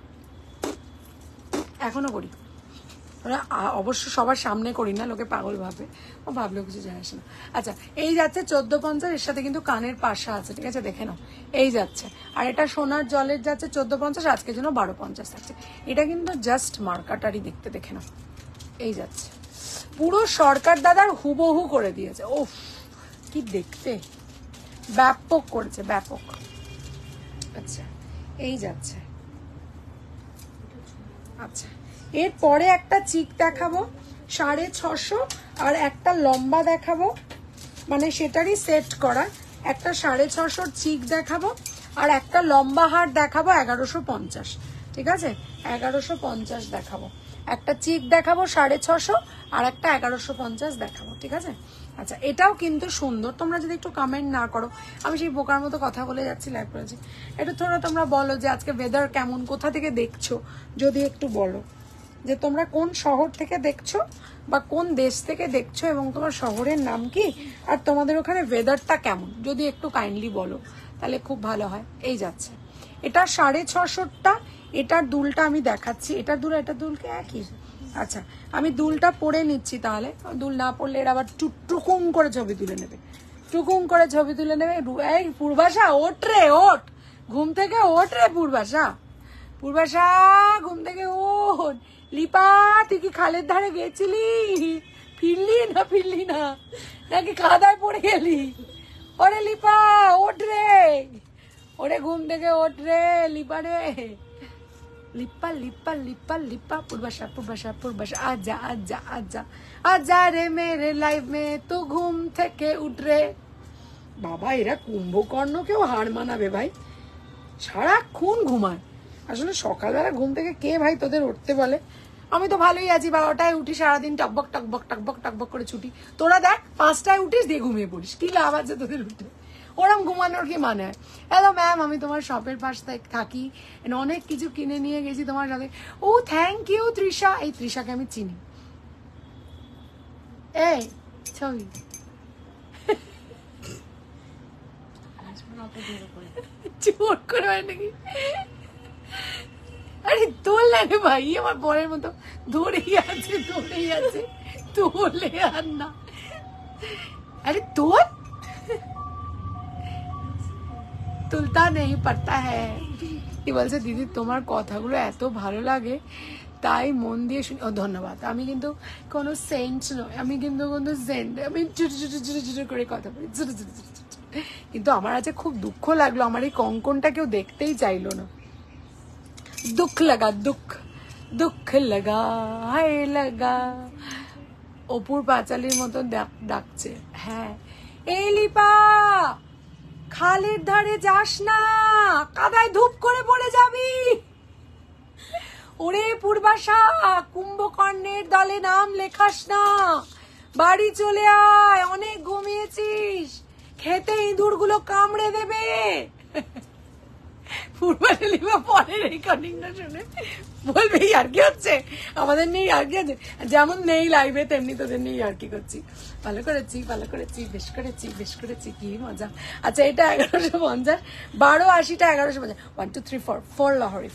এখনো করি। অবশ্য সবার সামনে করি না, লোকে পাগল ভাবে, ও ভাবলেও কিছু যায় আসে না। আচ্ছা এই যাচ্ছে 1450, এর সাথে কিন্তু কানের পাশা আছে, ঠিক আছে দেখে নাও এই যাচ্ছে। আর এটা সোনার জলের যাচ্ছে 1450, আজকের জন্য 1250 থাকছে। এটা কিন্তু জাস্ট মার্কাটারি দেখতে, দেখে নাও এই যাচ্ছে, পুরো সরকার দাদার হুবহু করে দিয়েছে। ওফ কি দেখতে, ব্যাপক করেছে ব্যাপক। আচ্ছা এই যাচ্ছে। আচ্ছা এরপরে একটা চিক দেখাবো 650, আর একটা লম্বা দেখাবো, মানে সেটারই সেট করা, একটা 650 চিক দেখাবো, আর একটা লম্বা হার দেখাবো 1150, ঠিক আছে 1150 দেখাবো, একটা চিক দেখাবো 650, আর একটা 1150 দেখাবো, ঠিক আছে। আচ্ছা এটাও কিন্তু সুন্দর, তোমরা যদি একটু কমেন্ট না করো, আমি সেই বোকার মতো কথা বলে যাচ্ছি লাইভ করেছি, একটু থোড়া তোমরা বলো যে আজকে ওয়েদার কেমন, কোথা থেকে দেখছো, যদি একটু বলো যে তোমরা কোন শহর থেকে দেখছো বা কোন দেশ থেকে দেখছো, এবং তোমার শহরের নাম কি, আর তোমাদের ওখানে ওয়েদারটা কেমন, যদি একটু কাইন্ডলি বলো তাহলে খুব ভালো হয়। এই যাচ্ছে এটা 650টা, এটার দুলটা আমি দেখাচ্ছি, এটার দুল এটার দুলকে একই। আচ্ছা আমি দুলটা পরে নিচ্ছি, তাহলে দুল না পড়লে এর আবার টুকুম করে ছবি তুলে নেবে, টুকুম করে ছবি তুলে নেবে। এই পূর্বাশা ওঠ রে, ওঠ ঘুম থেকে, ওঠ রে পূর্বাশা, পূর্বাশা ঘুম থেকে ওঠ। লিপা তুই কি খালের ধারে গেছিলি, ফিরলি না ফিরলি না, নাকি কাদায় পড়ে গেলি? ওরে লিপা ওঠ রে, ওরে ঘুম থেকে ওঠ রে লিপা রে, लिप्पा लिप्पा लिप्पा लिप्पा पूर्वाशा पूर्वाशा पूर्वाशा आजा आजा आजा आजा रे मेरे लाइफ में तू घूम থেকে উঠ রে বাবা এরা কুম্ভকর্ণকেও হার মানাবে ভাই সারাক্ষণ ঘুমায় আসলে সকালবেলা ঘুম থেকে কে ভাই তোদের উঠতে বলে আমি তো ভালোই আছি 12টায় উঠি সারাদিন টকবক টকবক টকবক টকবক করে ছুটি তোরা দেখ 5টায় উঠিস দিয়ে ঘুমিয়ে পড়িস কি লাভ আছে তোদের উঠে ওরম ঘুমানোর কি মানে হয় হ্যালো ম্যাম আমি তোমার শপের পাশ থাকি অনেক কিছু কিনে নিয়ে গেছি তোমার সাথে ও থ্যাংক ইউ তৃষা এই তৃষাকে আমি চিনি এই ছবি জোর করে হয় নাকি আরে তোল না রে ভাই আমার বরের মতো ধরেই আছে তোলে আর না আরে তোল তুলতা নেই পারতা হ্যাঁ কি বলছে দিদি তোমার কথাগুলো এত ভালো লাগে তাই মন দিয়ে শুনি ও ধন্যবাদ আমি কিন্তু কোনো সেন্ট নয় আমি কিন্তু কোনো সেন্ট আমি ছোটো করে কথা বলি কিন্তু আমার আজকে খুব দুঃখ লাগলো আমার এই কঙ্কনটা কেউ দেখতেই চাইলো না দুঃখ লাগা দুঃখ লাগা হায় লাগা অপুর পাঁচালির মতো ডাকছে হ্যাঁ এই লিপা খালের ধারে যাস না কাদায় ধূপ করে পড়ে যাবি ওরে পূর্বাশা কুম্ভকর্ণের দলে নাম লেখাস না বাড়ি চলে আয় অনেক ঘুমিয়েছিস খেতে ইঁদুর গুলো কামড়ে দেবে পূর্বাশা লিপা পরের রেকর্ডিংটা শুনে বলবে আর কি হচ্ছে আমাদের নেই আর কি আছে যেমন নেই লাইভে তেমনি তোদের নেই আর কি করছি ভালো করেছি বেশ করেছি কি মজা আচ্ছা এটা 1150 1280টা 1150 1 2 3 4 4 লাহরি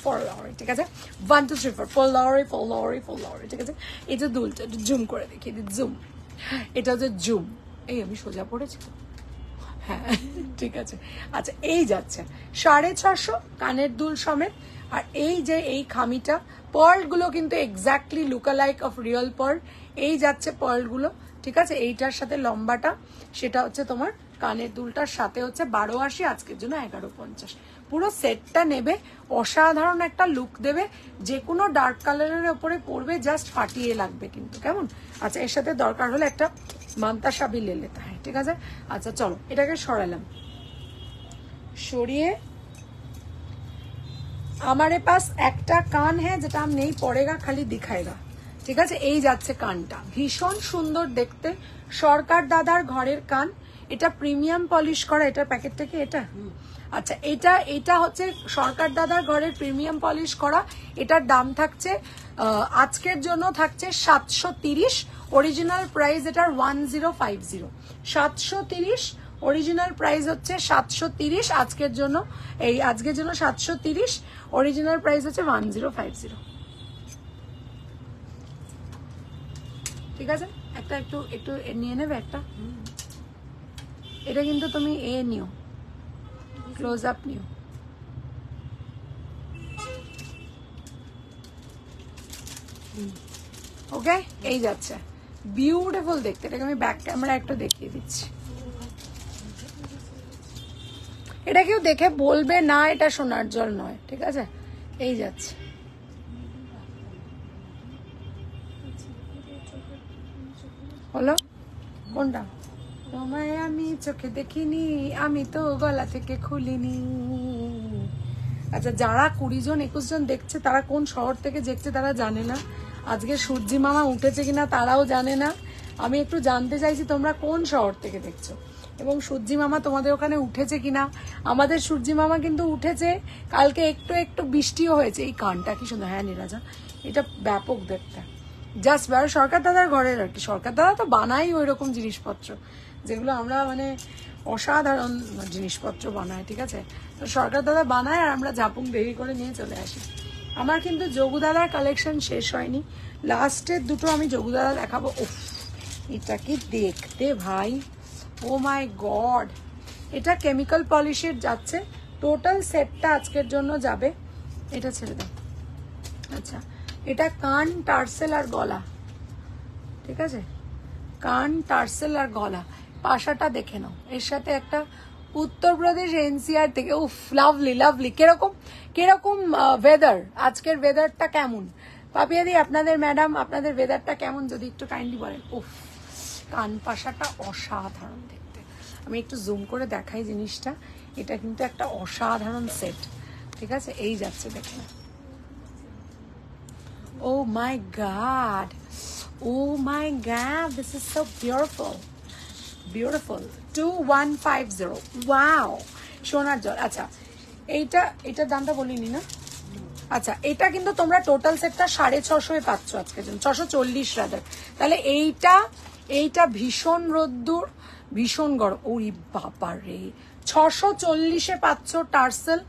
ঠিক আছে 1 2 3 4 4 লাহরি ঠিক আছে এই যে দুলটা জুম করে দেখিয়ে দিই জুম এটা হচ্ছে জুম এই আমি সোজা পড়েছি তো হ্যাঁ ঠিক আছে আচ্ছা এই যাচ্ছে 650 কানের দুল সমেত আর এই যে এই খামিটা পার্ল গুলো কিন্তু exactly lookalike of real pearl এই যাচ্ছে পার্ল গুলো ঠিক আছে এইটার সাথে লম্বাটা সেটা হচ্ছে তোমার কানের দুলটার সাথে হচ্ছে 1280 আজকের জন্য 1150 পুরো সেটটা নেবে অসাধারণ একটা লুক দেবে যে কোনো ডার্ক কালারের উপরে পরবে জাস্ট ফাটিয়ে লাগবে কিন্তু কেমন আচ্ছা এর সাথে দরকার হলে একটা মান্তা সাবি লে লেতা হয় ঠিক আছে আচ্ছা চলো এটাকে সরালাম সরিয়ে हमारे पास একটা কান হ্যাঁ যেটা हम नहीं पड़ेगा खाली दिखाएगा ঠিক আছে এই যাচ্ছে কানটা ভীষণ সুন্দর দেখতে সরকার দাদার ঘরের কান এটা প্রিমিয়াম পলিশ করা এটা প্যাকেটটা কি এটা আচ্ছা এটা হচ্ছে সরকার দাদার ঘরের প্রিমিয়াম পলিশ করা এটার দাম থাকছে আজকের জন্য থাকছে 730 অরিজিনাল প্রাইস এটার 1050 730 অরিজিনাল প্রাইস হচ্ছে 730 আজকের জন্য 730 অরিজিনাল প্রাইস হচ্ছে 1050 ঠিক আছে একটা একটু নিয়ে নেবে একটা এটা কিন্তু তুমি নিও ক্লোজ আপ নিও ওকে এই যাচ্ছে বিউটিফুল দেখতে এটাকে আমি ব্যাক ক্যামেরা একটু দেখিয়ে দিচ্ছি এটা কেউ দেখে বলবে না এটা সোনার জল নয় ঠিক আছে এই যাচ্ছে হলো কোনটা তোমায় আমি চোখে দেখিনি আমি তো গলা থেকে খুলিনি আচ্ছা যারা 20 জন 21 জন দেখছে তারা কোন শহর থেকে দেখছে তারা জানে না আজকে সূর্যি মামা উঠেছে কিনা তারাও জানে না আমি একটু জানতে চাইছি তোমরা কোন শহর থেকে দেখছো এবং সূর্যি মামা তোমাদের ওখানে উঠেছে কিনা আমাদের সূর্যি মামা কিন্তু উঠেছে কালকে একটু বৃষ্টিও হয়েছে এই কানটা কি সুন্দর হ্যাঁ নীরাজা এটা ব্যাপক দেখতে জাস্ট সরকার দাদার ঘরের আর কি সরকার দাদা তো বানাই ওই রকম জিনিসপত্র যেগুলো আমরা মানে অসাধারণ জিনিসপত্র বানাই ঠিক আছে তো সরকার দাদা বানায় আর আমরা ঝাপুং দেরি করে নিয়ে চলে আসি আমার কিন্তু যোগু দাদার কালেকশন শেষ হয়নি লাস্টের দুটো আমি যোগু দাদা দেখাবো উফ এটা কি দেখতে ভাই ও মাই গড এটা কেমিক্যাল পলিশের যাচ্ছে টোটাল সেটটা আজকের জন্য যাবে এটা ছেড়ে দাও আচ্ছা এটা কান টার্সেল আর গলা ঠিক আছে কান টার্সেল আর গলা পাশাটা দেখে নাও এর সাথে একটা উত্তরপ্রদেশ এনসিআর থেকে। উফ, লাভলি লাভলি। কিরকম কিরকম ওয়েদার, আজকের ওয়েদারটা কেমন? পাপিয়াদি, আপনাদের ম্যাডাম, আপনাদের ওয়েদারটা কেমন যদি একটু কাইন্ডলি বলেন। উফ, কান পাশাটা অসাধারণ দেখতে। আমি একটু জুম করে দেখাই জিনিসটা। এটা কিন্তু একটা অসাধারণ সেট, ঠিক আছে? এই যাচ্ছে, দেখেন। Oh my God. Oh my God. This is so beautiful. Beautiful. 2150. Wow. সোনার জল। আচ্ছা, এইটার দামটা বলিনি না? আচ্ছা, এটা কিন্তু তোমরা টোটাল সেটটা 650 পাচ্ছ আজকের জন্য, 640 রাদার। তাহলে এইটা ভীষণ রোদ্দুর, ভীষণ গরম। ওই বাবা রে, 640-এ পাচ্ছ টার্সেল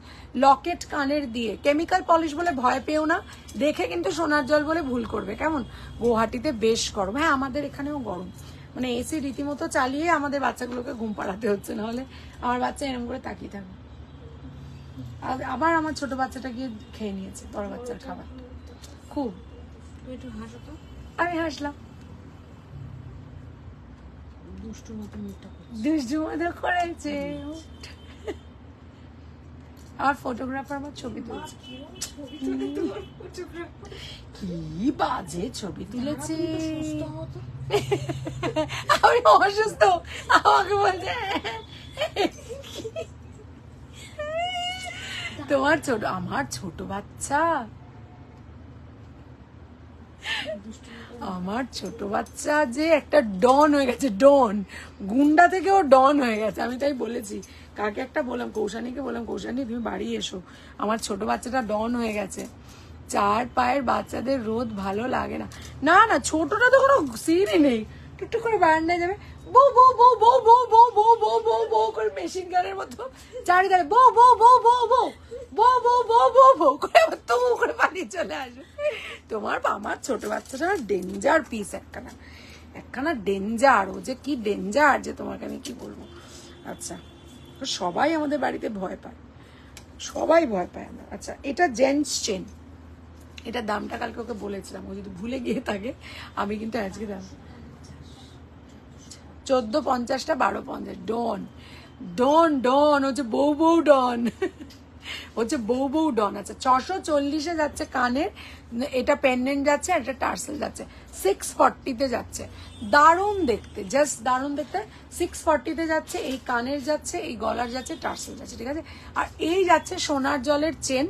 লকেট কানের দিয়ে। কেমিক্যাল পলিশ বলে ভয় পেও না, দেখে কিন্তু সোনার জল বলে ভুল করবে, কেমন? গুয়াহাটিতে বেশ গরম। হ্যাঁ, আমাদের এখানেও গরম, মানে এসি রীতিমতো চালিয়ে আমাদের বাচ্চাগুলোকে ঘুম পাড়াতে হচ্ছে, নাহলে আমার বাচ্চা এরকম করে তাকিয়ে থাকবে। আবার আমার ছোট বাচ্চাটা গিয়ে খেয়ে নিয়েছে বড় বাচ্চার খাবার। খুব একটু হাসো তো। আমি হাসলাম। দুষ্টুর মতো মুখটা দুষ্টু মতো করেছে। আর ফটোগ্রাফার আমার ছবি তুলছে। কি বাজে ছবি তুলেছে। আমি অসুস্থ, আমাকে বলছে আমার ছোট বাচ্চা, আমার ছোট বাচ্চা যে একটা ডন হয়ে গেছে, ডন, গুন্ডা থেকে ও ডন হয়ে গেছে। আমি তাই বলেছি, কাকে একটা বললাম, কৌশানীকে বললাম, কৌশানী তুমি বাড়ি এসো, আমার ছোট বাচ্চাটা ডন হয়ে গেছে। 4 পায়ের বাচ্চাদের রোদ ভালো লাগে না। না না, ছোটটা তো কোনো সিনই নেই, টুকটুক করে বারান্দায় যাবে, বউ বউ বউ বউ বউ বউ বউ বউ বউ বউ করে মেশিন গানের মতো চারিধারে বউ বউ বউ বউ বউ বউ বউ বউ বউ বউ করে আবার তবু করে বাড়িয়ে চলে আসবে। আমার ছোট বাচ্চাটা ডেঞ্জার পিস, একখানা ডেঞ্জার। ও যে কি ডেঞ্জার যে তোমাকে আমি কি বলবো। আচ্ছা, সবাই আমাদের বাড়িতে ভয় পায়, সবাই ভয় পায় আমরা। আচ্ছা, এটা জেন্টস চেন, এটার দামটা কালকে ওকে বলেছিলাম, ও যদি ভুলে গিয়ে থাকে, আমি কিন্তু আজকে দাম 1450টা 1250। ডন ডন ডন, হচ্ছে বউ বউ ডন, হচ্ছে বউ বউ ডন। আচ্ছা, 640-এ যাচ্ছে কানের, এটা পেন্ডেন্ট যাচ্ছে, এটা টার্সেল যাচ্ছে, 640-তে যাচ্ছে। দারুণ দেখতে, জাস্ট দারুণ দেখতে। 640-তে যাচ্ছে, এই কানের যাচ্ছে, এই গলার যাচ্ছে, টার্সেল যাচ্ছে, ঠিক আছে? আর এই যাচ্ছে সোনার জলের চেন,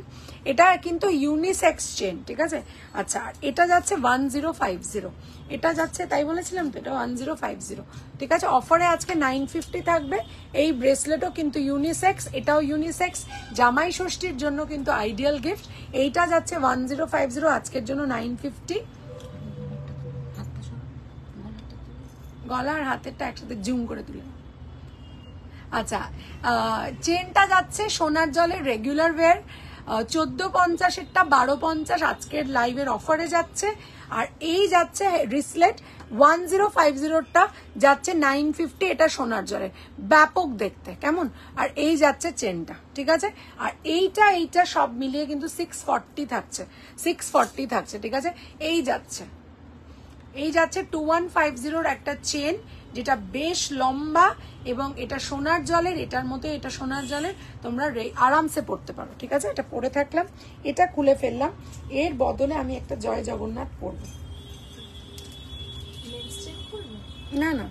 এটা কিন্তু ইউনিসেক্স চেন, ঠিক আছে? আচ্ছা, আর এটা যাচ্ছে 1050, এটা যাচ্ছে, তাই বলেছিলাম তো, এটা 1050, ঠিক আছে? অফারে আজকে 950 থাকবে। এই ব্রেসলেটও কিন্তু ইউনিসেক্স, এটাও ইউনিসেক্স, জামাই ষষ্ঠীর জন্য কিন্তু আইডিয়াল গিফট। এইটা যাচ্ছে 1050, আজকের জন্য 950। গলার হাতেরটা একসাথে জুম করে তুলে। আচ্ছা, চেনটা যাচ্ছে সোনার জলের রেগুলার ওয়্যার, 1450-এরটা 1250 আজকের লাইভের অফারে যাচ্ছে। আর এই যাচ্ছে রিসলেট 1050-টা যাচ্ছে 950, এটা সোনার জলের, ব্যাপক দেখতে, কেমন? আর এই যাচ্ছে চেনটা, ঠিক আছে? আর এইটা সব মিলিয়ে কিন্তু 640 থাকছে, 640 থাকছে, ঠিক আছে? এই যাচ্ছে 2150-র একটা চেন, যেটা বেশ লম্বা, এবং এটা সোনার জলের, এটার মতো, এটা সোনার জলের, তোমরা আরামসে পড়তে পারো, ঠিক আছে? এটা পরে থাকলাম, এটা খুলে ফেললাম, এর বদলে আমি একটা জয় জগন্নাথ পরবো। না না,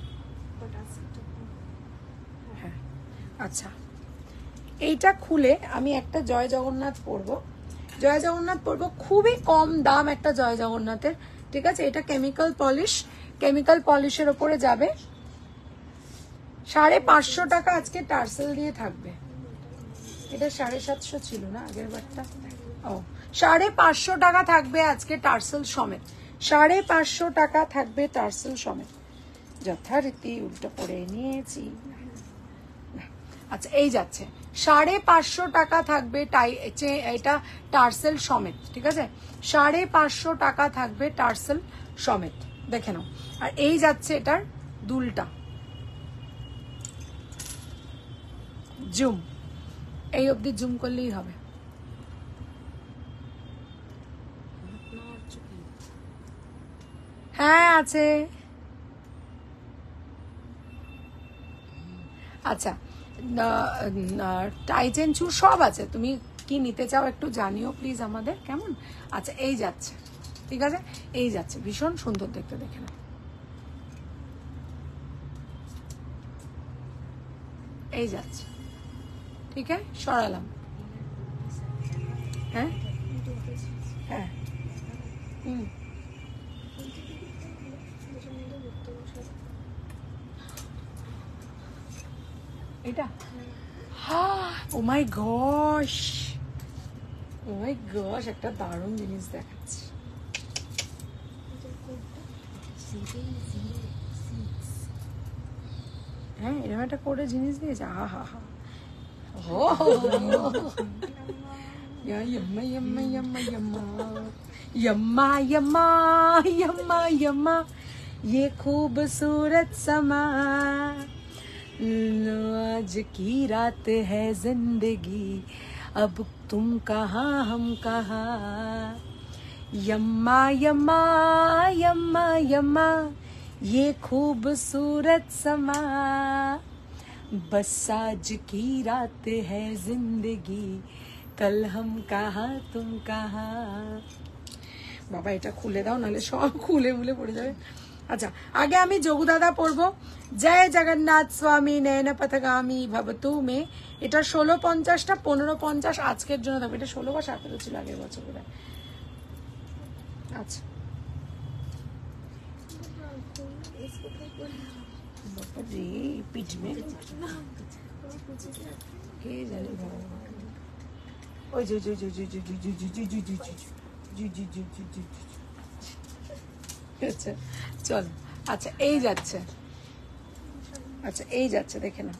হ্যাঁ, আচ্ছা, এইটা খুলে আমি একটা জয় জগন্নাথ পরবো, জয় জগন্নাথ পরবো, খুবই কম দাম একটা জয় জগন্নাথের, ঠিক আছে? এটা কেমিক্যাল পলিশের ওপরে যাবে, 550 টাকা আজকে টার্সেল দিয়ে থাকবে। এটা 750 ছিল না আগের বারটা? ও, 550 টাকা থাকবে আজকে টার্সেল সমেত, 550 টাকা থাকবে টার্সেল সমেত, যথারীতি উল্টো করে নিয়েছি। আচ্ছা, এই যাচ্ছে 550 টাকা থাকবে, এটা টার্সেল সমেত, ঠিক আছে? 550 টাকা থাকবে টার্সেল সমেত, দেখে নাও। আর এই যাচ্ছে এটার দুলটা, জুম, এই অবধি জুম করলেই হবে। হ্যাঁ, আছে। আচ্ছা, টাইটেন চুর সব আছে, তুমি কি নিতে চাও একটু জানিও প্লিজ আমাদের, কেমন? আচ্ছা এই যাচ্ছে, ঠিক আছে, এই যাচ্ছে, ভীষণ সুন্দর দেখতে, দেখে না, এই যাচ্ছে, ঠিক আছে, সরালাম, হ্যাঁ হ্যাঁ, এটা ও মাই গশ, ও মাই গশ, একটা দারুণ জিনিস দেখাচ্ছি। হ্যাঁ এরকম একটা করে জিনিস দিয়েছে, হা হা হা, ও यम्मा यम्मा यम्मा यम्मा यम्मा यम्मा यम्मा यम्मा ये खूबसूरत समा, आज की रात है जिंदगी, अब तुम कहाँ हम कहाँ, यम्मा यम्मा यम्मा यम्मा ये खूबसूरत समा, बस आज की रात है जिंदगी, कल हम कहाँ तुम कहाँ। বাবা এটা খুলে দাও, নাহলে সব খুলে মুলে পড়ে যাবে। আচ্ছা আগে আমি যোগু দাদা পড়বো, জয় জগন্নাথ স্বামী নয়ন পথগামী ভবতু মে, এটা 1650টা 1550 আজকের জন্য থাকবে, এটা 16 বা 17 ছিল আগের বছর বোধ হয়। আচ্ছা রে পিঠ মে কে জানে ভগবান, ওই যে জি জি জি জি জি জি জি জি জি জি জি জি জি জি জি। আচ্ছা চলো, আচ্ছা এই যাচ্ছে, আচ্ছা এই যাচ্ছে, দেখে না,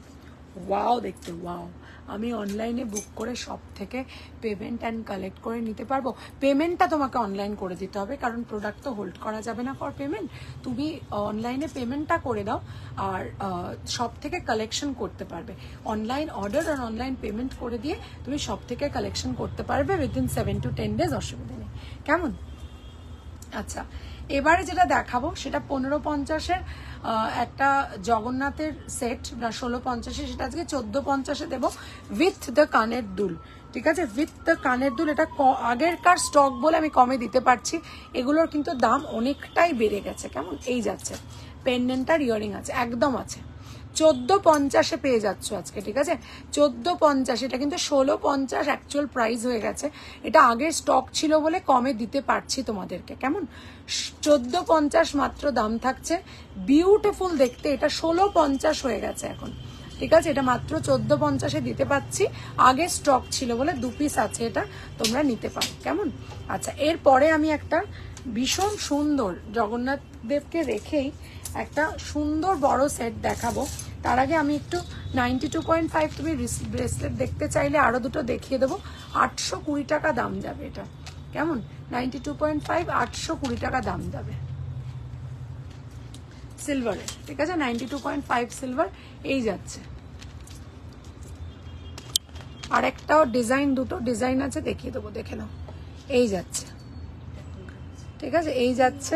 ওয়াও দেখতে, ওয়াও। আমি অনলাইনে বুক করে সব থেকে পেমেন্ট অ্যান্ড কালেক্ট করে নিতে পারবো। পেমেন্টটা তোমাকে অনলাইন করে দিতে হবে, কারণ প্রোডাক্ট তো হোল্ড করা যাবে না ফর পেমেন্ট। তুমি অনলাইনে পেমেন্টটা করে দাও, আর সব থেকে কালেকশন করতে পারবে। অনলাইন অর্ডার আর অনলাইন পেমেন্ট করে দিয়ে তুমি সব থেকে কালেকশন করতে পারবে উইদিন 7 to 10 days, অসুবিধা নেই, কেমন? আচ্ছা এবারে যেটা দেখাবো সেটা 1550-এর একটা জগন্নাথের সেট, না 1650-এ, সেটা আজকে 1450-এ দেবো উইথ দ্য কানের দুল, ঠিক আছে, উইথ দ্য কানের দুল। এটা আগেরকার স্টক বলে আমি কমে দিতে পারছি, এগুলোর কিন্তু দাম অনেকটাই বেড়ে গেছে, কেমন? এই যাচ্ছে, পেন্ডেন্ট আর ইয়ারিং আছে, একদম আছে, 1450-এ পেয়ে যাচ্ছ আজকে, ঠিক আছে, 1450। এটা কিন্তু 1650 অ্যাকচুয়াল প্রাইস হয়ে গেছে, এটা আগের স্টক ছিল বলে কমে দিতে পারছি তোমাদেরকে, কেমন? 1450 মাত্র দাম থাকছে, বিউটিফুল দেখতে, এটা 1650 হয়ে গেছে এখন, ঠিক আছে, এটা মাত্র 1450-এ দিতে পারছি, আগে স্টক ছিল বলে 2 পিস আছে, এটা তোমরা নিতে পারো, কেমন? আচ্ছা এরপরে আমি একটা ভীষণ সুন্দর জগন্নাথ দেবকে রেখেই একটা সুন্দর বড় সেট দেখাবো। তার আগে আমি একটু 92.5, তুমি ব্রেসলেট দেখতে চাইলে আরো দুটো দেখিয়ে দেবো, 820 টাকা দাম যাবে এটা, কেমন? 92.5 820 টাকা দাম যাবে সিলভারে, ঠিক আছে, 92.5 সিলভার, এই যাচ্ছে। আর একটাও ডিজাইন, দুটো ডিজাইন আছে, দেখিয়ে দেবো, দেখে নাও, এই যাচ্ছে, ঠিক আছে, এই যাচ্ছে,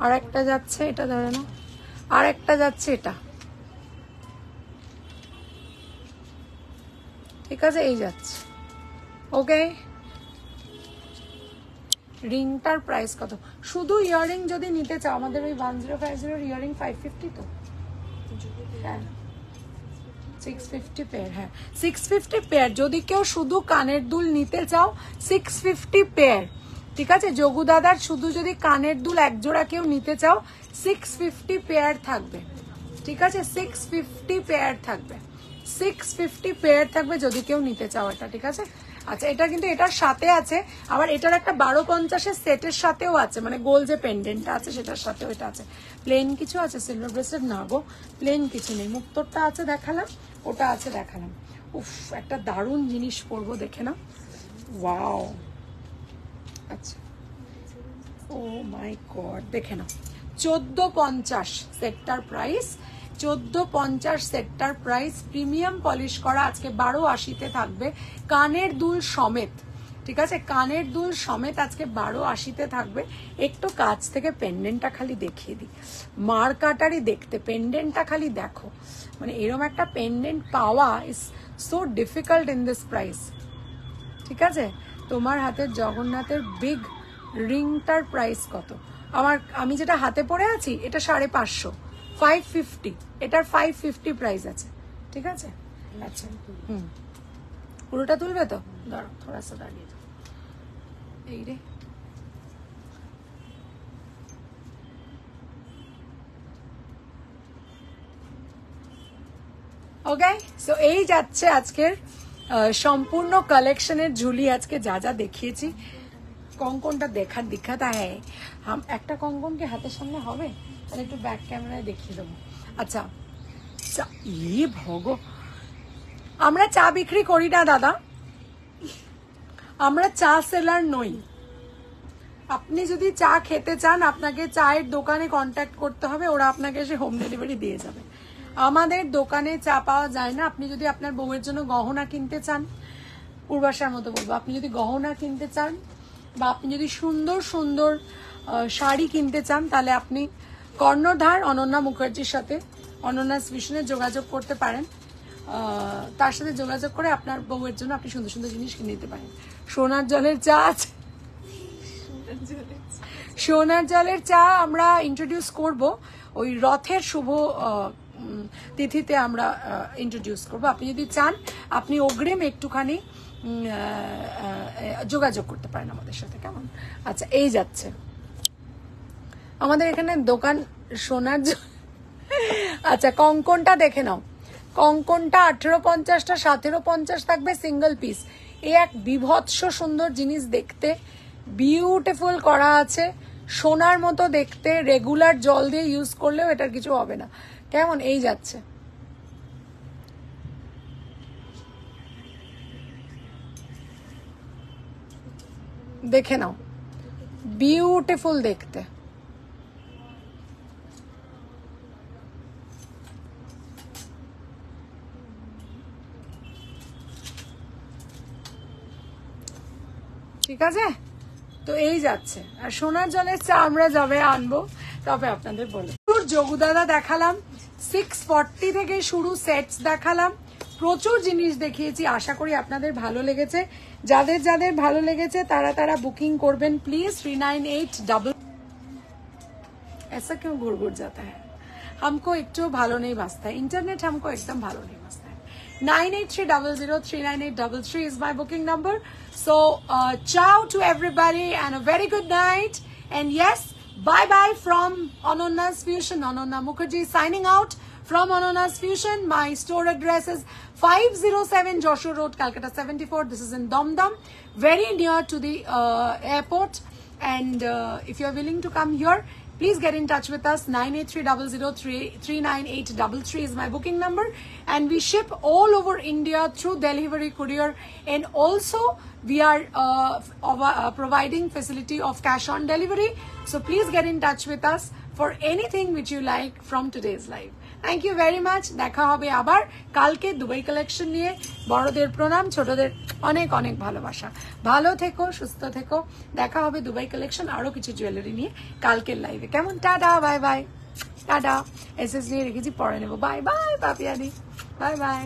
আর একটা যাচ্ছে, এটা ধরে নাও, আর একটা যাচ্ছে এটা, ঠিক আছে, এই যাচ্ছে, ওকে। রিংটার প্রাইস কত? শুধু ইয়ারিং যদি নিতে চাও, আমাদের ওই 1050 ইয়ারিং 550, তো হ্যাঁ 650 পেয়ার, হ্যাঁ 650 পেয়ার। যদি কেউ শুধু কানের দুল নিতে চাও 650 পেয়ার, ঠিক আছে, যোগু দাদার শুধু যদি কানের দুল এক জোড়া কেউ নিতে চাও 650 পেয়ার থাকবে, ঠিক আছে, 650 পেয়ার থাকবে, 650 পেয়ার থাকবে যদি কেউ নিতে চাও এটা, ঠিক আছে। আচ্ছা এটা কিন্তু এটার সাথে আছে, আবার এটার একটা 1250-এর সেটের সাথেও আছে, মানে গোল যে পেন্ডেন্টটা আছে সেটার সাথেও এটা আছে। প্লেন কিছু আছে সিলভার ব্রেসলেট? না গো, প্লেন কিছু নেই, মুক্তরটা আছে দেখালাম, ওটা আছে দেখালাম। উফ একটা দারুণ জিনিস পরবো, দেখে নাও, ওয়াও। আচ্ছা ও মাই গড, দেখে নাও, 1450 সেটটার প্রাইস, 1450 সেটটার প্রাইস, প্রিমিয়াম পলিশ করা, আজকে 1280-তে থাকবে কানের দুল সমেত, ঠিক আছে, কানের দুল সমেত আজকে 1280-তে থাকবে। একটু কাছ থেকে পেন্ডেন্টটা খালি দেখিয়ে দিই, মার কাটারই দেখতে, পেন্ডেন্টটা খালি দেখো, মানে এরকম একটা পেন্ডেন্ট পাওয়া is so difficult in this price. ঠিক আছে, তোমার হাতের জগন্নাথের বিগ রিংটার প্রাইস কত? আমি যেটা হাতে পরে আছি এটা 550, 550, এটার 550 প্রাইস আছে। ঠিক আছে, আচ্ছা পুরোটা তুলবে তো? দাঁড়ো থোড়া সা দাঁড়িয়ে দাও, এই রে ওকে। সো এই যাচ্ছে আজকের সম্পূর্ণ কালেকশনের ঝুলি। আজকে যা যা দেখিয়েছি, কঙ্কনটা দিখাতা হ্যাঁ, একটা কঙ্কন কি হাতের সামনে হবে? তাহলে একটু ব্যাক ক্যামেরায় দেখিয়ে দেবো। আচ্ছা আমরা চা বিক্রি করি না দাদা, আমরা চা সেলার নই। আপনি যদি চা খেতে চান আপনাকে চায়ের দোকানে কন্ট্যাক্ট করতে হবে, ওরা আপনাকে এসে হোম ডেলিভারি দিয়ে যাবে। আমাদের দোকানে চা পাওয়া যায় না। আপনি যদি আপনার বউয়ের জন্য গহনা কিনতে চান, পূর্বাশার মতো বলবো, আপনি যদি গহনা কিনতে চান বা আপনি যদি সুন্দর সুন্দর শাড়ি কিনতে চান, তাহলে আপনি কর্ণধার অনন্যা মুখার্জির সাথে, অনন্যা ফ্যাশনে যোগাযোগ করতে পারেন। তার সাথে যোগাযোগ করে আপনার বউয়ের জন্য আপনি সুন্দর সুন্দর জিনিস কিনে নিতে পারেন। সোনার জলের চা আছে, সোনার জলের চা আমরা ইন্ট্রোডিউস করব ওই রথের শুভ তিথিতে, আমরা ইন্ট্রোডিউস করব। আপনি যদি চান আপনি অগ্রিম একটুখানি যোগাযোগ করতে পারেন আমাদের সাথে, কেমন? আচ্ছা এই যাচ্ছে আমাদের এখানে দোকান সোনার আচ্ছা কঙ্কনটা দেখে নাও, কঙ্কনটা 1850টা 1750 থাকবে সিঙ্গেল পিস। এই এক বিভৎস সুন্দর জিনিস দেখতে, বিউটিফুল করা আছে, সোনার মতো দেখতে, রেগুলার জল দিয়ে ইউজ করলেও এটার কিছু হবে না, কেমন? এই যাচ্ছে দেখে নাও, বিউটিফুল দেখতে। ঠিক আছে, তো এই যাচ্ছে। আর সোনার জলের চা আমরা যাবে আনবো, তবে আপনাদের বলে যোগুদাদা দেখালাম, 640 থেকে শুরু সেটস দেখালাম, প্রচুর জিনিস দেখিয়েছি। আশা করি আপনাদের ভালো লেগেছে। যাদের যাদের ভালো লেগেছে তারা বুকিং করবেন প্লিজ। 398 ऐसा क्यों घुर घुर जाता है? हमको একটু ভালো নেই বাসता है, इंटरनेट हमको एकदम ভালো নেই বাসता है। 9830039833 is my booking number. So ciao to everybody and a very good night, and yes, bye bye from Anonna's Fusion. Anonna Mukherjee signing out from Anonna's Fusion. My store address is 507 Joshua Road, Calcutta 74. This is in Domdom, very near to the airport. And if you're willing to come here, please get in touch with us. 9830039833 is my booking number, and we ship all over India through delivery courier, and also we are providing facility of cash on delivery. So please get in touch with us for anything which you like from today's live. Thank you very much. দেখা হবে আবার কালকে Dubai collection নিয়ে। বড়দের প্রণাম, ছোটদের অনেক অনেক ভালোবাসা। ভালো থেকো, সুস্থ থেকো। দেখা হবে দুবাই কালেকশন আরো কিছু জুয়েলারি নিয়ে কালকের লাইভে, কেমন? Tata, bye bye, tata. SS নিয়ে রেখেছি, পরে নেবো। বাই বাই পাপিয়াদি, বাই বাই।